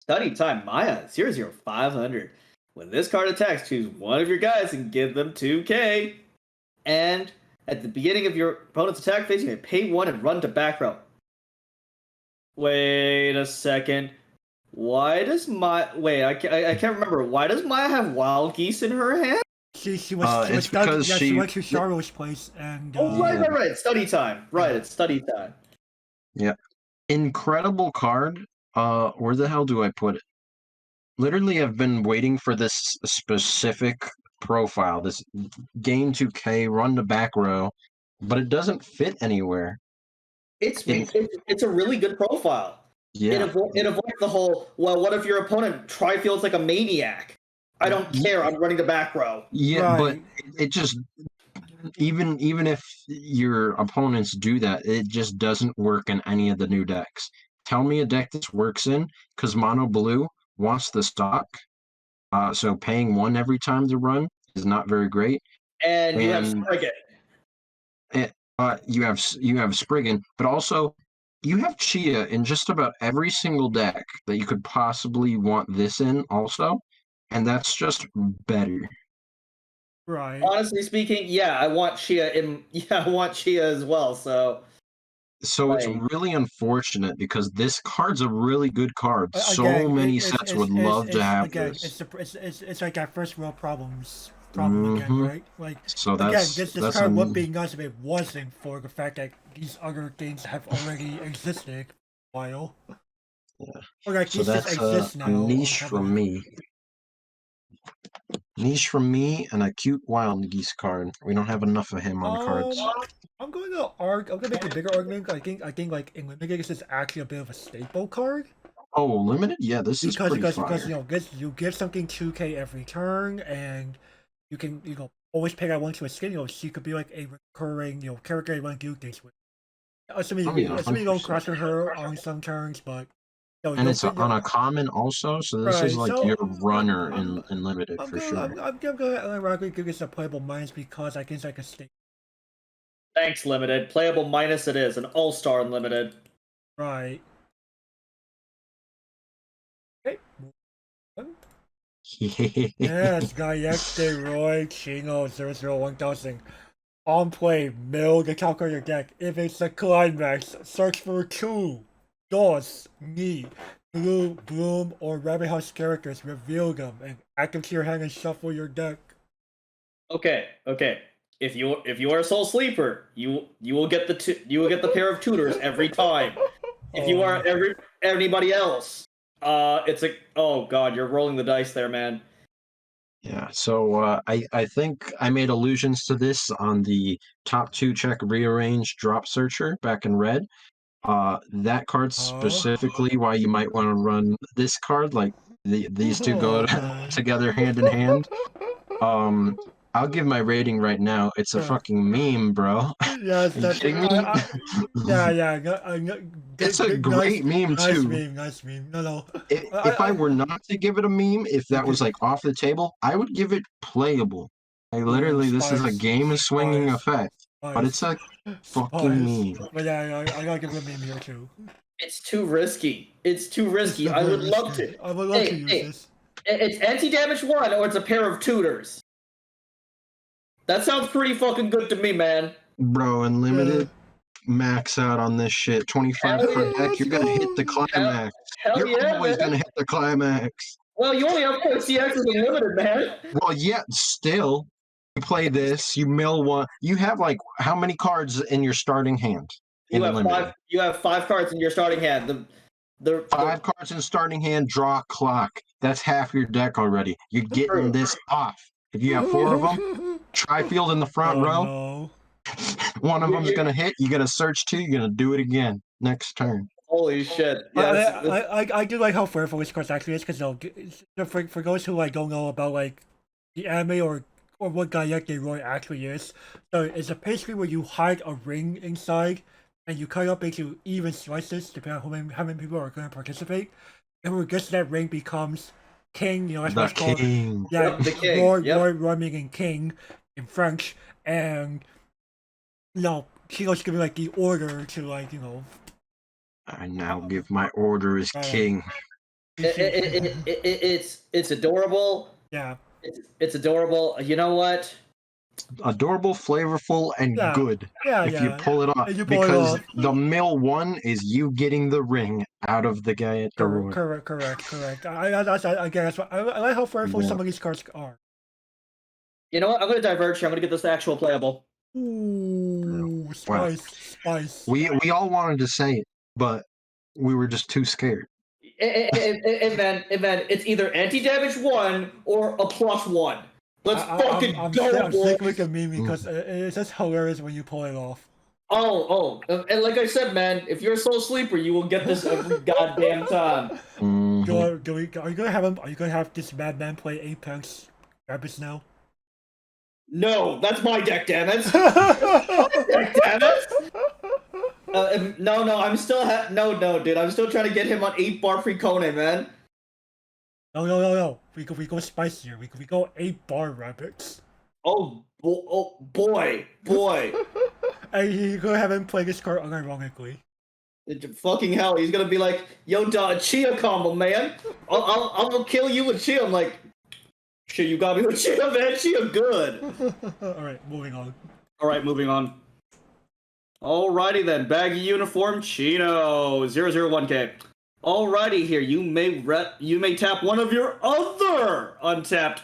study time Maya 00500. When this card attacks, choose one of your guys and give them 2k. And at the beginning of your opponent's attack phase, you may pay 1 and run to back row. Wait a second. Why does I can't remember. Why does Maya have wild geese in her hand? She It's because she went to Charlotte's place and Oh, right. Study time. Right, it's study time. Yeah. Incredible card. Where the hell do I put it? Literally, I've been waiting for this specific profile, this gain 2K, run to back row, but it doesn't fit anywhere. It's a really good profile. Yeah. It avoids the whole, well, what if your opponent tri-fields like a maniac? I don't care. I'm running the back row. Yeah, but it just even if your opponents do that, it just doesn't work in any of the new decks. Tell me a deck this works in, because Mono Blue wants the stock. So paying 1 every time to run is not very great. And you have Spriggan. You have Spriggan, but also you have Chia in just about every single deck that you could possibly want this in also, and that's just better. Right. Honestly speaking, yeah, I want Chia as well, so it's really unfortunate because this card's a really good card. So many sets would love to have this. It's like that first world problem again, right? Like, so this card would be nice if it wasn't for the fact that these other things have already existed for a while. Yeah. Or like so that's a niche from me. Niche from me and a cute wild geese card. We don't have enough of him on cards. I'm gonna make a bigger argument. I think like in limited this is actually a bit of a staple card. Oh, limited? Yeah, this is pretty fire. Because you give something 2k every turn, and you can always pay that one to a skin. She could be like a recurring character you want to do things with. Assuming you don't cross her on some turns, but and it's on a common also, so this is like your runner in limited for sure. I'm gonna give this a playable minus because I think it's like a staple. Thanks, limited. Playable minus it is, an all-star unlimited. Right. Okay. Yes, Gayete Roy Chino 001,000. On play, mill the calculator deck. If it's a climax, search for 2 DOS, Ni, Blue, Bloom, or Rabbit House characters, reveal them, and add them to your hand and shuffle your deck. Okay. if you are a Soul Sleeper, you will get the pair of tutors every time. If you are anybody else, it's a oh god, you're rolling the dice there, man. Yeah, so I think I made allusions to this on the top 2 check rearrange drop searcher back in red. That card specifically, why you might want to run this card, like these two go together hand in hand. I'll give my rating right now. It's a fucking meme, bro. Yes, Are you kidding me? It's a great meme nice too. Nice meme. No. If I were not to give it a meme, if that was like off the table, I would give it playable. Like literally, this is a game of swinging effect, but it's a fucking meme. But yeah, I gotta give it a meme here too. It's too risky. It's too risky. I would love to. I would love to use this. It's anti-damage 1, or it's a pair of tutors. That sounds pretty fucking good to me, man. Bro, unlimited max out on this shit. 25 per deck, you're gonna hit the climax. You're always gonna hit the climax. Well, you only have 4 CXs unlimited, man. Well, yeah, still. You play this, you mill one. You have like how many cards in your starting hand? You have 5 cards in your starting hand. The 5 cards in starting hand, draw clock. That's half your deck already. You're getting this off. If you have 4 of them, Tri-field in the front row. No. One of them's gonna hit. You gotta search 2. You're gonna do it again next turn. Holy shit! Yeah, I do like how fearful this card actually is, because for those who like don't know about like the anime or what Gaiete Roy actually is, so it's a pastry where you hide a ring inside and you cut up into even slices depending on how many people are going to participate. And who gets that ring becomes king. You know, that's The what's king. called. Yeah, the king. Roy meaning king in French, and Chino's giving like the order to like I now give my order as king. It's adorable. Yeah. It's adorable. You know what? Adorable, flavorful, and good. If you pull it off. Because the mill one is you getting the ring out of the guy at the room. Correct. I guess I like how fearful some of these cards are. You know what? I'm going to diverge here. I'm going to get this actual playable. Ooh, spice. We all wanted to say it, but we were just too scared. Man, it's either anti-damage 1 or a +1. Let's fucking go, I'm sick with a meme because it's just hilarious when you pull it off. And like I said, man, if you're a Soul Sleeper, you will get this every goddamn time. Mm-hmm. Are you gonna have this madman play Apex Rabbits now? No, that's my deck, damn it. Deck, damn it. No, I'm still no, dude. I'm still trying to get him on 8-bar pre-Kone, man. No. We go spicier. We go 8-bar rabbits. Oh boy. And you go have him play this card unironically. Fucking hell, he's gonna be like, yo, Chia combo, man. I'll kill you with Chia. I'm like, shit, you got me with Chia, man. Chia good. Alright, moving on. Alrighty then, baggy uniform, Chino, 001K. Alrighty here, you may tap one of your other untapped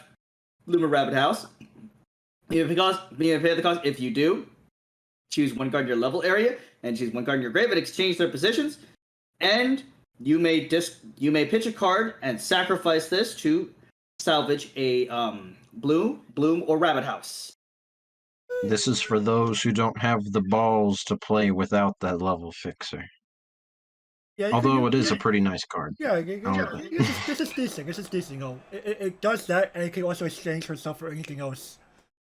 Luma Rabbit House. You may pay the cost. If you do, choose 1 card in your level area and choose 1 card in your grave and exchange their positions. And you may pitch a card and sacrifice this to salvage a bloom, or rabbit house. This is for those who don't have the balls to play without that level fixer. Yeah, although it is a pretty nice card. Yeah, this is decent. It does that, and it can also exchange herself for anything else.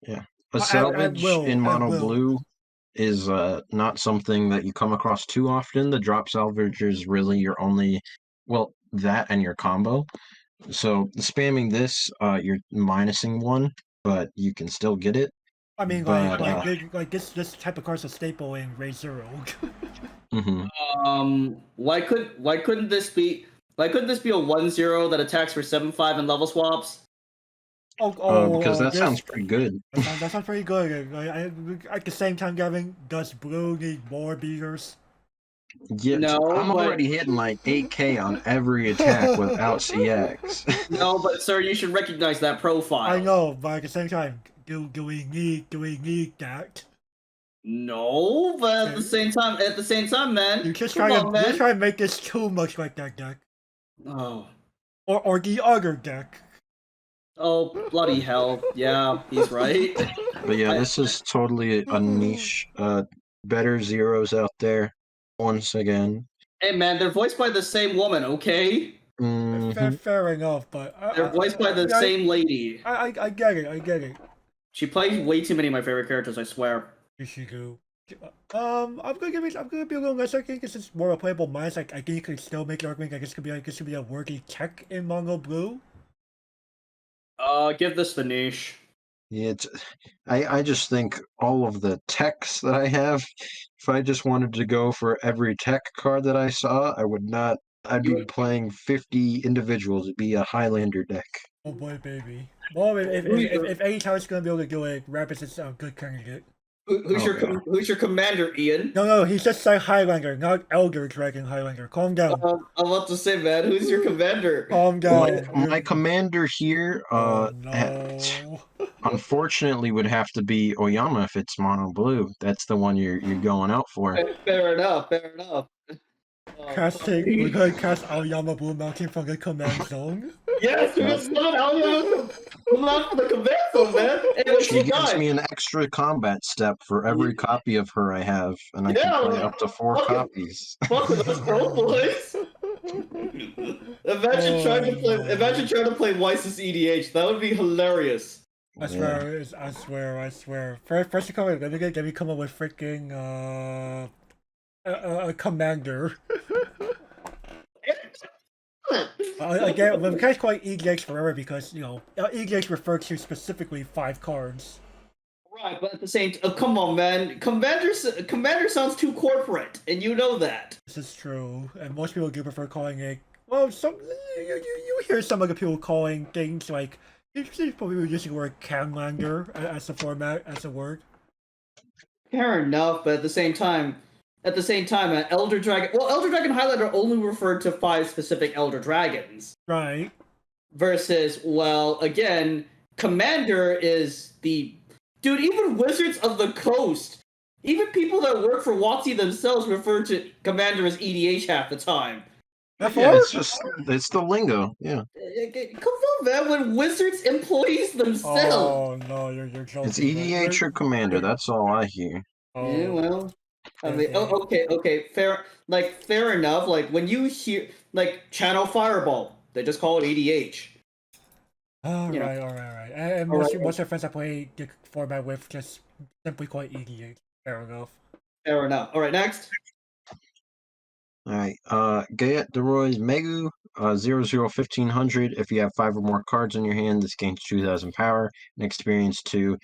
Yeah, a salvage in mono blue is not something that you come across too often. The drop salvage is really your only, that and your combo. So spamming this, you're minusing 1, but you can still get it. I mean, this type of card's a staple in Raid Zero. Mm-hmm. Why couldn't this be a 1/0 that attacks for 7/5 and level swaps? Because that sounds pretty good. That sounds pretty good. At the same time, Gavin, does blue need more beaters? Yeah, no, I'm already hitting like 8K on every attack without CX. No, but sir, you should recognize that profile. I know, but at the same time, do we need that? No, but at the same time, man. You're just Come on, you're man. trying to make this too much like that deck. Oh. Or the other deck. Oh, bloody hell. Yeah, he's right. But yeah, this is totally a niche. Better zeros out there once again. Hey, man, they're voiced by the same woman, okay? Fair enough, but They're voiced by the same lady. I get it. She plays way too many of my favorite characters, I swear. Yes, you do. I'm gonna be a little less. I think this is more a playable minus. Like I think you could still make the argument that this could be a worthy tech in Mono Blue. Give this the niche. Yeah, I just think all of the techs that I have, if I just wanted to go for every tech card that I saw, I would not. I'd be playing 50 individuals. It'd be a Highlander deck. Oh boy, baby. Well, if any time it's gonna be able to do it, Rabbit is a good candidate. Who's your commander, Ian? No, he's just like Highlander, not Elder Dragon Highlander. Calm down. I'm about to say, man, who's your commander? Calm down. My commander here, no. unfortunately, would have to be Oyama if it's mono blue. That's the one you're going out for. Fair enough. We're gonna cast Aoyama Blue Mountain from the command zone. Yes, we're gonna summon Aoyama Blue Mountain from the command zone, man. Hey, She gives me an extra combat step for every copy of her I have, and I can play up to 4 copies. Fuck with us, bro, boys. Imagine trying to play Weiss's EDH. That would be hilarious. I swear. First you come up, let me come up with freaking a commander. Again, we can't call it EDX forever because EDX referred to specifically 5 cards. Right, but at the same time, come on, man. Commander sounds too corporate, and you know that. This is true, and most people do prefer calling it. Well, you hear some other people calling things like probably using the word Canlander as a format as a word. Fair enough, but at the same time, Elder Dragon. Well, Elder Dragon Highlander only referred to 5 specific Elder Dragons. Right. Versus, well, again, Commander is the dude. Even Wizards of the Coast, even people that work for WotC themselves refer to Commander as EDH half the time. Yeah, it's the lingo. Yeah. Come on, man. When Wizards employees themselves. Oh no, you're joking. It's EDH or Commander. That's all I hear. Oh. Yeah, well. I mean, okay, fair enough. Like when you hear Channel Fireball, they just call it EDH. All right. And most of the friends I play the format with just simply call it EDH. Fair enough. All right, next. All right. Gayet Deroy's Megu 001500. If you have 5 or more cards in your hand, this gains 2,000 power and experience 2.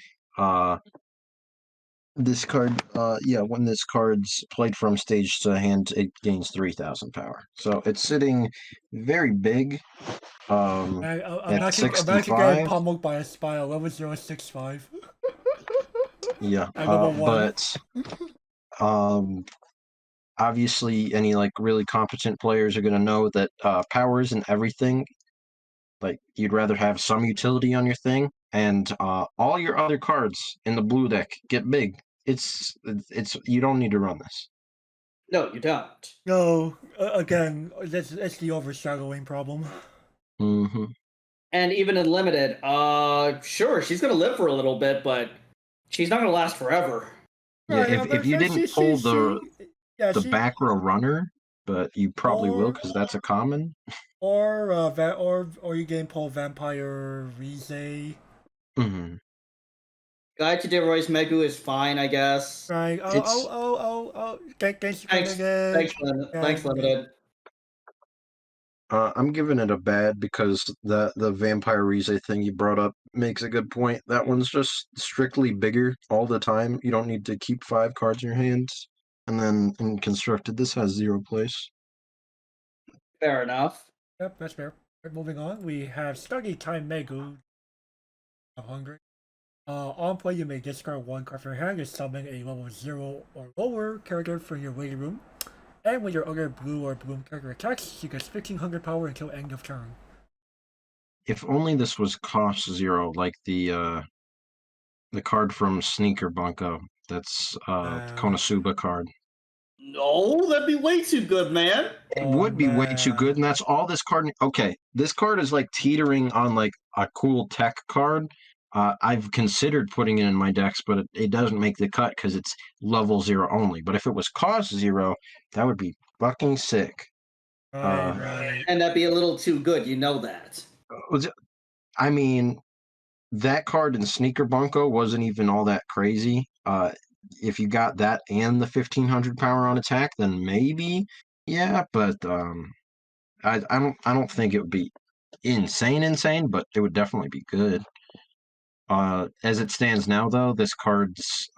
This card, when this card's played from stage to hand, it gains 3,000 power. So it's sitting very big. I'm at actually 65. getting pummeled by a spy 11065. Yeah, but obviously, any really competent players are going to know that power isn't everything. Like you'd rather have some utility on your thing, and all your other cards in the blue deck get big. It's you don't need to run this. No, you don't. No, again, it's the overshadowing problem. Mm-hmm. And even in limited, sure, she's gonna live for a little bit, but she's not gonna last forever. Yeah, if you didn't pull the back row runner, but you probably will because that's a common. Or you game pull Vampire Rize. Mm-hmm. Guide to Deroy's Megu is fine, I guess. Right. Thanks, Limited. I'm giving it a bad because the Vampire Rize thing you brought up makes a good point. That one's just strictly bigger all the time. You don't need to keep 5 cards in your hands. And then in Constructed, this has 0 place. Fair enough. Yep, that's fair. Moving on, we have Study Time Megu. I'm hungry. On play, you may discard 1 card from your hand and summon a level 0 or lower character from your waiting room. And when your other blue or bloom character attacks, she gets 1500 power until end of turn. If only this was cost 0, like the The card from Sneaker Bunko. That's Konosuba card. No, that'd be way too good, man. It would be way too good, and that's all this card. Okay, this card is like teetering on like a cool tech card. I've considered putting it in my decks, but it doesn't make the cut because it's level 0 only. But if it was cost 0, that would be fucking sick. Right. And that'd be a little too good, you know that. I mean, that card in Sneaker Bunko wasn't even all that crazy. If you got that and the 1500 power on attack, then maybe, yeah. But I don't think it would be insane, but it would definitely be good. As it stands now, though, this card's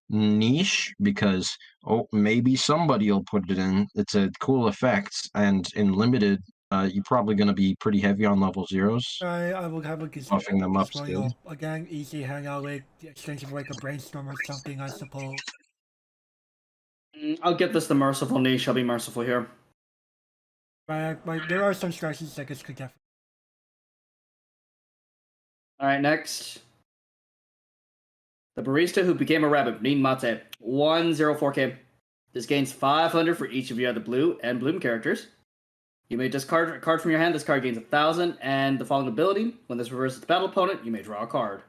niche because maybe somebody will put it in. It's a cool effect, and in limited, you're probably going to be pretty heavy on level 0s. I will have a buffing them up still. Again, easy hangout like extension like a brainstorm or something, I suppose. I'll get this the merciful niche. I'll be merciful here. But there are some strategies that this could definitely. All right, next. The barista who became a rabbit, Nin Mate, 104k. This gains 500 for each of your other blue and bloom characters. You may discard a card from your hand. This card gains 1,000, and the following ability: when this reverses the battle opponent, you may draw a card.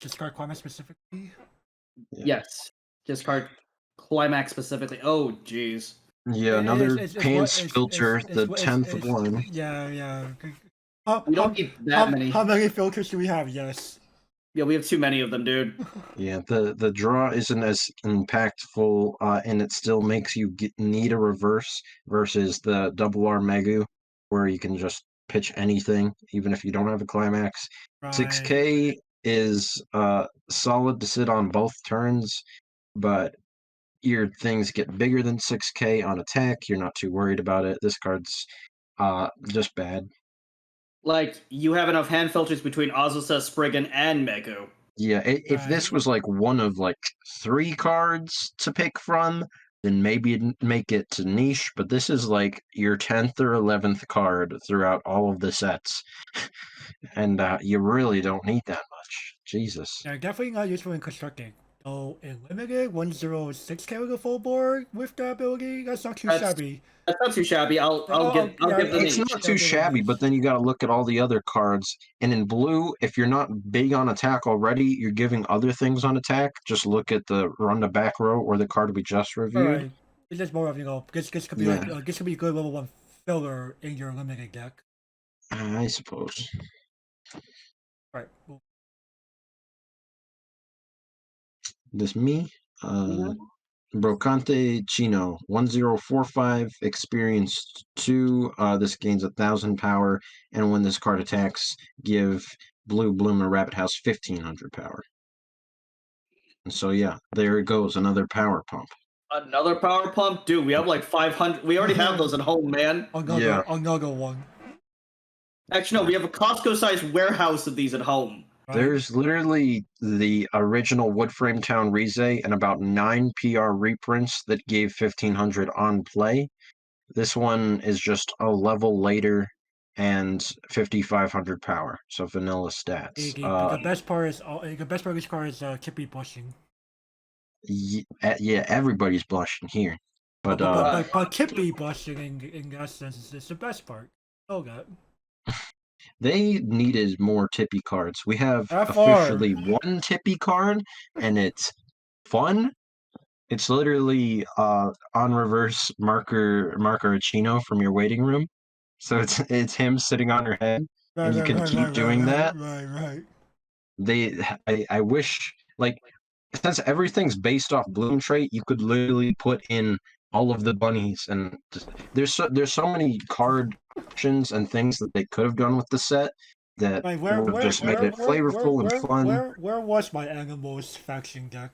Discard Climax specifically? Yes. Discard Climax specifically. Oh, jeez. Yeah, another Pants filter, the 10th one. Yeah. We don't need that many. How many filters do we have? Yes. Yeah, we have too many of them, dude. Yeah, the draw isn't as impactful, and it still makes you need a reverse versus the double R Megu, where you can just pitch anything, even if you don't have a climax. Right. 6k is solid to sit on both turns, but your things get bigger than 6k on attack. You're not too worried about it. This card's just bad. Like, you have enough hand filters between Azusa, Spriggan, and Megu. Yeah, if this was like one of like 3 cards to pick from, then maybe it'd make it to niche, but this is like your 10th or 11th card throughout all of the sets. And you really don't need that much. Jesus. Yeah, definitely not useful in constructing. So in limited, 106k with a full board with the ability, that's not too shabby. That's not too shabby. I'll give the It's not too shabby, but then you got to look at all the other cards. And in blue, if you're not big on attack already, you're giving other things on attack. Just look at the run to back row or the card we just reviewed. Right. It's just more of this could be like this could be a good level 1 filler in your limited deck. I suppose. Right. Well, this me. Brocante Chino, 1045, experience 2. This gains 1,000 power, and when this card attacks, give Blue Bloomer Rabbit House 1,500 power. And so yeah, there it goes, another power pump. Another power pump, dude. We have like 500. We already have those at home, man. Another one. Actually, no, we have a Costco-sized warehouse of these at home. Right. There's literally the original Woodframe Town Rize and about 9 PR reprints that gave 1,500 on play. This one is just a level later and 5,500 power, so vanilla stats. The best part is of this card is Kippy blushing. Yeah, everybody's blushing here, but Kippy blushing in that sense is the best part. Oh god. They needed more Tippy cards. We have officially 1 Tippy card, and it's fun. It's literally on reverse marker Chino from your waiting room. So it's him sitting on your head, and you can keep doing that. Right. I wish, like, since everything's based off bloom trait, you could literally put in all of the bunnies, and there's so many card options and things that they could have done with the set that would have just made it flavorful and fun. Where was my animals faction deck?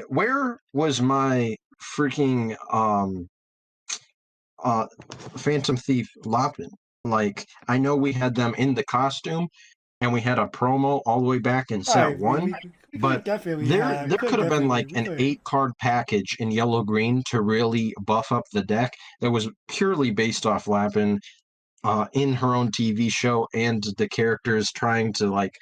Where was my freaking Phantom Thief Lopin? Like, I know we had them in the costume, and we had a promo all the way back in set 1. But there could have been like an 8-card package in yellow-green to really buff up the deck that was purely based off Lapin in her own TV show and the characters trying to like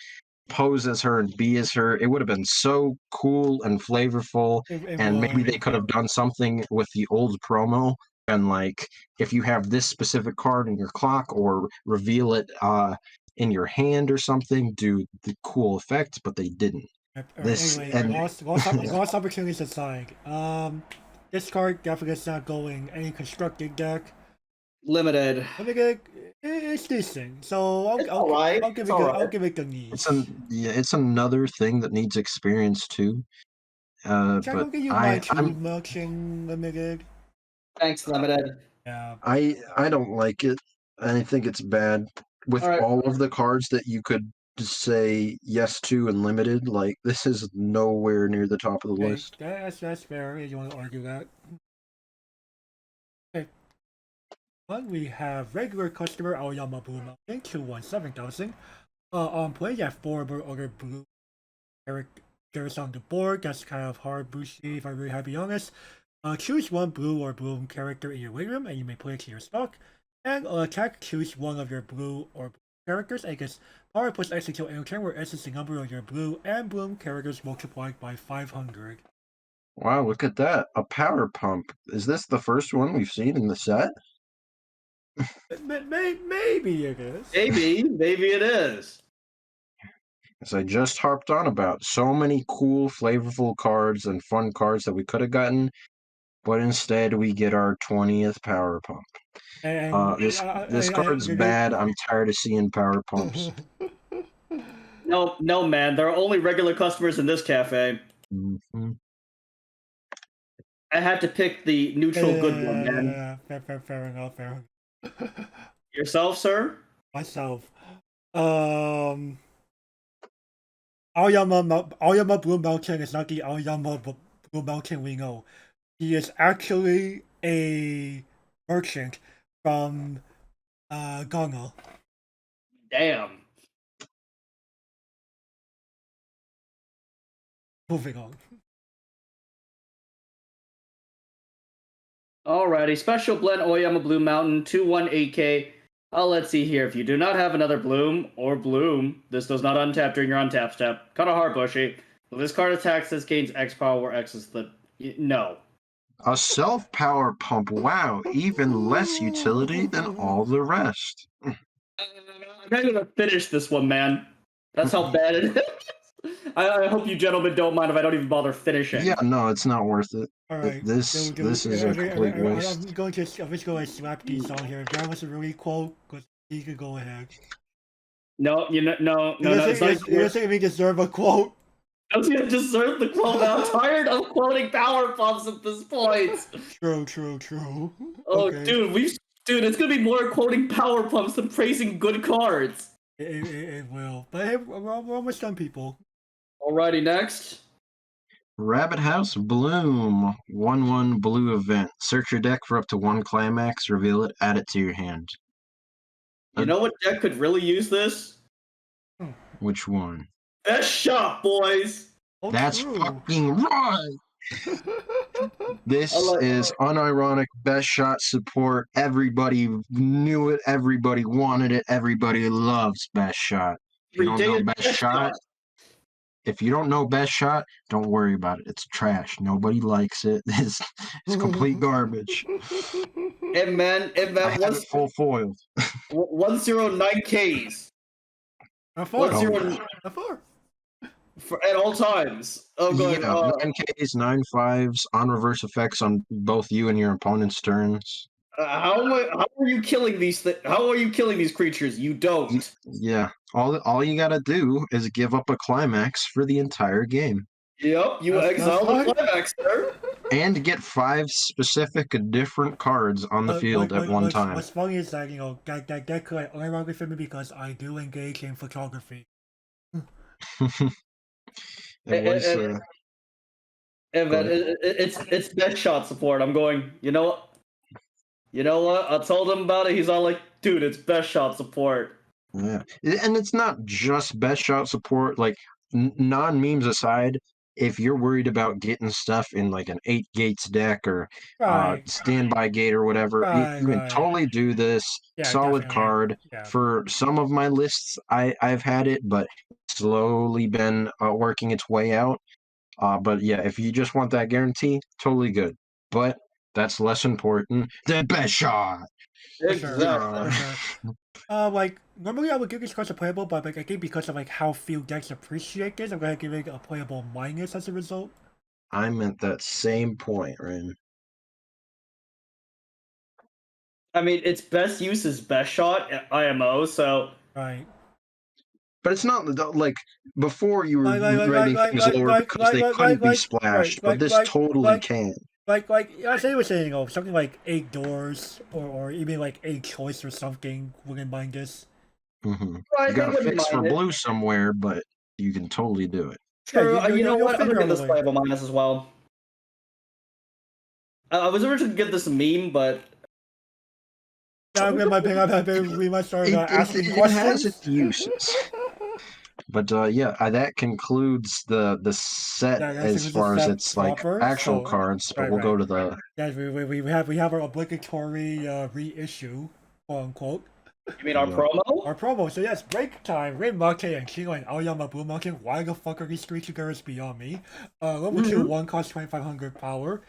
pose as her and be as her. It would have been so cool and flavorful, It and maybe they would. could have done something with the old promo. And like, if you have this specific card in your clock, or reveal it in your hand or something, do the cool effects, but they didn't. This Anyway, and lost opportunities aside. This card definitely is not going any constructed deck. Limited. I think it's decent, so It's alright. I'll give It's it alright. I'll give it the knees. it's another thing that needs experience too. Can I But go get you my I'm milkshake limited? Thanks, Limited. Yeah. I don't like it. I think it's bad with All right. all of the cards that you could just say yes to and limited. Like, this is nowhere near the top of the Okay, list. that's fair. If you want to argue that. Okay. One, we have regular customer Aoyama Blue Mountain 217,000. On play, you have 4 other blue characters on the board. That's kind of hard, Bushi, if I really have to be honest. Choose one blue or blue character in your waiting room, and you may play it to your stock. And attack, choose one of your blue or blue characters, and gets power plus X until end turn, where X is the number of your blue and blue characters multiplied by 500. Wow, look at that. A power pump. Is this the first one we've seen in the set? Maybe it is. Maybe it is. As I just harped on about, so many cool, flavorful cards and fun cards that we could have gotten, but instead we get our 20th power pump. And This card's bad. I'm tired of seeing power pumps. No, man. There are only regular customers in this cafe. Mm-hmm. I had to pick the neutral good one, man. Fair enough. Yourself, sir? Myself. Aoyama Blue Mountain is not the Aoyama Blue Mountain we know. He is actually a merchant from Ghana. Damn. Moving on. Alrighty, special blend Oyama Blue Mountain 218K. Let's see here. If you do not have another bloom or bloom, this does not untap during your untap step. Kind of hard, Bushy. If this card attacks, this gains X power, where X is the no. A self power pump. Wow, even less utility than all the rest. I'm not gonna finish this one, man. That's how bad it is. I hope you gentlemen don't mind if I don't even bother finishing. Yeah, no, it's not worth it. Alright. This is a complete waste. I'm just going to slap these on here. If that was a really quote, he could go ahead. No. You're saying we deserve a quote? I was gonna deserve the quote. I'm tired of quoting power pumps at this point. True. Oh, Okay. dude, it's gonna be more quoting power pumps than praising good cards. It will. But hey, we're almost done, people. Alrighty, next. Rabbit House Bloom. 1/1 blue event. Search your deck for up to 1 climax, reveal it, add it to your hand. You know what deck could really use this? Which one? Best shot, boys! Oh, That's true. fucking right! This is unironic best shot support. Everybody knew it, everybody wanted it, everybody loves best shot. If you don't know best shot, if you don't know best shot, don't worry about it. It's trash. Nobody likes it. It's complete garbage. And man, I have it full foiled. 109Ks. Not far. 10 Not far. at all times. Oh, good. Yeah, 9Ks, 9/5s, on reverse effects on both you and your opponent's turns. How are you killing these? How are you killing these creatures? You don't. Yeah, all you gotta do is give up a climax for the entire game. Yep, you exile the climax, sir. And get 5 specific different cards on the field at one time. What's funny is that, that could ironically fit me because I do engage in photography. It's best shot support. I'm going, you know what? I told him about it. He's all like, dude, it's best shot support. Yeah, and it's not just best shot support. Like, non-memes aside, if you're worried about getting stuff in like an 8 gates deck or standby gate or whatever, you can totally do this. Yeah, solid definitely. card. Yeah. For some of my lists, I've had it, but slowly been working its way out. But yeah, if you just want that guarantee, totally good. But that's less important than best shot. For sure, Exactly. for sure. Like normally I would give this card a playable, but like I think because of like how few decks appreciate this, I'm gonna give it a playable minus as a result. I'm at that same point, Rin. I mean, its best use is best shot IMO, so Right. But it's not like before you were Like rating things lower because they couldn't be splashed, but this totally can. Like I say was saying, you know, something like 8 doors or even like 8 choice or something wouldn't mind this. You I got to wouldn't fix for mind it. blue somewhere, but you can totally do it. True. Yeah, You know you'll what? I'm figure gonna out give a this way. playable minus as well. I was originally gonna give this a meme, but We might start asking It questions. has its uses. But yeah, that concludes the set Yeah, as far as its like proper, actual so- cards. But right, we'll go right. to the Yes, we have our obligatory reissue, quote unquote. you mean our Yeah. promo? Our promo. So yes, break time. Rin Maki and Chino and Aoyama Blue Monkey. Why the fuck are these three together? Beyond me. Level 2 1 costs 2500 power.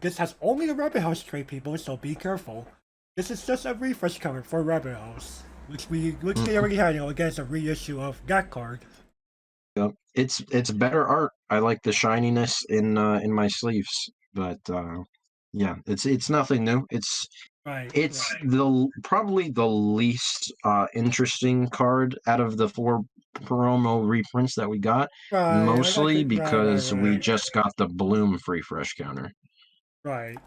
This has only the Rabbit House trait, people, so be careful. This is just a refresh cover for Rabbit House, which they already had, you know, against a reissue of that card. Yep. It's better art. I like the shininess in my sleeves, but yeah, it's nothing new. It's Right. probably the least interesting card out of the 4 promo reprints that we got, Right. mostly because we right. just got the Bloom free fresh counter. Right.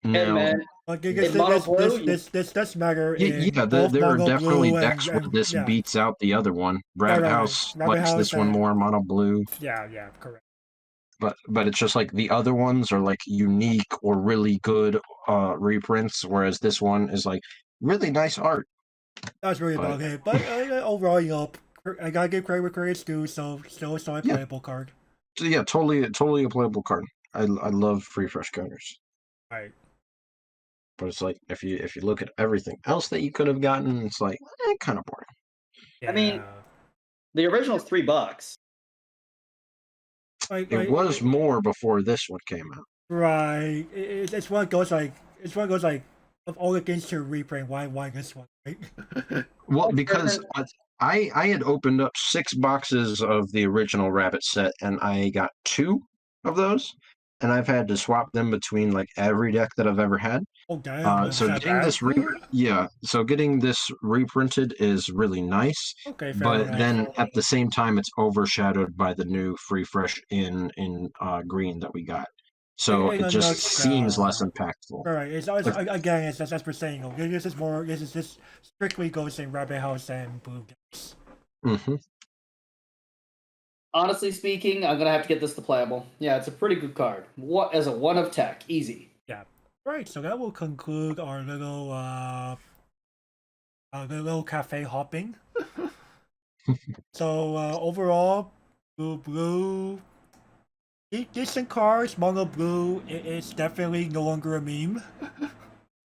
Hey Now, man, Like in mono blue, this does matter in yeah, both there are mono definitely blue decks where this yeah. beats out the other one. Rabbit right. House Rabbit likes House this one and- more, mono blue. Yeah, correct. But it's just like the other ones are like unique or really good reprints, whereas this one is like really nice art. That's really about it. But overall, you know, I gotta give credit where credit's due. So still a playable card. So yeah, totally a playable card. I love free fresh counters. Right. But it's like if you look at everything else that you could have gotten, it's like kind of boring. Yeah. I mean, the original's $3. It was more before this one came out. Right. It's one of those like of all the games to reprint, why this one, right? Well, because I had opened up 6 boxes of the original Rabbit set, and I got 2 of those, and I've had to swap them between like every deck that I've ever had. Oh damn! So getting this getting this reprinted is really nice. Okay, fair But enough. then at the same time, it's overshadowed by the new free fresh in green that we got. So it just seems less impactful. All right. Again, it's as we're saying. This is just strictly goes in Rabbit House and Blue decks. Mm-hmm. Honestly speaking, I'm gonna have to get this to playable. Yeah, it's a pretty good card. What as a 1 of tech, easy. Yeah. Right. So that will conclude our little cafe hopping. So overall, blue. Decent cards, mono blue. It's definitely no longer a meme.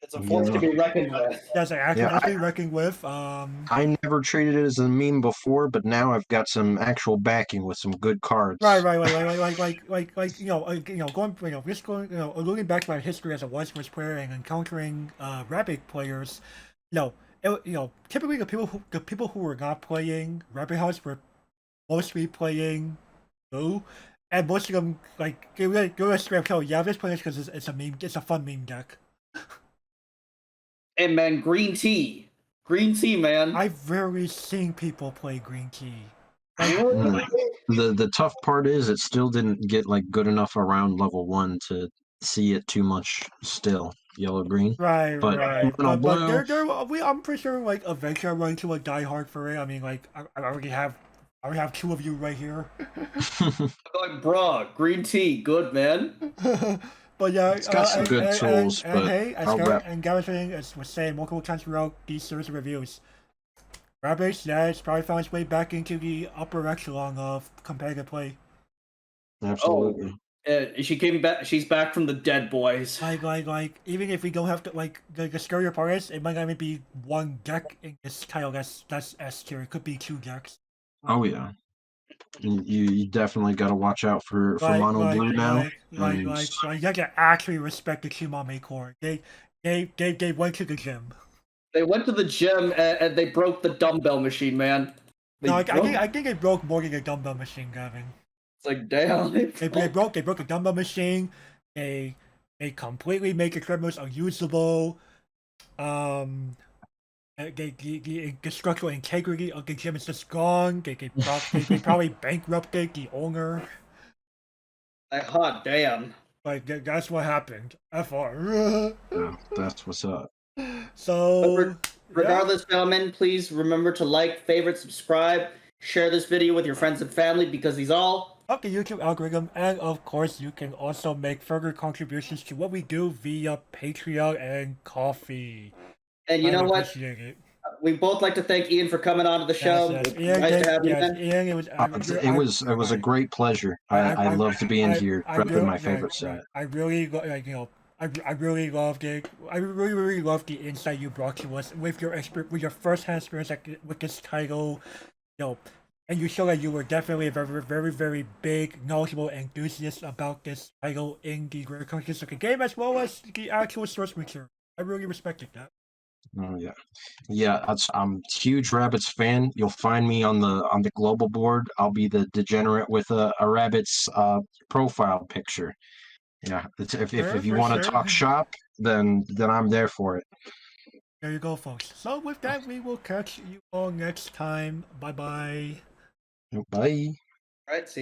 It's a force to be reckoned with. That's actually reckoned with. I never treated it as a meme before, but now I've got some actual backing with some good cards. Right. Looking back to my history as a Weiss Schwarz player and encountering Rabbit players, typically the people who were not playing Rabbit House were mostly playing blue. And most of them, like, go to straight up, yeah, this playing because it's a meme, it's a fun meme deck. And man, green tea, man. I've rarely seen people play green tea. The tough part is it still didn't get like good enough around level 1 to see it too much still. Yellow green. But I'm pretty sure like eventually I'm going to like die hard for it. I mean, like I already have 2 of you right here. Like, bruh, green tea, good man. But yeah, it's got some good tools. But hey, Gareth was saying multiple times throughout these series of reviews, Rabbit it's probably found its way back into the upper echelon of competitive play. Absolutely. She came back. She's back from the dead, boys. Like even if we don't have to like the scarier part is it might not even be 1 deck in this title that's S tier. It could be 2 decks. Oh yeah. You definitely got to watch out for mono blue now. Like, And you have to actually respect the ChiMaMe Corps. They went to the gym. They went to the gym and they broke the dumbbell machine, man. They No, broke, I think they broke more than a dumbbell machine, Gavin. it's like, damn. They broke the dumbbell machine. They completely made the treadmills unusable. The structural integrity of the gym is just gone. They probably bankrupted the owner. Like, hot damn. Like that's what happened. FR. yeah, that's what's up. So Regardless, gentlemen, please remember to like, favorite, subscribe, share this video with your friends and family because these all of the YouTube algorithm, and of course you can also make further contributions to what we do via Patreon and Coffee. And you know what? Appreciate it. We both like to thank Ian for coming on to the show. Yes. Nice to have you, man. Ian, It was a great pleasure. I love to be in here repping my favorite set. I really I really loved it. I really loved the insight you brought to us with your first-hand experience with this title. And you show that you were definitely a very big, knowledgeable enthusiast about this title in the greater context of the game as well as the actual source material. I really respected that. Oh yeah. I'm a huge Rabbits fan. You'll find me on the global board. I'll be the degenerate with a Rabbits profile picture. Yeah, if you want to talk shop, then I'm there for it. There you go, folks. So with that, we will catch you all next time. Bye bye. Bye. All right, see you.